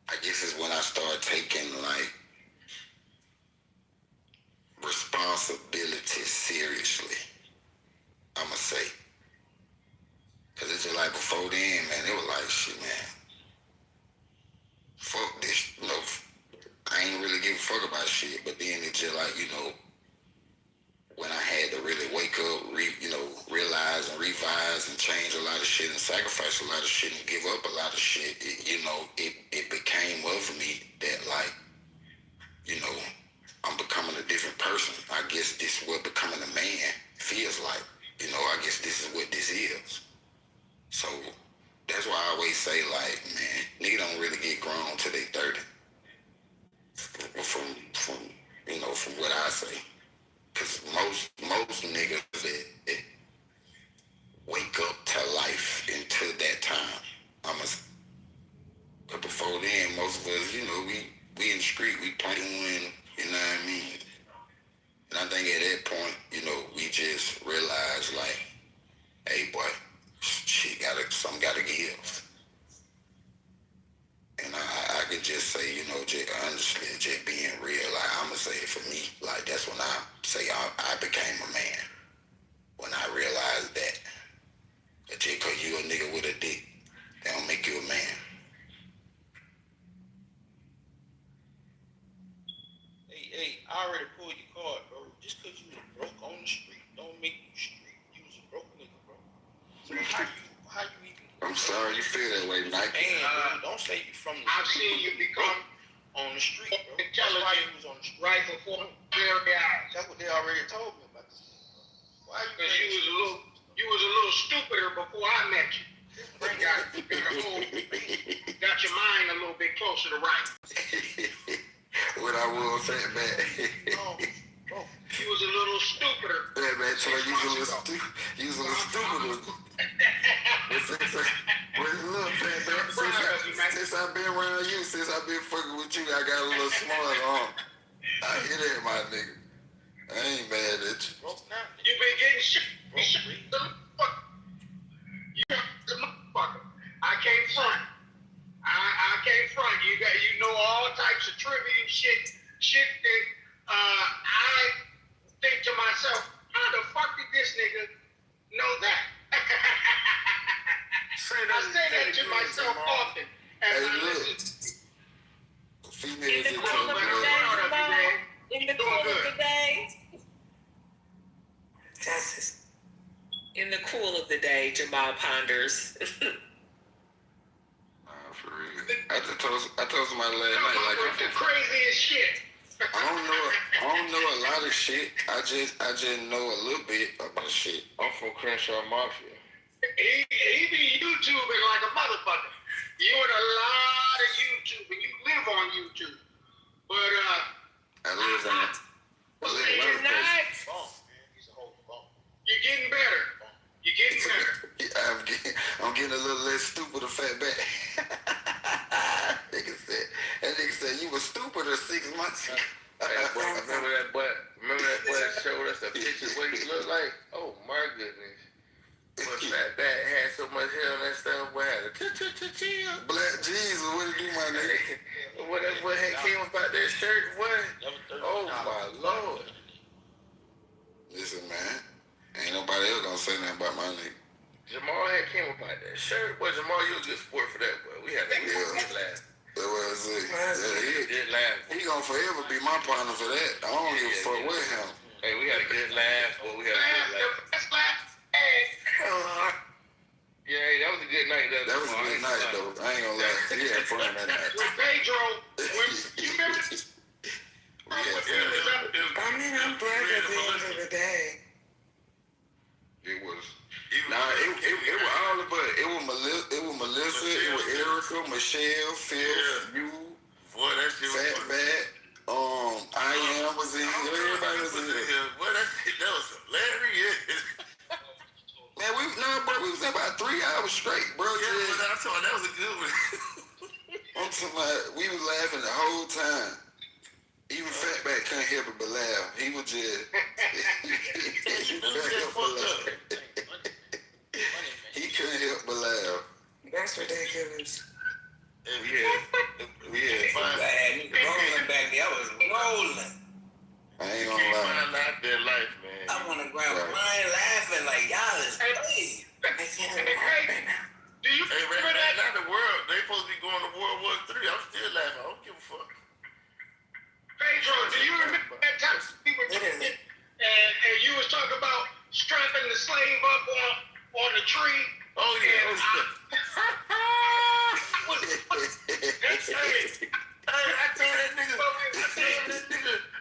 I guess is when I started taking like responsibility seriously, I'ma say. Cause it's just like before then, man, it was like, shit, man, fuck this, you know, I ain't really give a fuck about shit, but then it's just like, you know, when I had to really wake up, realize and revise and change a lot of shit and sacrifice a lot of shit and give up a lot of shit, it became of me that, like, you know, I'm becoming a different person. I guess this is what becoming a man feels like. You know, I guess this is what this is. So that's why I always say, like, man, nigga don't really get grown till they 30. From what I say. Because most niggas that wake up to life until that time. But before then, most of us, you know, we in the street, we playing, you know what I mean? And I think at that point, you know, we just realize, like, hey, boy, shit something gotta give. And I could just say, you know, honestly, just being real, like, I'ma say it for me, like, that's when I say I became a man. When I realized that just cause you a nigga with a dick, that don't make you a man. Hey, I already pulled your card, bro. Just cause you was broke on the street, don't make you street. You was a broke nigga, bro. So how you even... I'm sorry you feel that way, Nike. Man, bro, don't say you from the I've seen you become on the street, bro. That's Intelligent. why he was on the street. Right before very eyes. That's what they already told me about this. Why you? Because you was a little stupider before I met you. Got your mind a little bit closer to right. What I will say, man. You was a little stupider. Yeah, man, so you was a little stupid. You was a little stupid. Look, man, since I've been around you, since I've been fucking with you, I got a little smarter on. I hear that, my nigga. I ain't mad at you. You been getting shit. You the motherfucker. I can't front. I can't front. You know all types of trivia and shit that I think to myself, how the fuck did this nigga know that? I say that to myself often as I listen. In the cool of the day, in the cool of the day. In the cool of the day, Jamal ponders. For real. I told somebody last night, like, I'm the craziest shit. I don't know a lot of shit. I just know a little bit about shit. I'm from Crenshaw Mafia. He be YouTubing like a motherfucker. You in a lot of YouTube, and you live on YouTube. But I live on it. You're not. You're getting better. You're getting better. I'm getting a little less stupid or fat back. That nigga said you were stupider 6 months ago. Hey, boy, remember that boy that showed us a picture of what he looked like? Oh my goodness. But fat back had so much hair on that stuff, boy had a chill. Black Jesus, what did you do, my nigga? What that boy had came up out that shirt, boy. Oh my Lord. Listen, man. Ain't nobody else gonna say nothing about my nigga. Jamal had came up out that shirt. Boy, Jamal, you a good sport for that, boy. We had a good laugh. That was it. Yeah, Good laugh. he gonna forever be my partner for that. I don't give a fuck with him. Hey, we had a good laugh, boy. We had a good laugh. Yeah, hey, that was a good night, though. That was a good night, though. I ain't gonna lie. He had fun that night. With Pedro, you remember? I mean, I'm glad at the end of the day. It was. Nah, it was all of us. It was Melissa, it was Erica, Michelle, Phil, you, boy, that shit was Fatback, I Am was in here. Everybody was in here. Boy, that was hilarious. Man, we was there about 3 hours straight, bro. Yeah, but I told that was a good one. I'm talking about, we was laughing the whole time. Even Fatback couldn't help it but laugh. He was just, he couldn't help but laugh. He couldn't help but laugh. That's ridiculous. We had fun. Rolling back there, I was rolling. I ain't gonna lie. Life, their life, man. I want to grab mine laughing like y'all is crazy. Do you remember that? Not the world. They supposed to be going to World War III. I'm still laughing. I don't give a fuck. Pedro, do you remember that time we were talking and you was talking about strapping the slave up on the tree? Oh yeah. I told that nigga,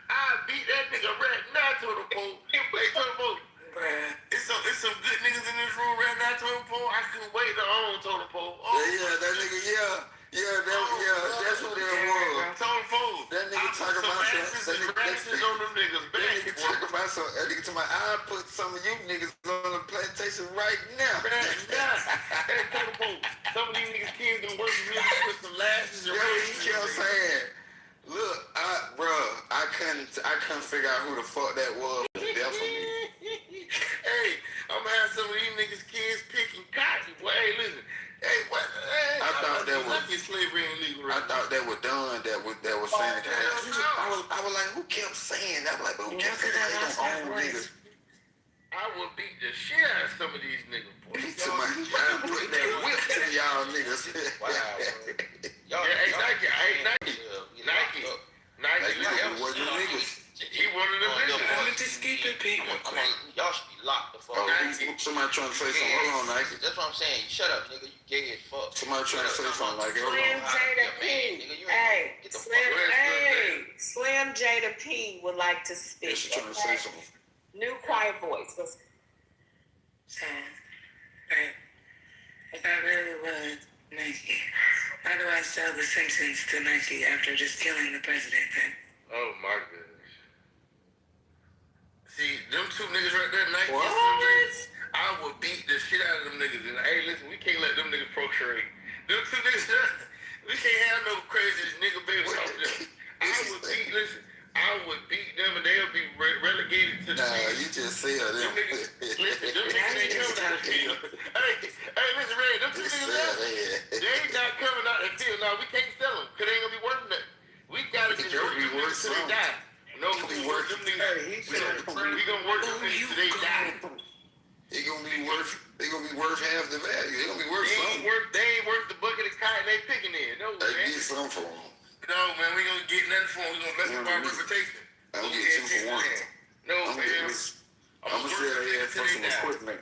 I beat that nigga right now to the pole. Wait, to the pole. It's some good niggas in this room right now to the pole. I couldn't wait to own to the pole. That nigga, that's who that was. Total pole. That nigga talking about some rashes on them niggas. That nigga talking about some. That nigga talking about I put some of you niggas on the plantation right now. Hey, total pole. Some of these niggas kids been working really with some lashes. He kept saying, look, I couldn't figure out who the fuck that was. Definitely. Hey, I'm gonna have some of these niggas kids picking cotton. Boy, hey, listen. Hey, what? Hey, I thought that was slavery illegal. I thought that was done. That was saying that. I was like, who kept saying that? I was like, but who kept saying that? They don't own niggas. I would beat the shit out of some of these niggas. Boy. I put that whip to y'all niggas. Wow. Nike. What the niggas? He one of them niggas. I'm just keeping people. Y'all should be locked the fuck up. Somebody trying to say something. Hold on, Nike. That's what I'm saying. Shut up, nigga. You gay as fuck. Somebody trying to say something like, hold on. Slim Jada P. Hey, Slim, Madam P would like to speak. She's trying to say something. New quiet voice. Let's... So, right, if I really was Nike, how do I sell the sentence to Nike after just killing the president then? Oh my goodness. See, them two niggas right there, Nike What? and Slim, I would beat the shit out of them niggas. And hey, listen, we can't let them niggas procreate. Them two niggas, we can't have no crazy nigga babies out there. I would beat them and they'll be relegated to the field. You just said them. Them niggas, listen, them niggas ain't coming out the field. Hey, listen, Ray, them two niggas, they ain't not coming out the field. Now, we can't sell them because they ain't gonna be worth nothing. We gotta just work them niggas till they die. No, we work them niggas. We gonna work them niggas till they die. They gonna be worth half the value. They gonna be worth something. They ain't worth the bucket of cotton they picking in. No, they man. get some for them. No, man, we gonna get nothing for them. We gonna mess up our reputation. I'm gonna get 2 for 1. No, man. I'm gonna sell their ass for some equipment.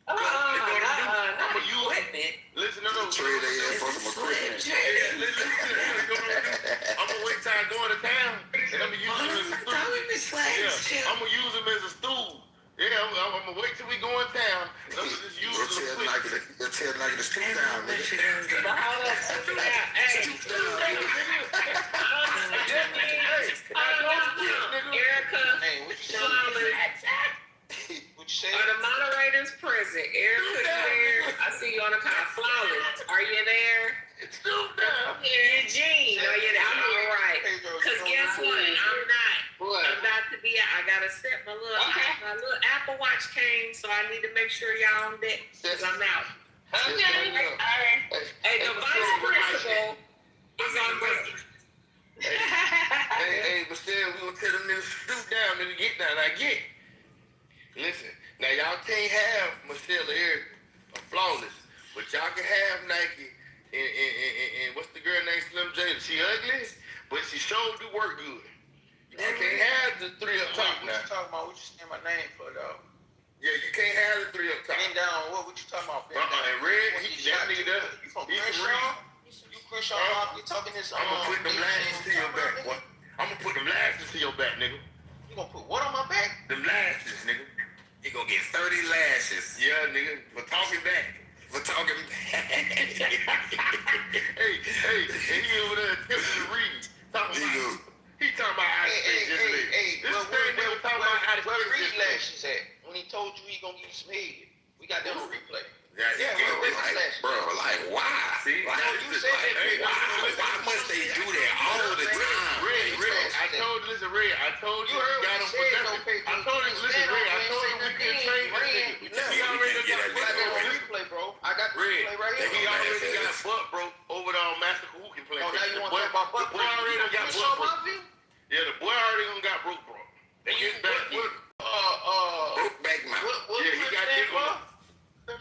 I'ma use it. Listen, no. Trade their ass for some equipment. Listen. I'm gonna wait till I go into town and I'm gonna use them as a stool. Yeah, I'm gonna use them as a stool. Yeah, I'm gonna wait till we go in town. I'm gonna just use them as a stool. They'll tell Nike to stoop down, nigga. But hold up, stoop down. Hey, Erica, What you say? are the moderators present? Erica, you there? I see you on the car. Flawless, are you there? Stoop down. Eugene, are you there? I'm all right. Because guess what? I'm not. I'm about to be out. I got to set my little Apple Watch came, so I need to make sure y'all on deck because I'm out. Okay. Hey, the vice principal is on deck. Hey, Michelle, we gonna tell them niggas stoop down, nigga, get down. I get. Listen, now y'all can't have Michelle or Eric or Flawless, but y'all can have Nike and what's the girl named Slim J? She ugly, but she sure do work good. You can't have the 3 up top now. What you talking about? What you saying my name for though? Yeah, you can't have the 3 up top. Bend down. What you talking about? Bend down. And Red, that nigga there. You from Crenshaw? You Crenshaw? You talking this? I'm gonna put them lashes to your back, boy. I'm gonna put them lashes to your back, nigga. You gonna put what on my back? Them lashes, nigga. He gonna get 30 lashes. Yeah, nigga. For talking back. For talking back. hey, and he over there attempting to read. He talking about how to speak this lady. This thing nigga talking about how to Where speak Reed this lady. lashes at? When he told you he gonna give you some head. We got them on replay. Yeah, Bro, like why? See, why must they do that all the time? Red, I told you, listen, Red, I told you we got him for nothing. I told you, listen, Red, I told you we couldn't train this nigga. He already got replay, bro. I got the replay right here. He already got butt broke over there on Master Who can play. Oh, now you want to talk about butt broke? The boy already got butt broke. View? Yeah, the boy already got broke. They get back with broke back mouth. Yeah, he got dick on.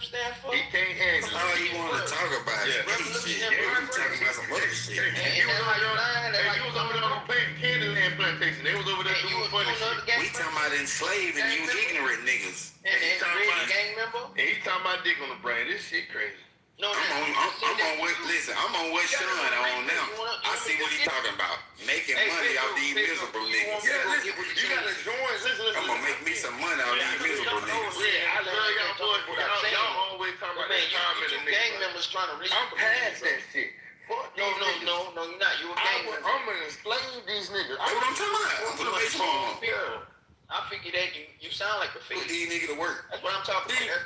Stand for? He can't handle it. All he want to talk about is shit. He talking about some other shit. He was over there on Candyland plantation. They was over there doing funny shit. We talking about enslaving you ignorant niggas. And he talking about gang member? And he talking about dick on the brain. This shit crazy. I'm on what Sean on now. I see what he talking about. Making money off these miserable niggas. Yeah, listen, you gotta join. Listen. I'm gonna make me some money off these miserable niggas. I love y'all boys. Y'all always talking about that time in the niggas. Gang members trying to reach. I'm past that shit. No, you're not. You a gang member. I'm gonna enslave these niggas. That's what I'm talking about. I'm gonna make some. I figure that you sound like a figure. Put these niggas to work. That's what I'm talking about.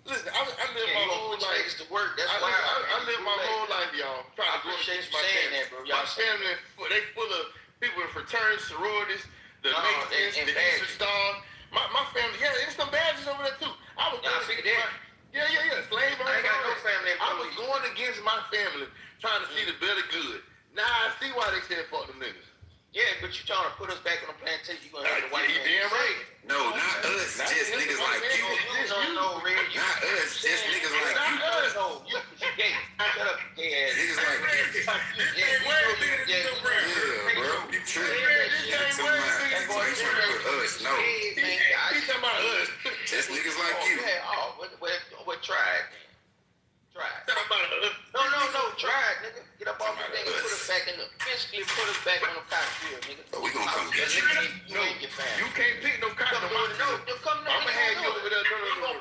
Listen, I live my whole life. To work. That's why I live my whole life, y'all. I appreciate you saying that, bro. My family, they full of people in fraternities, sororities, the Masons, the Eastern Star. My family, there's some badges over there too. I figured that. Yeah. Slave owners. I ain't got no family. I was going against my family, trying to see the better good. Now I see why they said fuck them niggas. Yeah, but you trying to put us back on the plantation. You gonna have the white man. Damn right. No, not us. Just niggas like you. No, Red. Not us. Just niggas like you. No, you gay. Shut up, gay ass. Niggas like you. Yeah, bro. You tripping. That's too much. You trying to put us. No. He talking about us. Just niggas like you. What tried? Tried. Talking about us. No, tried, nigga. Get up off the thing and put us back in the physically put us back on the cotton field, nigga. We gonna come get you. You ain't your family. You can't pick no cotton on my field. I'ma have you over there. No.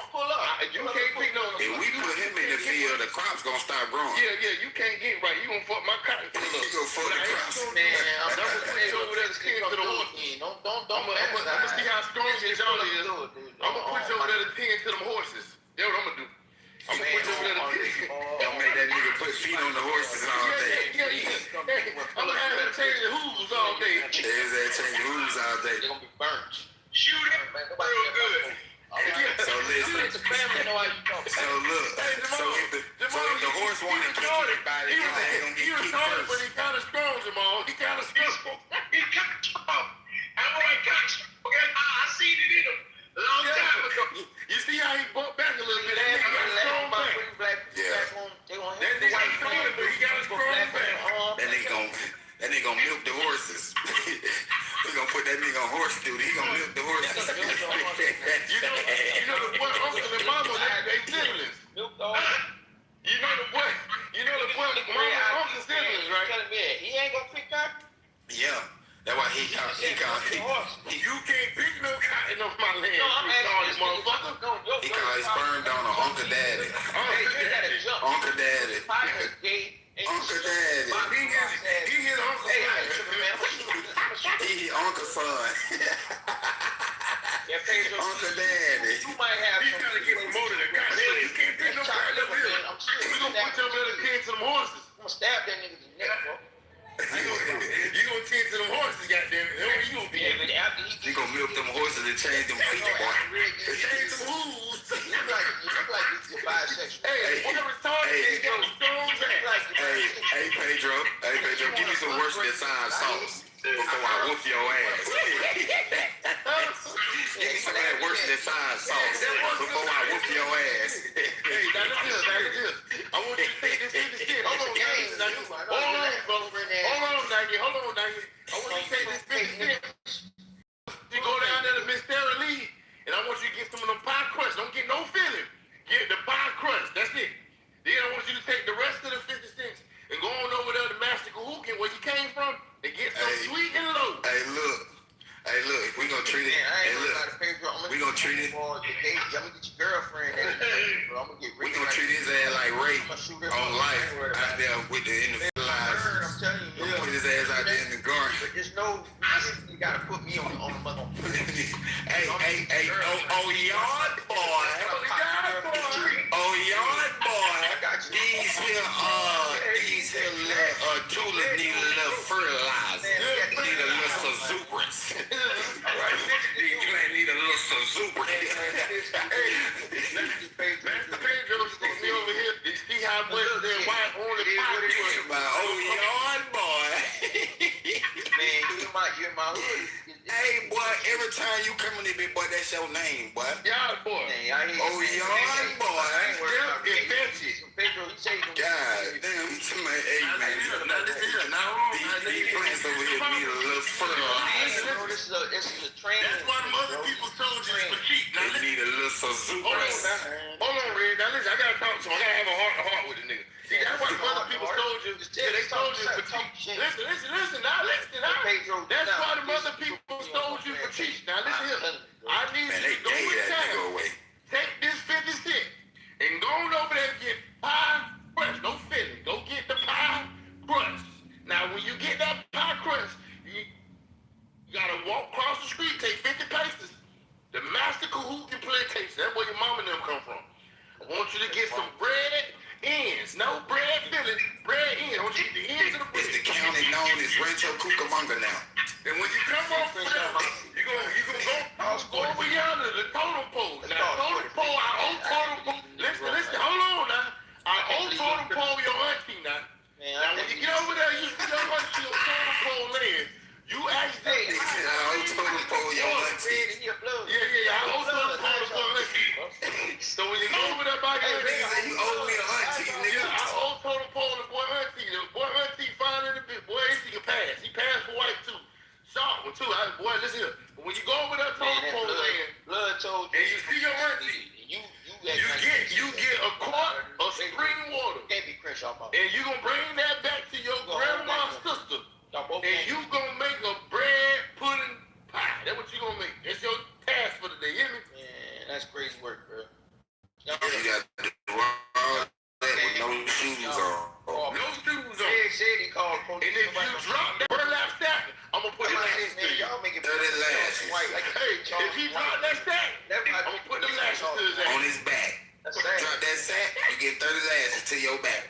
Pull up. You can't pick no. If we put him in the field, the crops gonna start growing. Yeah, you can't get right. You gonna fuck my cotton field up. You gonna fuck the crops. Man, I'm gonna put you over there to tend to the horses. Don't I'm gonna see how strong your jaw is. I'm gonna put you over there to tend to them horses. That's what I'm gonna do. I'm gonna put you over there to tend. Don't make that nigga put feet on the horses all day. I'm gonna have him change the hooves all day. There's that change the hooves all day. They're gonna be burnt. Shoot it real good. So listen. The family know how you talk. So look. So if the horse want to kick anybody, he gonna get kicked but first. he kind of strong, Jamal. He kind of strong. He kind of strong. I'm like, I seen it in him a long time ago. You see how he bumped back a little bit? That nigga got a strong back. That nigga got a strong back. He got a strong back. That nigga gonna milk the horses. He gonna put that nigga on horse duty. He gonna milk the horses. You know the boy, uncle and mama, they siblings. You know the boy, mama and uncle siblings, right? He ain't gonna pick up. Yeah. That's why he can't. You can't pick no cotton off my land. No, I'm asking this motherfucker. He call his sperm donor Uncle Daddy. Uncle Daddy. Uncle Daddy. He hit Uncle He Uncle Son. Uncle Daddy. You might have. He's trying to get promoted to cotton. You can't pick no cotton up here. We gonna put you over there to tend to them horses. I'm gonna stab that nigga in the neck, bro. You gonna tend to them horses, goddamn it. You gonna be. You gonna milk them horses and change them feet, boy. Change them hooves. You look like you're bisexual. Hey, what a retarded nigga got a strong back. Hey, Pedro, give me some Worcestershire sauce before I whoop your ass. Give me some of that Worcestershire sauce before I whoop your ass. Hey, now listen here. I want you to take this shit. Hold on, Nike. Hold on, Nike. I want you to take this 50 cents. You go down there to Miss Sarah Lee, and I want you to get some of them pie crust. Don't get no filling. Get the pie crust. That's it. Then I want you to take the rest of the 50 cents and go on over there to Master Kahookin, where you came from, and get some sweet and low. Hey, look, if we gonna treat it, we gonna treat it. I'm gonna get your girlfriend. We gonna treat his ass like rape on life out there with the lives. I'm telling you, put his ass out there in the garden. But just know, you gotta put me on the mother. Hey, yard boy. Oh, yard boy. These here little tulips need a little fertilizer. Need a little exuberance. These plants need a little exuberance. Master Pedro is gonna be over here. You see how much their white only pie. Oh, yard boy. Man, you in my hood. Hey, boy, every time you come in there, boy, that's your name, boy. Yard boy. Oh, yard boy. Pedro, he say God damn, he's my these plants over here need a little fertilizer. This is a training. That's why the other people told you it's for cheap. Now they need a little exuberance. Hold on, Red. Now listen, I gotta talk to him. I gotta have a heart with the nigga. See, that's why the other people told you. They told you it's for cheap. Listen. Now listen. That's why the other people told you for cheap. Now listen here. I need you to go in town. Take this 50 cents and go on over there and get pie crust. No filling. Go get the pie crust. Now when you get that pie crust, you gotta walk across the street, take 50 paces. The Master Kahookin plantation. That's where your mama and them come from. I want you to get some bread ends. No bread filling, bread ends. I want you to get the ends of the bread. It's the county known as Rancho Cucamonga now. And when you come off there, you gonna go over yonder, the totem pole. Now, totem pole, I own totem pole. Listen, hold on now. I own totem pole your auntie now. Now, when you get over there, you see your auntie on totem pole land. You ask them. I own totem pole your auntie. Yeah, I own totem pole your auntie. So when you go over there by your auntie, you owe me an auntie, nigga. I own totem pole the boy auntie. The boy auntie fine in the bit. Boy, he can pass. He passed for white too. Sharp one too. Boy, listen here. police. And if you drop that burlap sack, I'm gonna put the lashes to you. Y'all making 30 lashes. white like Hey, if he drop that sack, I'm gonna put the lashes to his On ass. his back. That's sad. Drop that sack, you get 30 lashes to your back.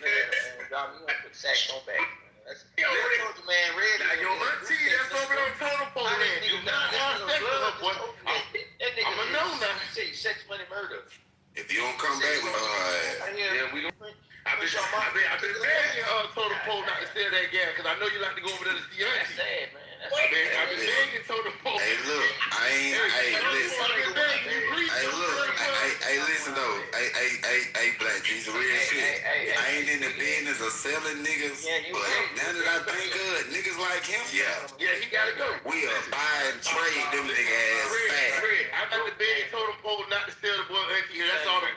Y'all, you gonna put sacks on back. That's, I told you, man, Red. Now your auntie, that's over on totem pole land. You not have sex with her, boy. That nigga, I'ma know now. Say sex, money, murder. If you don't come back with Yeah, we don't. I've been begging totem pole not to sell that gas because I know you like to go over there to see That's auntie. sad, man. I've been begging totem pole. Hey, look, listen though. Hey, Black, these real shit. I ain't in the business of selling niggas, but now that I think of it, niggas like him, Yeah, he gotta go. we are buying trade them nigga ass fast. I got to beg totem pole not to sell the boy auntie. That's all the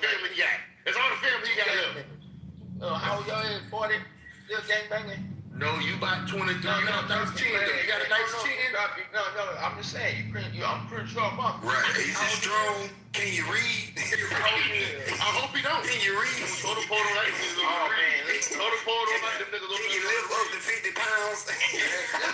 family he got. That's all the family he got left. How old y'all is? 40? Still gangbanging? No, you about 23. You got a nice chin. You got a nice chin. No, I'm just saying. I'm pretty sure I'm up. Right, is he strong? Can you read? I hope he don't. Can you read? Totem pole don't like niggas. Oh, man. Totem pole don't like them niggas. Can you lift up to 50 pounds?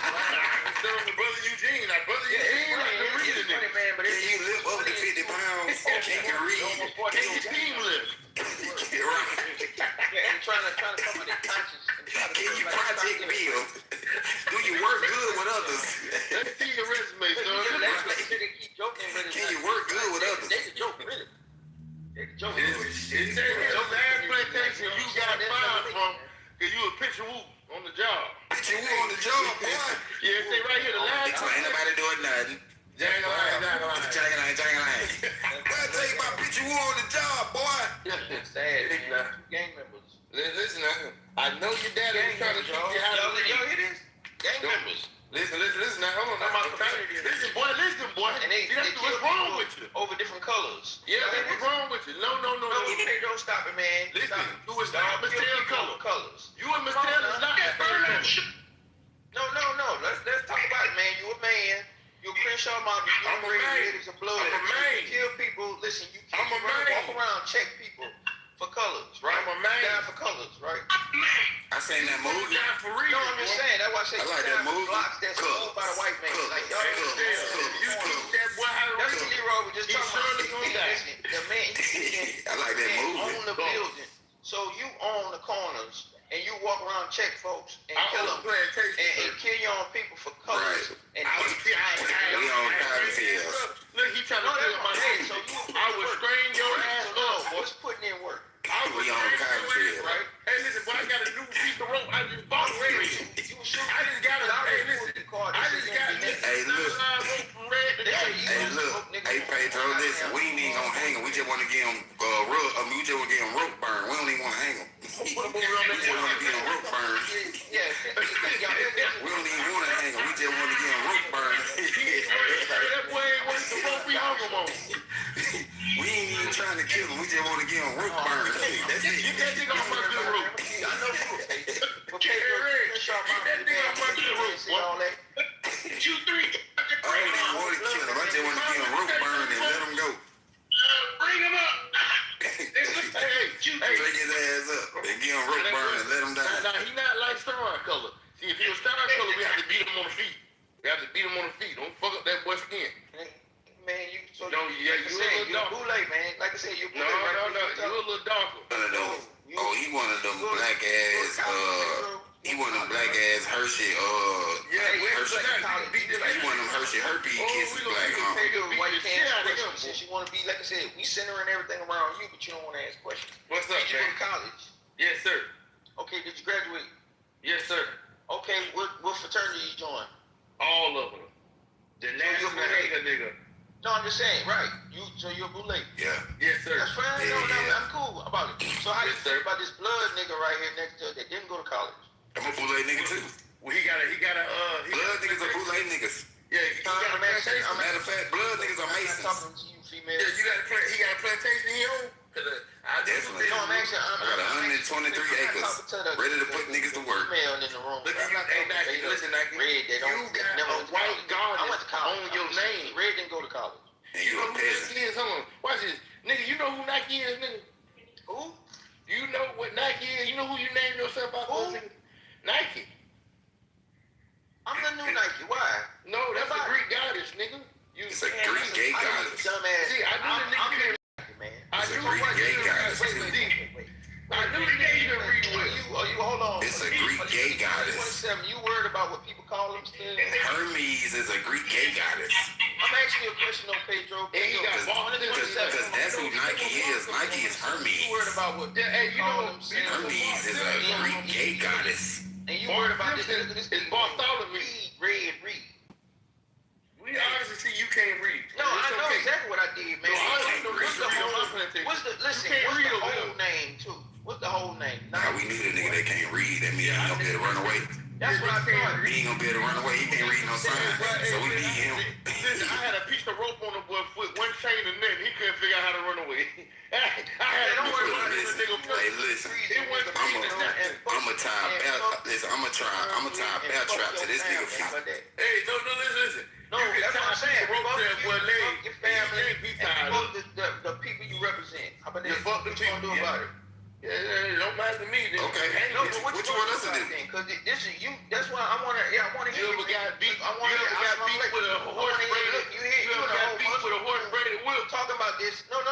Brother Eugene, like brother Eugene, like the reading nigga. Can you lift up to 50 pounds? Can you read? Can you team lift? Right. Yeah, and trying to come with their conscience. Can you project build? Do you work good with others? Let's see your resume, son. They keep joking with it. Can you work good with others? They can joke with it. They can joke with It says here, the last plantation you got fired from because you a pitcher woo on the job. Pitcher woo on the job, boy. Yeah, it say right here, the last Ain't nobody doing nothing. Jangalang. Well, tell you about pitcher woo on the job, boy. sad, man. Gang members. Listen, I know your daddy was trying to teach you how to read. Y'all hear this? Gang members. Listen. Now, hold on. Listen, boy. And they what's wrong with you? Over different colors. Yeah, what's wrong with you? No. Hey, don't stop it, man. Listen, you was not Miss Taylor colors. You and Miss Taylor is not that color. No. Let's talk about it, man. You a man. You a Crenshaw mom. I'm a man. Some blood. I'm a man. You kill people. Listen, you I'm a man. walk around, check people for colors, right? I'm a man. Down for colors, right? I seen that movie. For real. No, I'm just saying. That's why I say I like that movie. blocks that's owned by the white man. Like y'all You teach that boy how to that's read. what Leroy was just talking surely about. gonna die. Listen, the man, I like that movie. own the building. So you own the corners and you walk around, check folks, and I kill own them, plantation. and kill your own people for colors. Right. And We on cotton fields. Look, he trying to No, kill that's my my head. head. So you I would strain your ass so no, up. what's putting in work? I would We on strain cotton your ass, field. right? Hey, listen, boy, I got a new piece of rope. I just bought red. You shoot. I just got a, hey, listen. I just got this Hey, look. rope from red to Hey, look. Hey, Pedro, listen. We ain't even gonna hang him. We just want to get him we just want to get him rope burn. We don't even want to hang him. We just want to get him rope burn. Yeah, We don't even want to hang him. We just want to get him rope burn. That boy ain't worth the rope we hung him on. We ain't even trying to kill him. We just want to get him rope burn. That's it. Get that nigga off my good rope. I know you. Okay, Hey, Red, Crenshaw get mom, that nigga off my good rope, see all that. You three. I don't even want to kill him. I just want to get him rope burn and let him go. Bring him up. Hey, Take his ass up and get him rope burn and let him die. Now, he not like Steron color. See, if he was Steron color, we have to beat him on the feet. Don't fuck up that boy's skin. Man, you so No, yeah, you a little dark. bootleg, man. Like I said, you No, you a little darker. One of them. Oh, he one of them black ass. He one of them black ass Hershey. Hershey. He one of them Hershey herpes kisses black on. Since you want to be, like I said, we centering everything around you, but you don't want to ask questions. What's up, Did you go man? to college? Yes, sir. Okay, did you graduate? Yes, sir. Okay, what fraternity you join? All of them. The national nigga. No, I'm just saying, right? So you're a bootleg. Yeah. Yes, sir. That's fine. Yeah, No, yeah. I'm cool about it. So how you feel about this blood nigga right here next to that didn't go to college? I'm a bootleg nigga too. Well, he got a Blood niggas are bootleg niggas. Yeah, he got a plantation. Matter of fact, blood niggas are I'm masons. talking to you, female. Yeah, he got a plantation here. Definitely. No, I'm actually, I got 123 acres ready to put niggas to work. Female in the room. Look at you, hey, Nike, listen, Nike. Red, they don't. You got never a went to white college. I went to college. on your name. Red didn't go to college. And You you know a who peasant. Nike is? Hold on. Watch this. Nigga, you know who Nike is, nigga? Who? You know what Nike is? You know who you named yourself after? Who? Nigga? Nike. dumbass. See, I knew the nigga didn't, man. I It's a knew Greek what gay you goddess. wait. I knew the nigga didn't read well. You hold on. It's a Greek gay goddess. 27. You worried about what people call them still? Hermes is a Greek gay goddess. I'm asking you a question on Pedro. And he got bought in Because that's who Nike is. Nike is Hermes. You worried about what? Hey, you know, Hermes is a Greek gay goddess. And you worried about this? It's Bartholomew. Read. We honestly see you can't read. No, I know exactly what I did, man. What's the whole name too? What's the whole name? Now we need a nigga that can't read. That means he ain't gonna be able to run away. That's what I thought. He ain't gonna be able to run away. He can't read no signs. So we need him. Listen, I had a piece of rope on the boy foot, one chain and nothing. He couldn't figure out how to run away. Hey, listen. I'ma tie a bear trap to this nigga feet. Hey, no, listen. No, that's what I'm saying. Fuck your family and fuck the people you represent. How about that? Fuck the people. What you gonna do about it? Yeah, it don't matter to me. Then. Okay. No, but what you want us to do? Because this is you. That's why I want to hear. You ever got beat? You ever got beat with a horse braided? You ever got beat with a horse braided whip? Talking about this? No.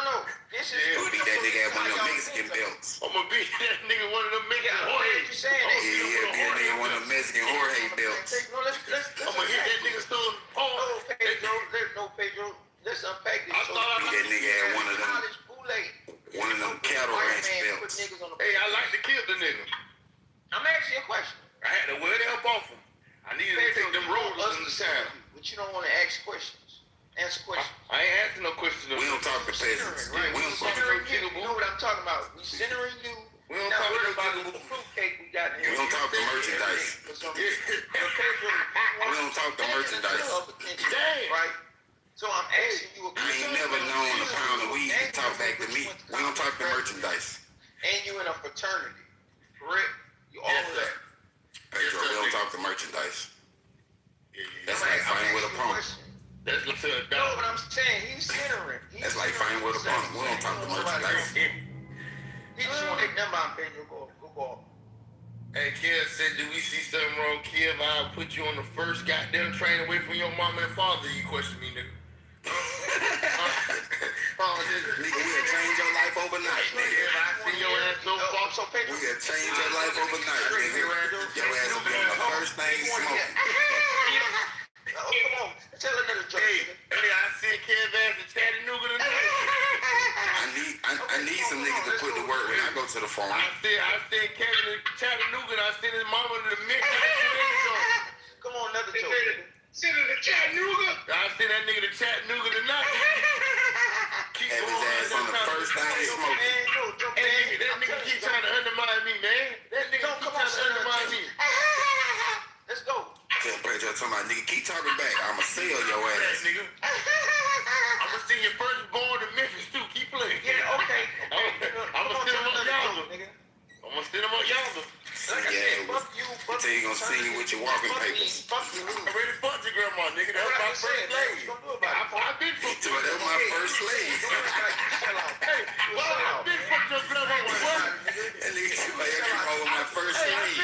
This is. You beat that nigga at one of them Mexican belts. I'm gonna beat that nigga one of them Mexican Jorge. You saying that? Yeah, beat that nigga one of them Mexican Jorge belts. No, let's. I'm gonna hit that nigga still in the paw. No, Pedro. Let's unpack this. Beat that nigga at one of them cattle ranch belts. Hey, I like to kill the nigga. I'm asking you a question. I had to wear the help off him. I needed to take them rollers in the town. But you don't want to ask questions. Answer questions. I ain't asking no questions. We don't talk to peasants. Right? We don't talk to You know what I'm talking about? We centering you. We don't talk about the fruitcake we got here. We don't talk to merchandise. We don't talk to merchandise. Right? So I'm asking you a I question. ain't never known a pound of weed to talk back to me. We don't talk to merchandise. And you in a fraternity. Correct? You all of that. Pedro, we don't talk to merchandise. That's like fighting with a pump. That's like no, but I'm saying he's centering. That's like fighting with a pump. We don't talk to merchandise. He just want to number on Pedro. Go. Hey, Kev said, do we see something wrong, Kev? I'll put you on the first goddamn train away from your mama and father. You question me, nigga. Nigga, we'll change your life overnight, nigga. See your ass so far. We can change your life overnight, nigga. Your ass will be on the first thing smoking. Oh, come on. Tell another joke. Hey, I see Kev ass in Chattanooga tonight. I need some niggas to put to work when I go to the farm. I see Kevin in Chattanooga and I see his mama to the mix. Come on, another joke. Sit in the Chattanooga. I see that nigga to Chattanooga tonight. Have his ass on the first thing smoking. Hey, that nigga keep trying to undermine me, man. That nigga keep trying to undermine me. Let's go. Tell Pedro, talking about, nigga, keep talking back. I'ma sell your ass. Nigga. I'ma send your firstborn to Memphis too. Keep playing. Yeah, okay. I'ma send him up yonder. I'ma send him up yonder. Fuck you. Until you gonna see you with your walking papers. Fuck you. I already fucked your grandma, nigga. That was my first slave. I've been fucked your That was my first slave. Hey, well, I've been fucked your grandma. What? That nigga said, like, I came over my first slave.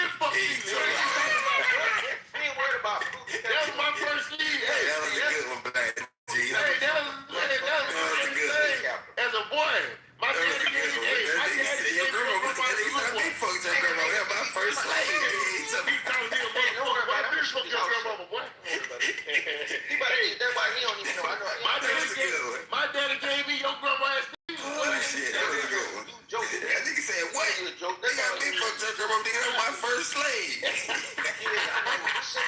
We ain't worried about food. That was my first slave. Hey, that was a good one, Black G. Hey, that was a good one. As a boy, my daddy gave me your grandma was the nigga fucked your grandma. That was my first slave. He told me I bitch fucked your grandma, boy. That's why he don't even know. I know. My daddy gave me your grandma ass. Oh shit, that was a good one. That nigga said, what? They got me fucked your grandma. Nigga, that was my first slave.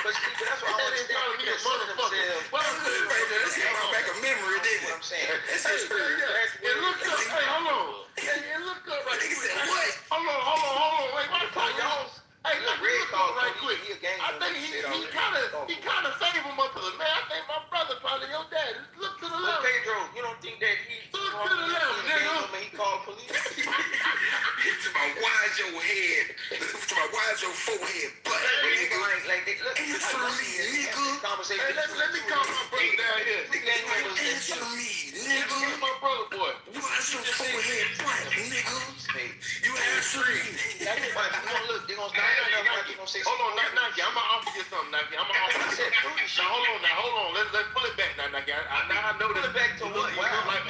But that's why I want to tell me a motherfucker. This brought back a memory, didn't it? I'm saying. That's history. It looked up. Hey, hold on. It looked up right quick. What? Hold on. Wait, what the y'all? Hey, look up right quick. I think he kind of saved him up to the man. I think my brother probably your dad. Look to the left. Pedro, you don't think that he Look to the left, nigga. He called police? To my why's your head? To my why's your forehead butt, nigga? Answer me, nigga. Hey, let me call my brother down here. Answer me, nigga. He's my brother, boy. Why's your forehead butt, nigga? You answer me. Look, they gonna stop. Hold on, Nike. I'm gonna offer you something, Nike. I'm gonna offer you something. Now, hold on. Let's pull it back now, Nike. I know this. Pull it back to what? You look like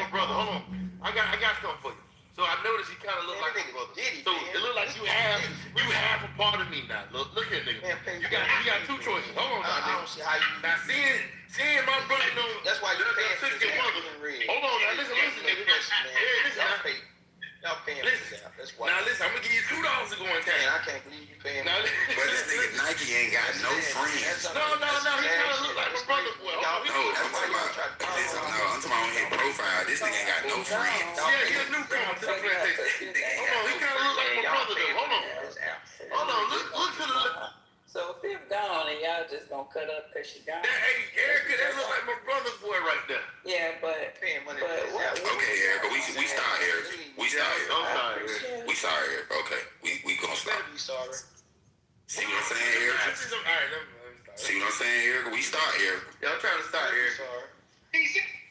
you got two choices. Hold on, I don't see how you. Now, seeing my brother know. That's why you're paying for took your mother. Hold on, now listen, nigga. Listen, Y'all paying for this out. That's why. Now listen, I'm gonna give you $2 to go in town. Man, I can't believe you paying. Now, But this nigga Nike ain't got no friends. No. He kind of look like my brother. Well, No, I'm talking about. Listen, no, I'm talking about on his profile. This nigga ain't got no friends. Yeah, he a newcomer to the plantation. Hold on, he kind of look like my brother though. Hold on, look to the left. So if they're gone and y'all just gonna cut up because she gone. Hey, Erica, that look like my brother's boy right there. Yeah, but paying money. Okay, Erica, we start Erica. We start Erica. We sorry, Erica. Okay, we gonna stop. Be sorry. See what I'm saying, Erica? See what I'm saying, Erica? We start Erica. Y'all trying to start Erica. He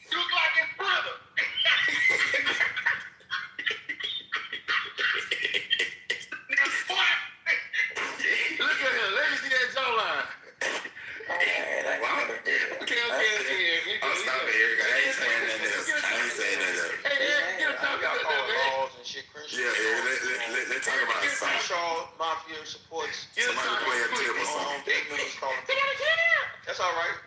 look like his brother. Look at him. Let me see that jawline. Okay. I'll stop it, Erica. I ain't saying nothing else. Hey, Eric, get a talk about that, man. Yeah, Erica, let's talk about something. Crenshaw Mafia supports. Somebody play a clip or something. That's all right.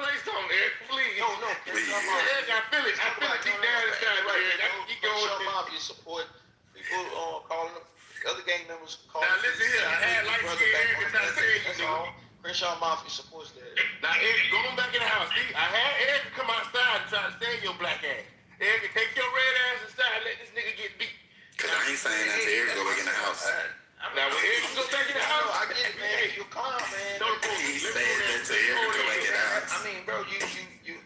Play something, Eric, please. No. Please. Eric, I feel it deep down inside right here. I can keep going. Crenshaw Mafia support. People calling them. Other gang members calling. Now listen here. I had light skin Eric and I said you know. Crenshaw Mafia supports that. Now Eric, going back in the house. See, I had Eric come outside and try to save your black ass. Eric, take your red ass inside and let this nigga get beat. Cause I ain't saying that to Eric go back in the house. Now when Eric go back in the house, I get it, man. You calm, man. Show the police. He said that to Eric go back in the house. I mean, bro, you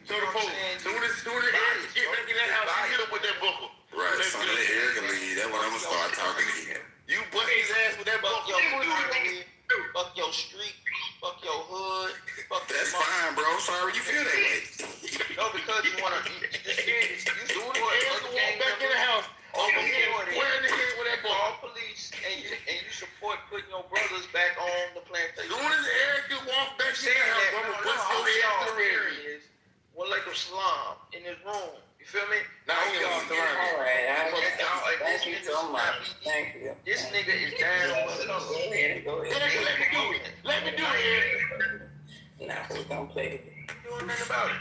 show the police. Soon as Eric get back in that house, you hit him with that buckle. Right, so let Eric leave. That's when I'm gonna start talking to him. You bust his ass with that buckle. Fuck your street, fuck your hood, fuck That's fine, bro. I'm sorry you feel that way. No, because you wanna you just said it. You Soon as Eric walk back in the house, over here, wearing the head with that buckle. Call police and you support putting your brothers back on the plantation. Soon as Eric walk back in the house, I'm gonna bust your head to the rear. One like a Salam in his room. You feel me? Now he all right. Thank you so much. Thank you. This nigga is down with it. Go ahead. Let me do it, Eric. Now we're gonna play it. Doing nothing about it.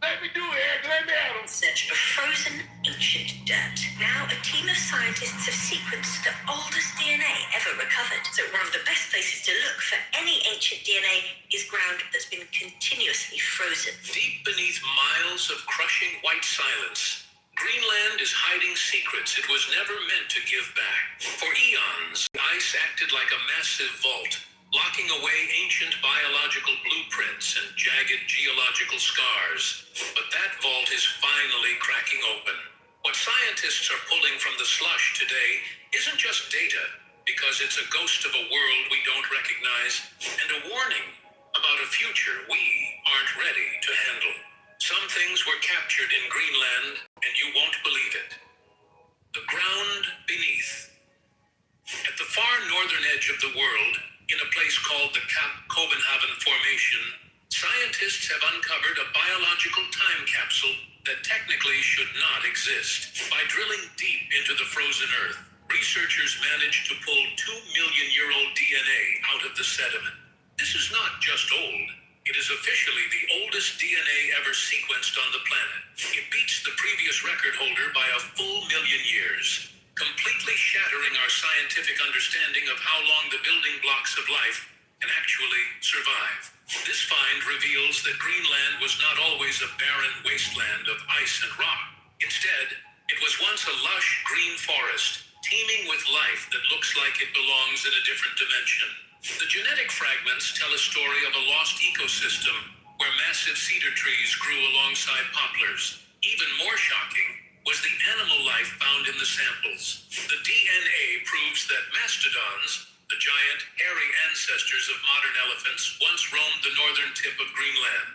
Let me do it, Eric. Let me have him. Search of frozen ancient dirt. Now a team of scientists have sequenced the oldest DNA ever recovered. So one of the best places to look for any ancient DNA is ground that's been continuously frozen. Deep beneath miles of crushing white silence, Greenland is hiding secrets it was never meant to give back. For eons, ice acted like a massive vault, locking away ancient biological blueprints and jagged geological scars. But that vault is finally cracking open. What scientists are pulling from the slush today isn't just data, because it's a ghost of a world we don't recognize, and a warning about a future we aren't ready to handle. Some things were captured in Greenland, and you won't believe it. The ground beneath. At the far northern edge of the world, in a place called the Copenhagen Formation, scientists have uncovered a biological time capsule that technically should not exist. By drilling deep into the frozen earth, researchers managed to pull 2-million-year-old DNA out of the sediment. This is not just old. It is officially the oldest DNA ever sequenced on the planet. It beats the previous record holder by a full 1,000,000 years, completely shattering our scientific understanding of how long the building blocks of life can actually survive. This find reveals that Greenland was not always a barren wasteland of ice and rock. Instead, it was once a lush green forest, teeming with life that looks like it belongs in a different dimension. The genetic fragments tell a story of a lost ecosystem where massive cedar trees grew alongside poplars. Even more shocking was the animal life found in the samples. The DNA proves that mastodons, the giant, hairy ancestors of modern elephants, once roamed the northern tip of Greenland.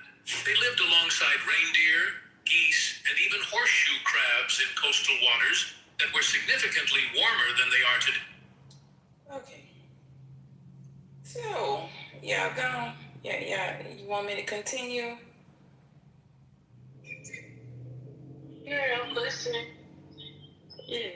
They lived alongside reindeer, geese, and even horseshoe crabs in coastal waters that were significantly warmer than they are today. Okay. So, y'all gone? Yeah, you want me to continue? Yeah, I'm listening. Yeah.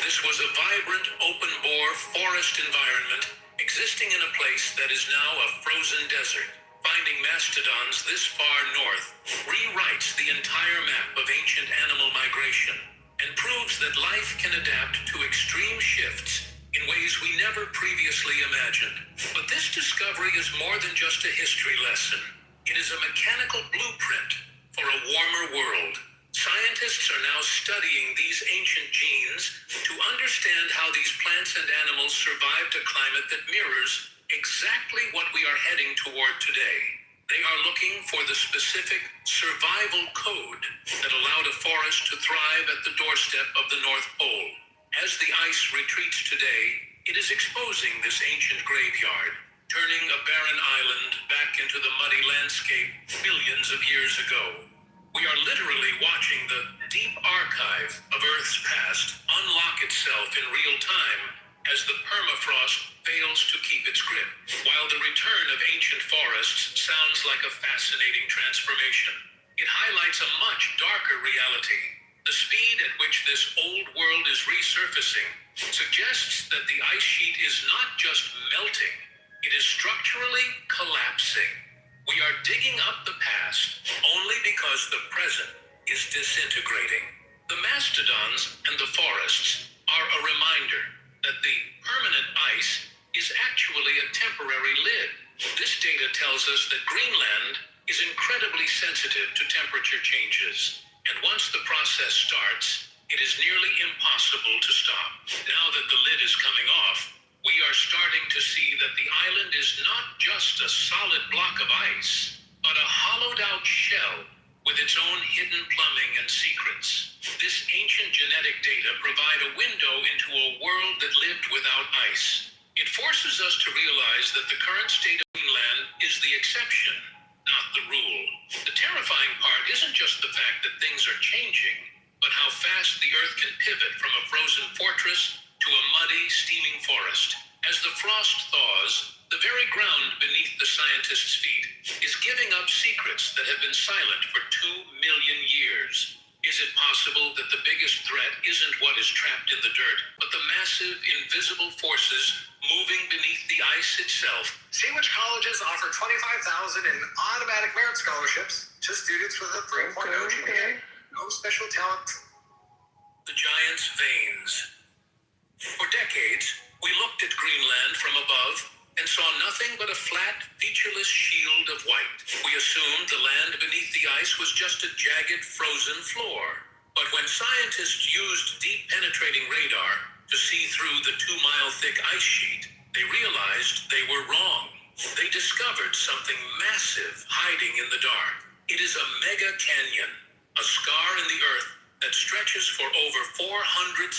This was a vibrant, open-bore forest environment existing in a place that is now a frozen desert. Finding mastodons this far north rewrites the entire map of ancient animal migration and proves that life can adapt to extreme shifts in ways we never previously imagined. But this discovery is more than just a history lesson. It is a mechanical blueprint for a warmer world. Scientists are now studying these ancient genes to understand how these plants and animals survived a climate that mirrors exactly what we are heading toward today. They are looking for the specific survival code that allowed a forest to thrive at the doorstep of the North Pole. As the ice retreats today, it is exposing this ancient graveyard, turning a barren island back into the muddy landscape billions of years ago. We are literally watching the deep archive of Earth's past unlock itself in real time as the permafrost fails to keep its grip. While the return of ancient forests sounds like a fascinating transformation, it highlights a much darker reality. The speed at which this old world is resurfacing suggests that the ice sheet is not just melting, it is structurally collapsing. We are digging up the past only because the present is disintegrating. The mastodons and the forests are a reminder that the permanent ice is actually a temporary lid. This data tells us that Greenland is incredibly sensitive to temperature changes, and once the process starts, it is nearly impossible to stop. Now that the lid is coming off, we are starting to see that the island is not just a solid block of ice, but a hollowed-out shell with its own hidden plumbing and secrets. This ancient genetic data provide a window into a world that lived without ice. It forces us to realize that the current state of Greenland is the exception, not the rule. The terrifying part isn't just the fact that things are changing, but how fast the Earth can pivot from a frozen fortress to a muddy, steaming forest. As the frost thaws, the very ground beneath the scientists' feet is giving up secrets that have been silent for 2 million years. Is it possible that the biggest threat isn't what is trapped in the dirt, but the massive, invisible forces moving beneath the ice itself? See which colleges offer $25,000 in automatic merit scholarships to students with a 3.0 GPA. No special talent. The giant's veins. For decades, we looked at Greenland from above and saw nothing but a flat, featureless shield of white. We assumed the land beneath the ice was just a jagged, frozen floor. But when scientists used deep penetrating radar to see through the 2-mile-thick ice sheet, they realized they were wrong. They discovered something massive hiding in the dark. It is a mega canyon, a scar in the earth that stretches for over 460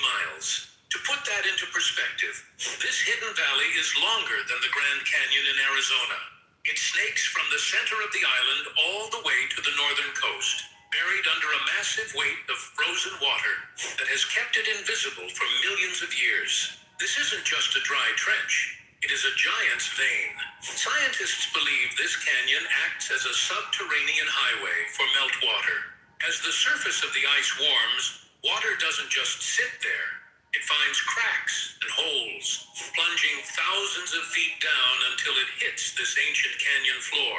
miles. To put that into perspective, this hidden valley is longer than the Grand Canyon in Arizona. It snakes from the center of the island all the way to the northern coast, buried under a massive weight of frozen water that has kept it invisible for millions of years. This isn't just a dry trench. It is a giant's vein. Scientists believe this canyon acts as a subterranean highway for meltwater. As the surface of the ice warms, water doesn't just sit there. It finds cracks and holes, plunging thousands of feet down until it hits this ancient canyon floor.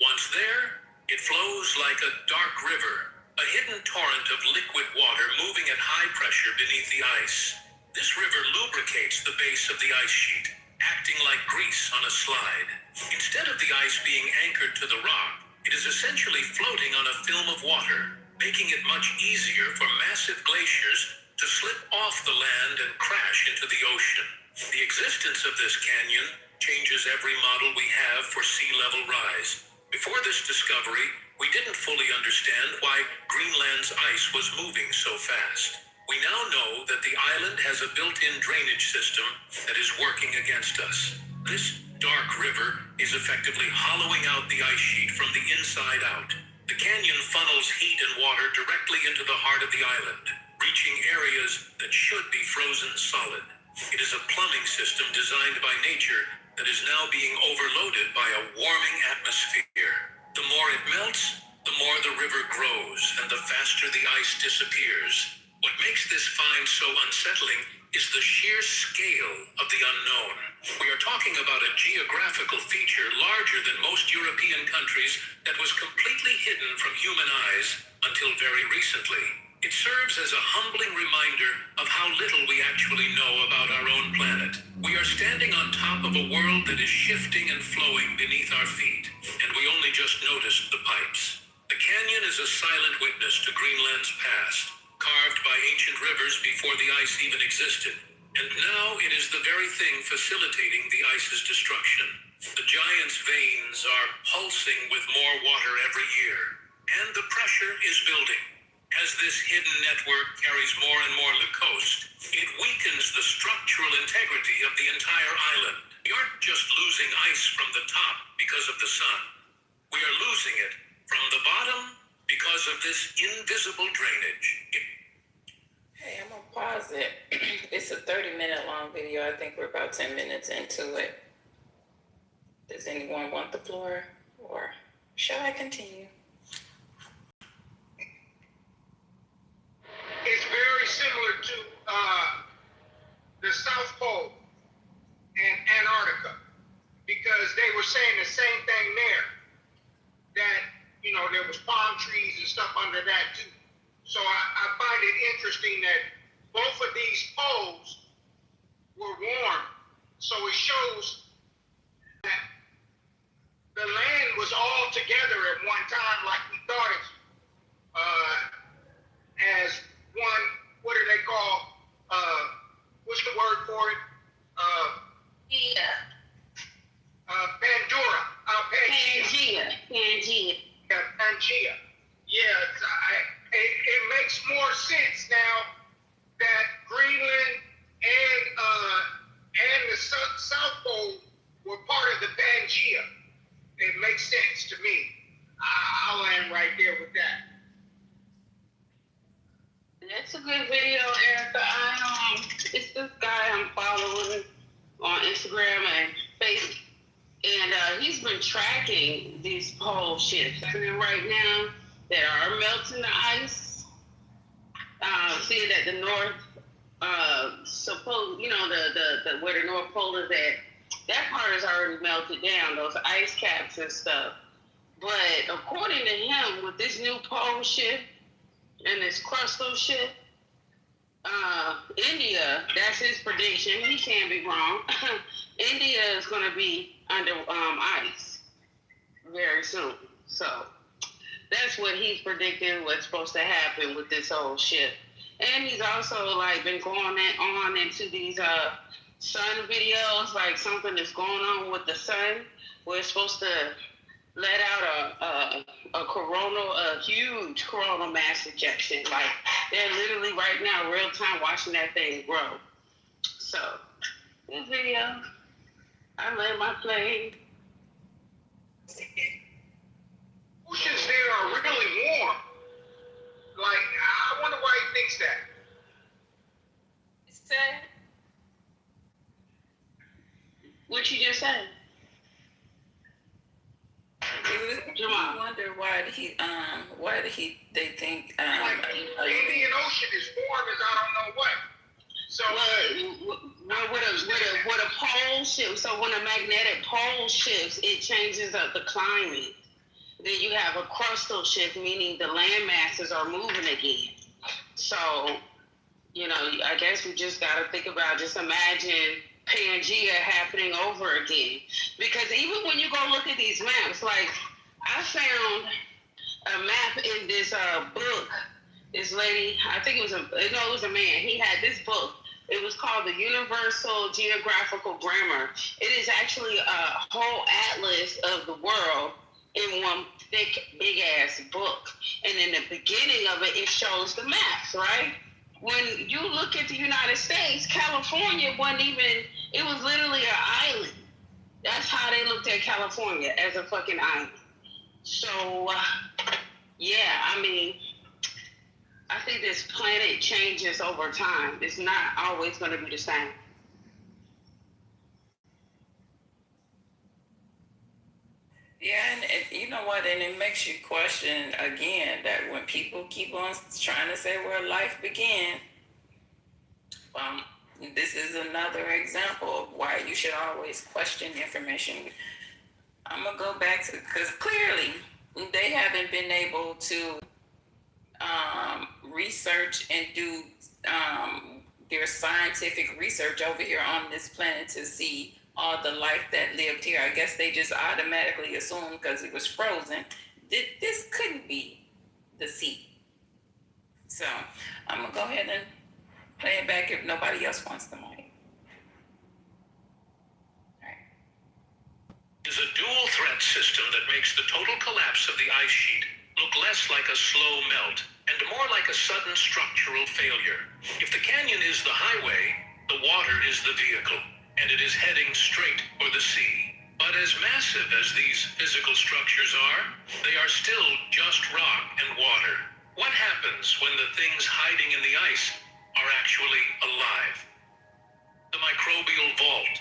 Once there, it flows like a dark river, a hidden torrent of liquid water moving at high pressure beneath the ice. This river lubricates the base of the ice sheet, acting like grease on a slide. Instead of the ice being anchored to the rock, it is essentially floating on a film of water, making it much easier for massive glaciers to slip off the land and crash into the ocean. The existence of this canyon changes every model we have for sea level rise. Before this discovery, we didn't fully understand why Greenland's ice was moving so fast. We now know that the island has a built-in drainage system that is working against us. This dark river is effectively hollowing out the ice sheet from the inside out. The canyon funnels heat and water directly into the heart of the island, reaching areas that should be frozen solid. It is a plumbing system designed by nature that is now being overloaded by a warming atmosphere. The more it melts, the more the river grows and the faster the ice disappears. What makes this find so unsettling is the sheer scale of the unknown. We are talking about a geographical feature larger than most European countries that was completely hidden from human eyes until very recently. It serves as a humbling reminder of how little we actually know about our own planet. We are standing on top of a world that is shifting and flowing beneath our feet, and we only just noticed the pipes. The canyon is a silent witness to Greenland's past, carved by ancient rivers before the ice even existed. And now it is the very thing facilitating the ice's destruction. The giant's veins are pulsing with more water every year, and the pressure is building. As this hidden network carries more and more to the coast, it weakens the structural integrity of the entire island. We aren't just losing ice from the top because of the sun. We are losing it from the bottom because of this invisible drainage. Hey, I'm gonna pause it. It's a 30-minute long video. I think we're about 10 minutes into it. Does anyone want the floor, or shall I continue? It's very similar to the South Pole and Antarctica, because they were saying the same thing there, that, you know, there was palm trees and stuff under that too. So I find it interesting that both of these poles were warm. So it shows that the land was all together at one time, like we thought it, as one, what do they call, what's the word for it? Pandora. Pangea. Yeah, Pangea. Yeah, it makes more sense now that Greenland and the South Pole were part of the Pangea. It makes sense to me. I'll end right there with that. That's a good video, Erica. It's this guy I'm following on Instagram and Facebook, and he's been tracking these pole shifts. And right now, that are melting the ice. Seeing that the north, you know, the where the North Pole is at, that part is already melted down, those ice caps and stuff. But according to him, with this new pole shift and this crustal shift, India, that's his prediction. He can't be wrong. India is going to be under ice very soon. So that's what he's predicting what's supposed to happen with this whole shift. And he's also like been going on into these sun videos, like something is going on with the sun. We're supposed to let out a huge coronal mass ejection. Like they're literally right now, real time, watching that thing grow. So this video, I land my plane. Oceans there are really warm. Like, I wonder why he thinks that. Said? What you just said? I wonder why they think like, the Indian Ocean is warm as I don't know what. So with a pole shift, so when a magnetic pole shifts, it changes up the climate. Then you have a crustal shift, meaning the land masses are moving again. So, you know, I guess we just got to think about, just imagine Pangea happening over again. Because even when you go look at these maps, like I found a map in this book. This lady, I think it was a man. He had this book. It was called the Universal Geographical Grammar. It is actually a whole atlas of the world in one thick, big ass book. And in the beginning of it, it shows the maps, right? When you look at the United States, California wasn't even, it was literally an island. That's how they looked at California, as a fucking island. So, yeah, I mean, I think this planet changes over time. It's not always going to be the same. Yeah, and You know what? And it makes you question again that when people keep on trying to say where life began, this is another example of why you should always question information. I'm gonna go back to, because clearly they haven't been able to research and do their scientific research over here on this planet to see all the life that lived here. I guess they just automatically assumed because it was frozen, this couldn't be the sea. So I'm gonna go ahead and play it back if nobody else wants the mic. Is a dual threat system that makes the total collapse of the ice sheet look less like a slow melt and more like a sudden structural failure. If the canyon is the highway, the water is the vehicle, and it is heading straight for the sea. But as massive as these physical structures are, they are still just rock and water. What happens when the things hiding in the ice are actually alive? The microbial vault.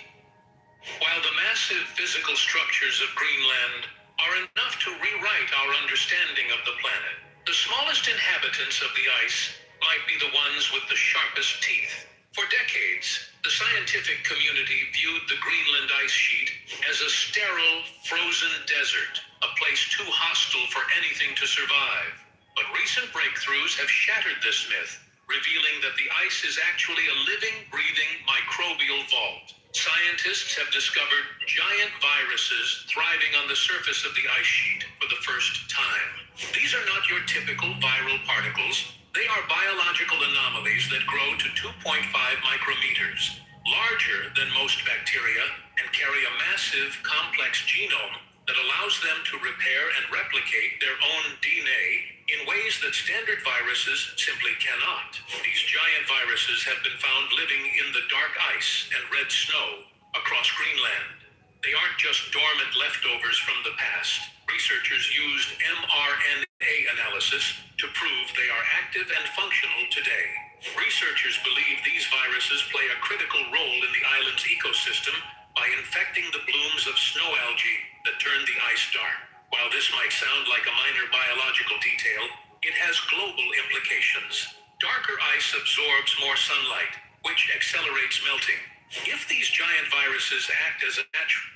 While the massive physical structures of Greenland are enough to rewrite our understanding of the planet, the smallest inhabitants of the ice might be the ones with the sharpest teeth. For decades, the scientific community viewed the Greenland ice sheet as a sterile, frozen desert, a place too hostile for anything to survive. But recent breakthroughs have shattered this myth, revealing that the ice is actually a living, breathing microbial vault. Scientists have discovered giant viruses thriving on the surface of the ice sheet for the first time. These are not your typical viral particles. They are biological anomalies that grow to 2.5 micrometers, larger than most bacteria, and carry a massive, complex genome that allows them to repair and replicate their own DNA in ways that standard viruses simply cannot. These giant viruses have been found living in the dark ice and red snow across Greenland. They aren't just dormant leftovers from the past. Researchers used mRNA analysis to prove they are active and functional today. Researchers believe these viruses play a critical role in the island's ecosystem by infecting the blooms of snow algae that turn the ice dark. While this might sound like a minor biological detail, it has global implications. Darker ice absorbs more sunlight, which accelerates melting. If these giant viruses act as a natural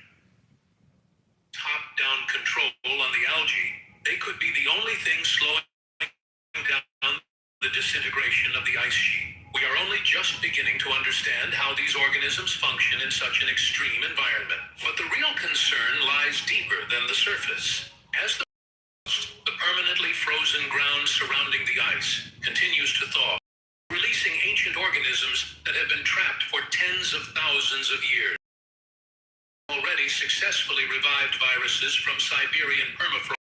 top-down control on the algae, they could be the only thing slowing down the disintegration of the ice sheet. We are only just beginning to understand how these organisms function in such an extreme environment. But the real concern lies deeper than the surface. As the permanently frozen ground surrounding the ice continues to thaw, releasing ancient organisms that have been trapped for tens of thousands of years. Already successfully revived viruses from Siberian permafrost,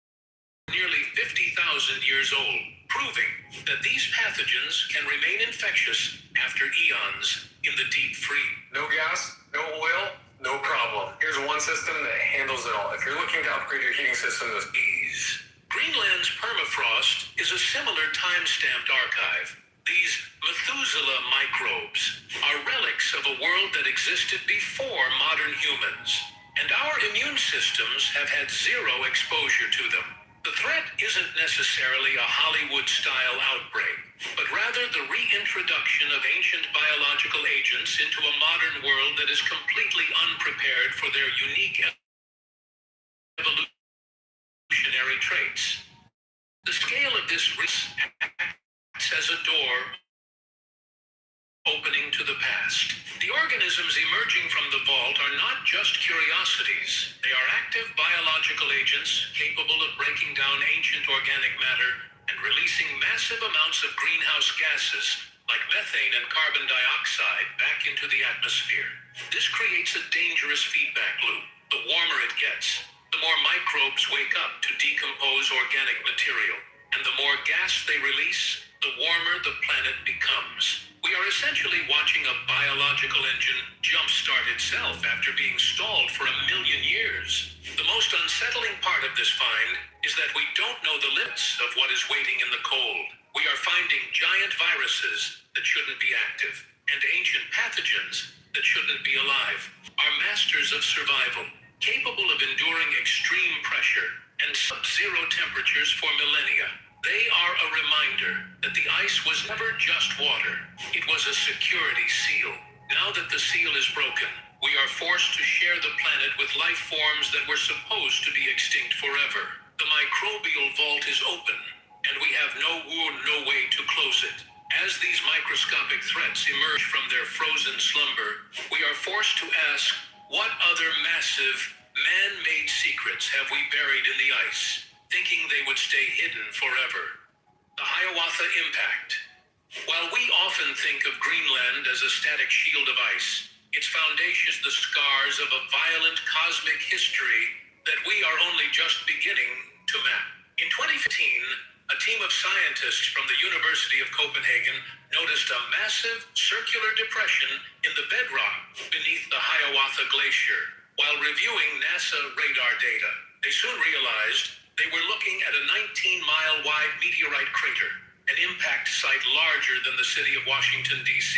nearly 50,000 years old, proving that these pathogens can remain infectious after eons in the deep freeze. No gas, no oil, no problem. Here's one system that handles it all. If you're looking to upgrade your heating system with ease. Greenland's permafrost is a similar time-stamped archive. These Methuselah microbes are relics of a world that existed before modern humans, and our immune systems have had zero exposure to them. The threat isn't necessarily a Hollywood-style outbreak, but rather the reintroduction of ancient biological agents into a modern world that is completely unprepared for their unique evolutionary traits. The scale of this risk acts as a door opening to the past. The organisms emerging from the vault are not just curiosities. They are active biological agents capable of breaking down ancient organic matter and releasing massive amounts of greenhouse gases like methane and carbon dioxide back into the atmosphere. This creates a dangerous feedback loop. The warmer it gets, the more microbes wake up to decompose organic material, and the more gas they release, the warmer the planet becomes. We are essentially watching a biological engine jumpstart itself after being stalled for 1 million years. The most unsettling part of this find is that we don't know the limits of what is waiting in the cold. We are finding giant viruses that shouldn't be active, and ancient pathogens that shouldn't be alive. Are masters of survival, capable of enduring extreme pressure and sub-zero temperatures for millennia. They are a reminder that the ice was never just water. It was a security seal. Now that the seal is broken, we are forced to share the planet with life forms that were supposed to be extinct forever. The microbial vault is open, and we have no way to close it. As these microscopic threats emerge from their frozen slumber, we are forced to ask, what other massive, man-made secrets have we buried in the ice, thinking they would stay hidden forever? The Hiawatha Impact. While we often think of Greenland as a static shield of ice, its foundation is the scars of a violent cosmic history that we are only just beginning to map. In 2015, a team of scientists from the University of Copenhagen noticed a massive circular depression in the bedrock beneath the Hiawatha Glacier. While reviewing NASA radar data, they soon realized they were looking at a 19-mile-wide meteorite crater, an impact site larger than the city of Washington, D.C.,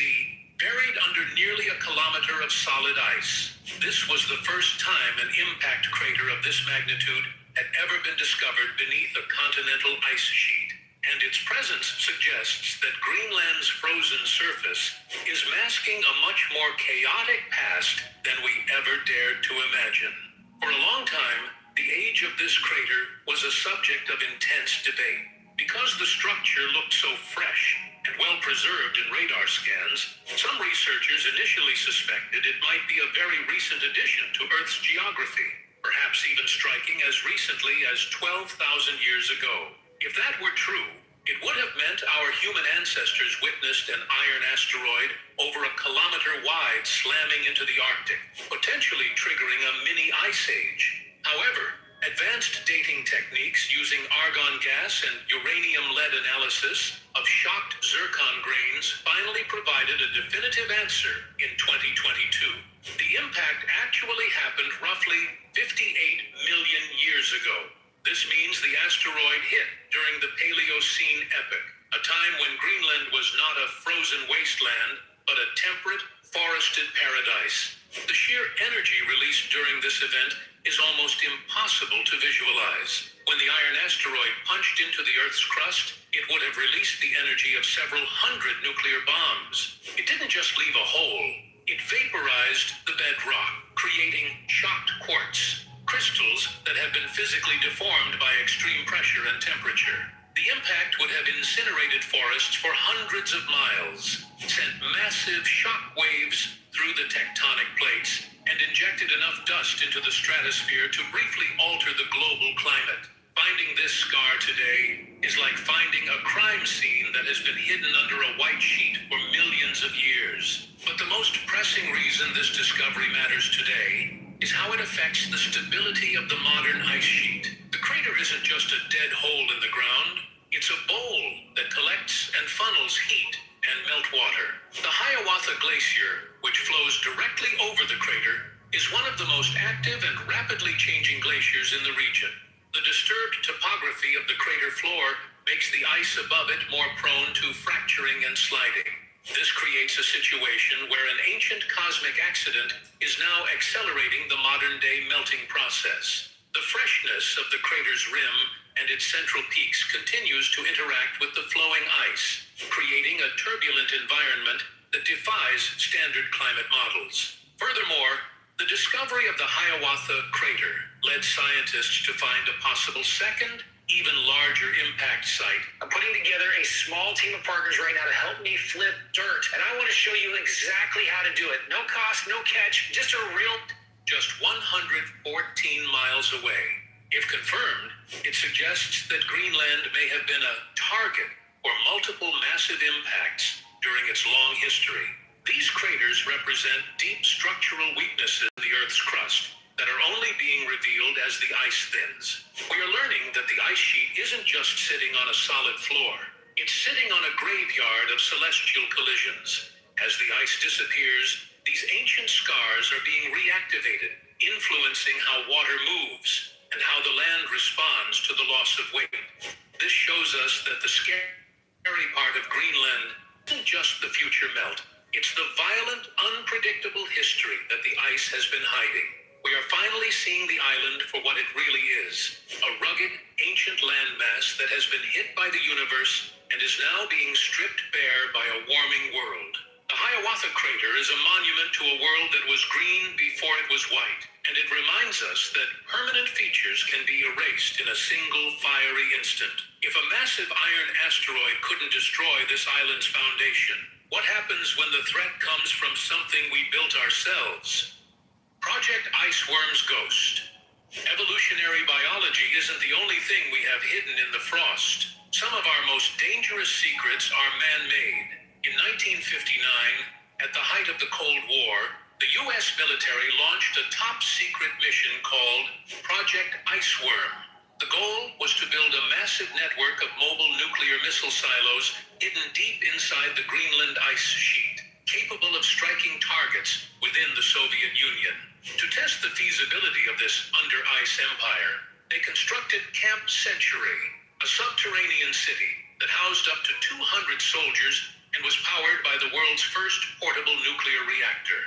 buried under nearly a kilometer of solid ice. This was the first time an impact crater of this magnitude had ever been discovered beneath a continental ice sheet, and its presence suggests that Greenland's frozen surface is masking a much more chaotic past than we ever dared to imagine. For a long time, the age of this crater was a subject of intense debate. Because the structure looked so fresh and well preserved in radar scans, some researchers initially suspected it might be a very recent addition to Earth's geography, perhaps even striking as recently as 12,000 years ago. If that were true, it would have meant our human ancestors witnessed an iron asteroid over a kilometer wide slamming into the Arctic, potentially triggering a mini ice age. However, advanced dating techniques using argon gas and uranium-lead analysis of shocked zircon grains finally provided a definitive answer in 2022. The impact actually happened roughly 58 million years ago. This means the asteroid hit during the Paleocene epoch, a time when Greenland was not a frozen wasteland, but a temperate, forested paradise. The sheer energy released during this event is almost impossible to visualize. When the iron asteroid punched into the Earth's crust, it would have released the energy of several hundred nuclear bombs. It didn't just leave a hole, it vaporized the bedrock, creating shocked quartz, crystals that have been physically deformed by extreme pressure and temperature. The impact would have incinerated forests for hundreds of miles, sent massive shock waves through the tectonic plates, and injected enough dust into the stratosphere to briefly alter the global climate. Finding this scar today is like finding a crime scene that has been hidden under a white sheet for millions of years. But the most pressing reason this discovery matters today is how it affects the stability of the modern ice sheet. The crater isn't just a dead hole in the ground, it's a bowl that collects and funnels heat and meltwater. The Hiawatha Glacier, which flows directly over the crater, is one of the most active and rapidly changing glaciers in the region. The disturbed topography of the crater floor makes the ice above it more prone to fracturing and sliding. This creates a situation where an ancient cosmic accident is now accelerating the modern-day melting process. The freshness of the crater's rim and its central peaks continues to interact with the flowing ice, creating a turbulent environment that defies standard climate models. Furthermore, the discovery of the Hiawatha crater led scientists to find a possible second, even larger impact site. I'm putting together a small team of partners right now to help me flip dirt, and I want to show you exactly how to do it. No cost, no catch, just just 114 miles away. If confirmed, it suggests that Greenland may have been a target for multiple massive impacts during its long history. These craters represent deep structural weaknesses in the Earth's crust that are only being revealed as the ice thins. We are learning that the ice sheet isn't just sitting on a solid floor. It's sitting on a graveyard of celestial collisions. As the ice disappears, these ancient scars are being reactivated, influencing how water moves and how the land responds to the loss of weight. This shows us that the scary part of Greenland isn't just the future melt. It's the violent, unpredictable history that the ice has been hiding. We are finally seeing the island for what it really is, a rugged, ancient landmass that has been hit by the universe and is now being stripped bare by a warming world. The Hiawatha Crater is a monument to a world that was green before it was white, and it reminds us that permanent features can be erased in a single fiery instant. If a massive iron asteroid couldn't destroy this island's foundation, what happens when the threat comes from something we built ourselves? Project Iceworm's Ghost. Evolutionary biology isn't the only thing we have hidden in the frost. Some of our most dangerous secrets are man-made. In 1959, at the height of the Cold War, the U.S. military launched a top-secret mission called Project Iceworm. The goal was to build a massive network of mobile nuclear missile silos hidden deep inside the Greenland ice sheet, capable of striking targets within the Soviet Union. To test the feasibility of this under-ice empire, they constructed Camp Century, a subterranean city that housed up to 200 soldiers and was powered by the world's first portable nuclear reactor.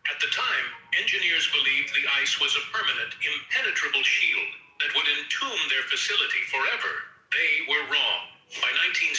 At the time, engineers believed the ice was a permanent, impenetrable shield that would entomb their facility forever. They were wrong. By 1967,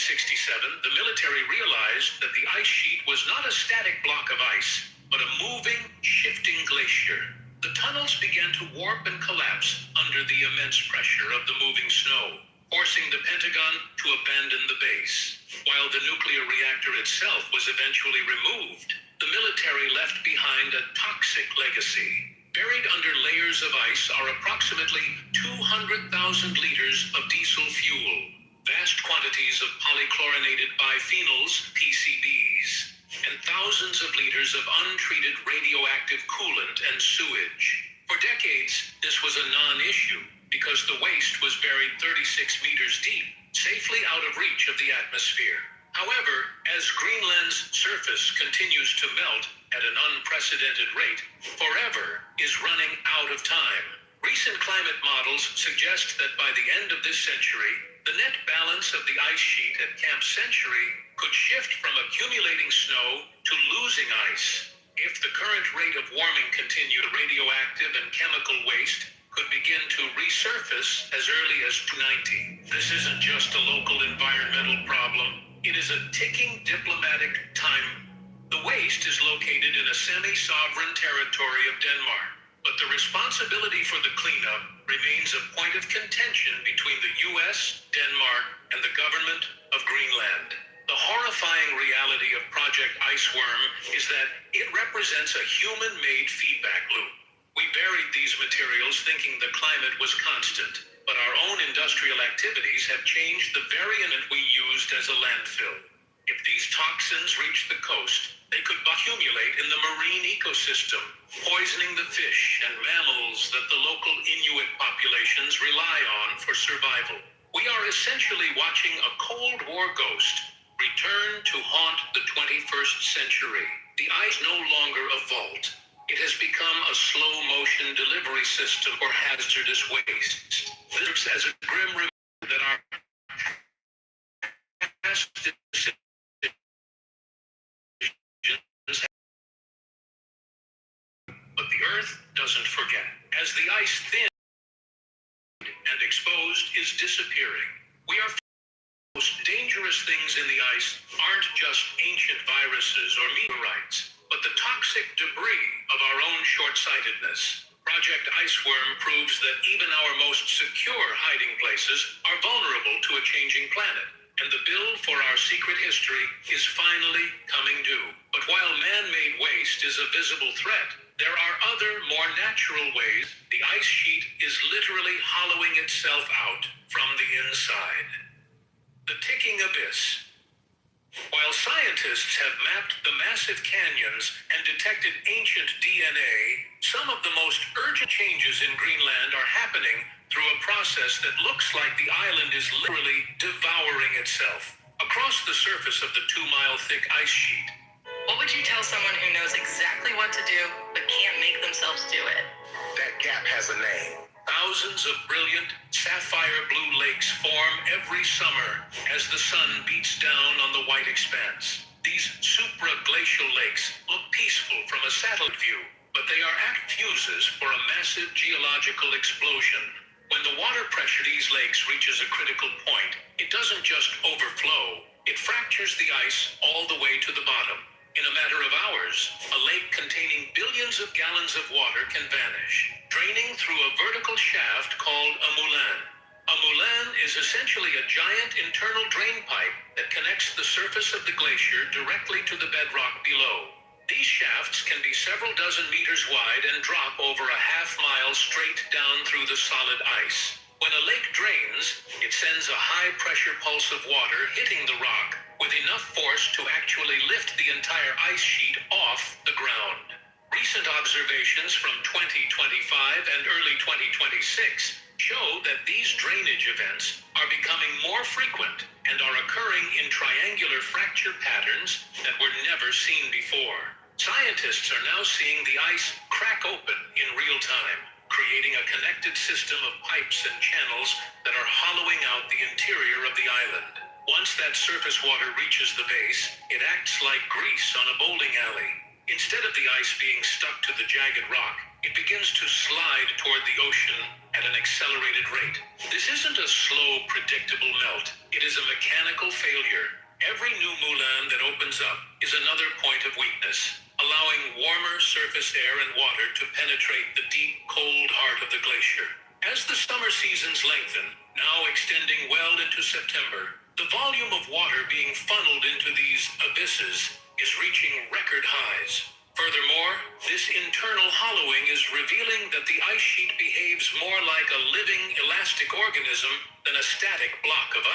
the military realized that the ice sheet was not a static block of ice, but a moving, shifting glacier. The tunnels began to warp and collapse under the immense pressure of the moving snow, forcing the Pentagon to abandon the base. While the nuclear reactor itself was eventually removed, the military left behind a toxic legacy. Buried under layers of ice are approximately 200,000 liters of diesel fuel, vast quantities of polychlorinated biphenyls, PCBs, and thousands of liters of untreated radioactive coolant and sewage. For decades, this was a non-issue because the waste was buried 36 meters deep, safely out of reach of the atmosphere. However, as Greenland's surface continues to melt at an unprecedented rate, forever is running out of time. Recent climate models suggest that by the end of this century, the net balance of the ice sheet at Camp Century could shift from accumulating snow to losing ice. If the current rate of warming continued, radioactive and chemical waste could begin to resurface as early as 2090. This isn't just a local environmental problem. It is a ticking diplomatic time. The waste is located in a semi-sovereign territory of Denmark, but the responsibility for the cleanup remains a point of contention between the U.S., Denmark, and the government of Greenland. The horrifying reality of Project Iceworm is that it represents a human-made feedback loop. We buried these materials thinking the climate was constant, but our own industrial activities have changed the very element we used as a landfill. If these toxins reach the coast, they could accumulate in the marine ecosystem, poisoning the fish and mammals that the local Inuit populations rely on for survival. We are essentially watching a Cold War ghost return to haunt the 21st century. The ice no longer a vault. It has become a slow-motion delivery system for hazardous waste. This serves as a grim reminder that our past decisions but the Earth doesn't forget. As the ice thinned and exposed is disappearing, we are the most dangerous things in the ice aren't just ancient viruses or meteorites, but the toxic debris of our own short-sightedness. Project Iceworm proves that even our most secure hiding places are vulnerable to a changing planet, and the bill for our secret history is finally coming due. But while man-made waste is a visible threat, there are other, more natural ways the ice sheet is literally hollowing itself out from the inside. The ticking abyss. While scientists have mapped the massive canyons and detected ancient DNA, some of the most urgent changes in Greenland are happening through a process that looks like the island is literally devouring itself. Across the surface of the 2-mile thick ice sheet. What would you tell someone who knows exactly what to do but can't make themselves do it? That gap has a name. Thousands of brilliant, sapphire blue lakes form every summer as the sun beats down on the white expanse. These supraglacial lakes look peaceful from a satellite view, but they are act fuses for a massive geological explosion. When the water pressure in these lakes reaches a critical point, it doesn't just overflow, it fractures the ice all the way to the bottom. In a matter of hours, a lake containing billions of gallons of water can vanish, draining through a vertical shaft called a moulin. A moulin is essentially a giant internal drain pipe that connects the surface of the glacier directly to the bedrock below. These shafts can be several dozen meters wide and drop over a half-mile straight down through the solid ice. When a lake drains, it sends a high-pressure pulse of water hitting the rock with enough force to actually lift the entire ice sheet off the ground. Recent observations from 2025 and early 2026 show that these drainage events are becoming more frequent and are occurring in triangular fracture patterns that were never seen before. Scientists are now seeing the ice crack open in real time, creating a connected system of pipes and channels that are hollowing out the interior of the island. Once that surface water reaches the base, it acts like grease on a bowling alley. Instead of the ice being stuck to the jagged rock, it begins to slide toward the ocean at an accelerated rate. This isn't a slow, predictable melt. It is a mechanical failure. Every new moulin that opens up is another point of weakness, allowing warmer surface air and water to penetrate the deep, cold heart of the glacier. As the summer seasons lengthen, now extending well into September, the volume of water being funneled into these abysses is reaching record highs. Furthermore, this internal hollowing is revealing that the ice sheet behaves more like a living, elastic organism than a static block of ice.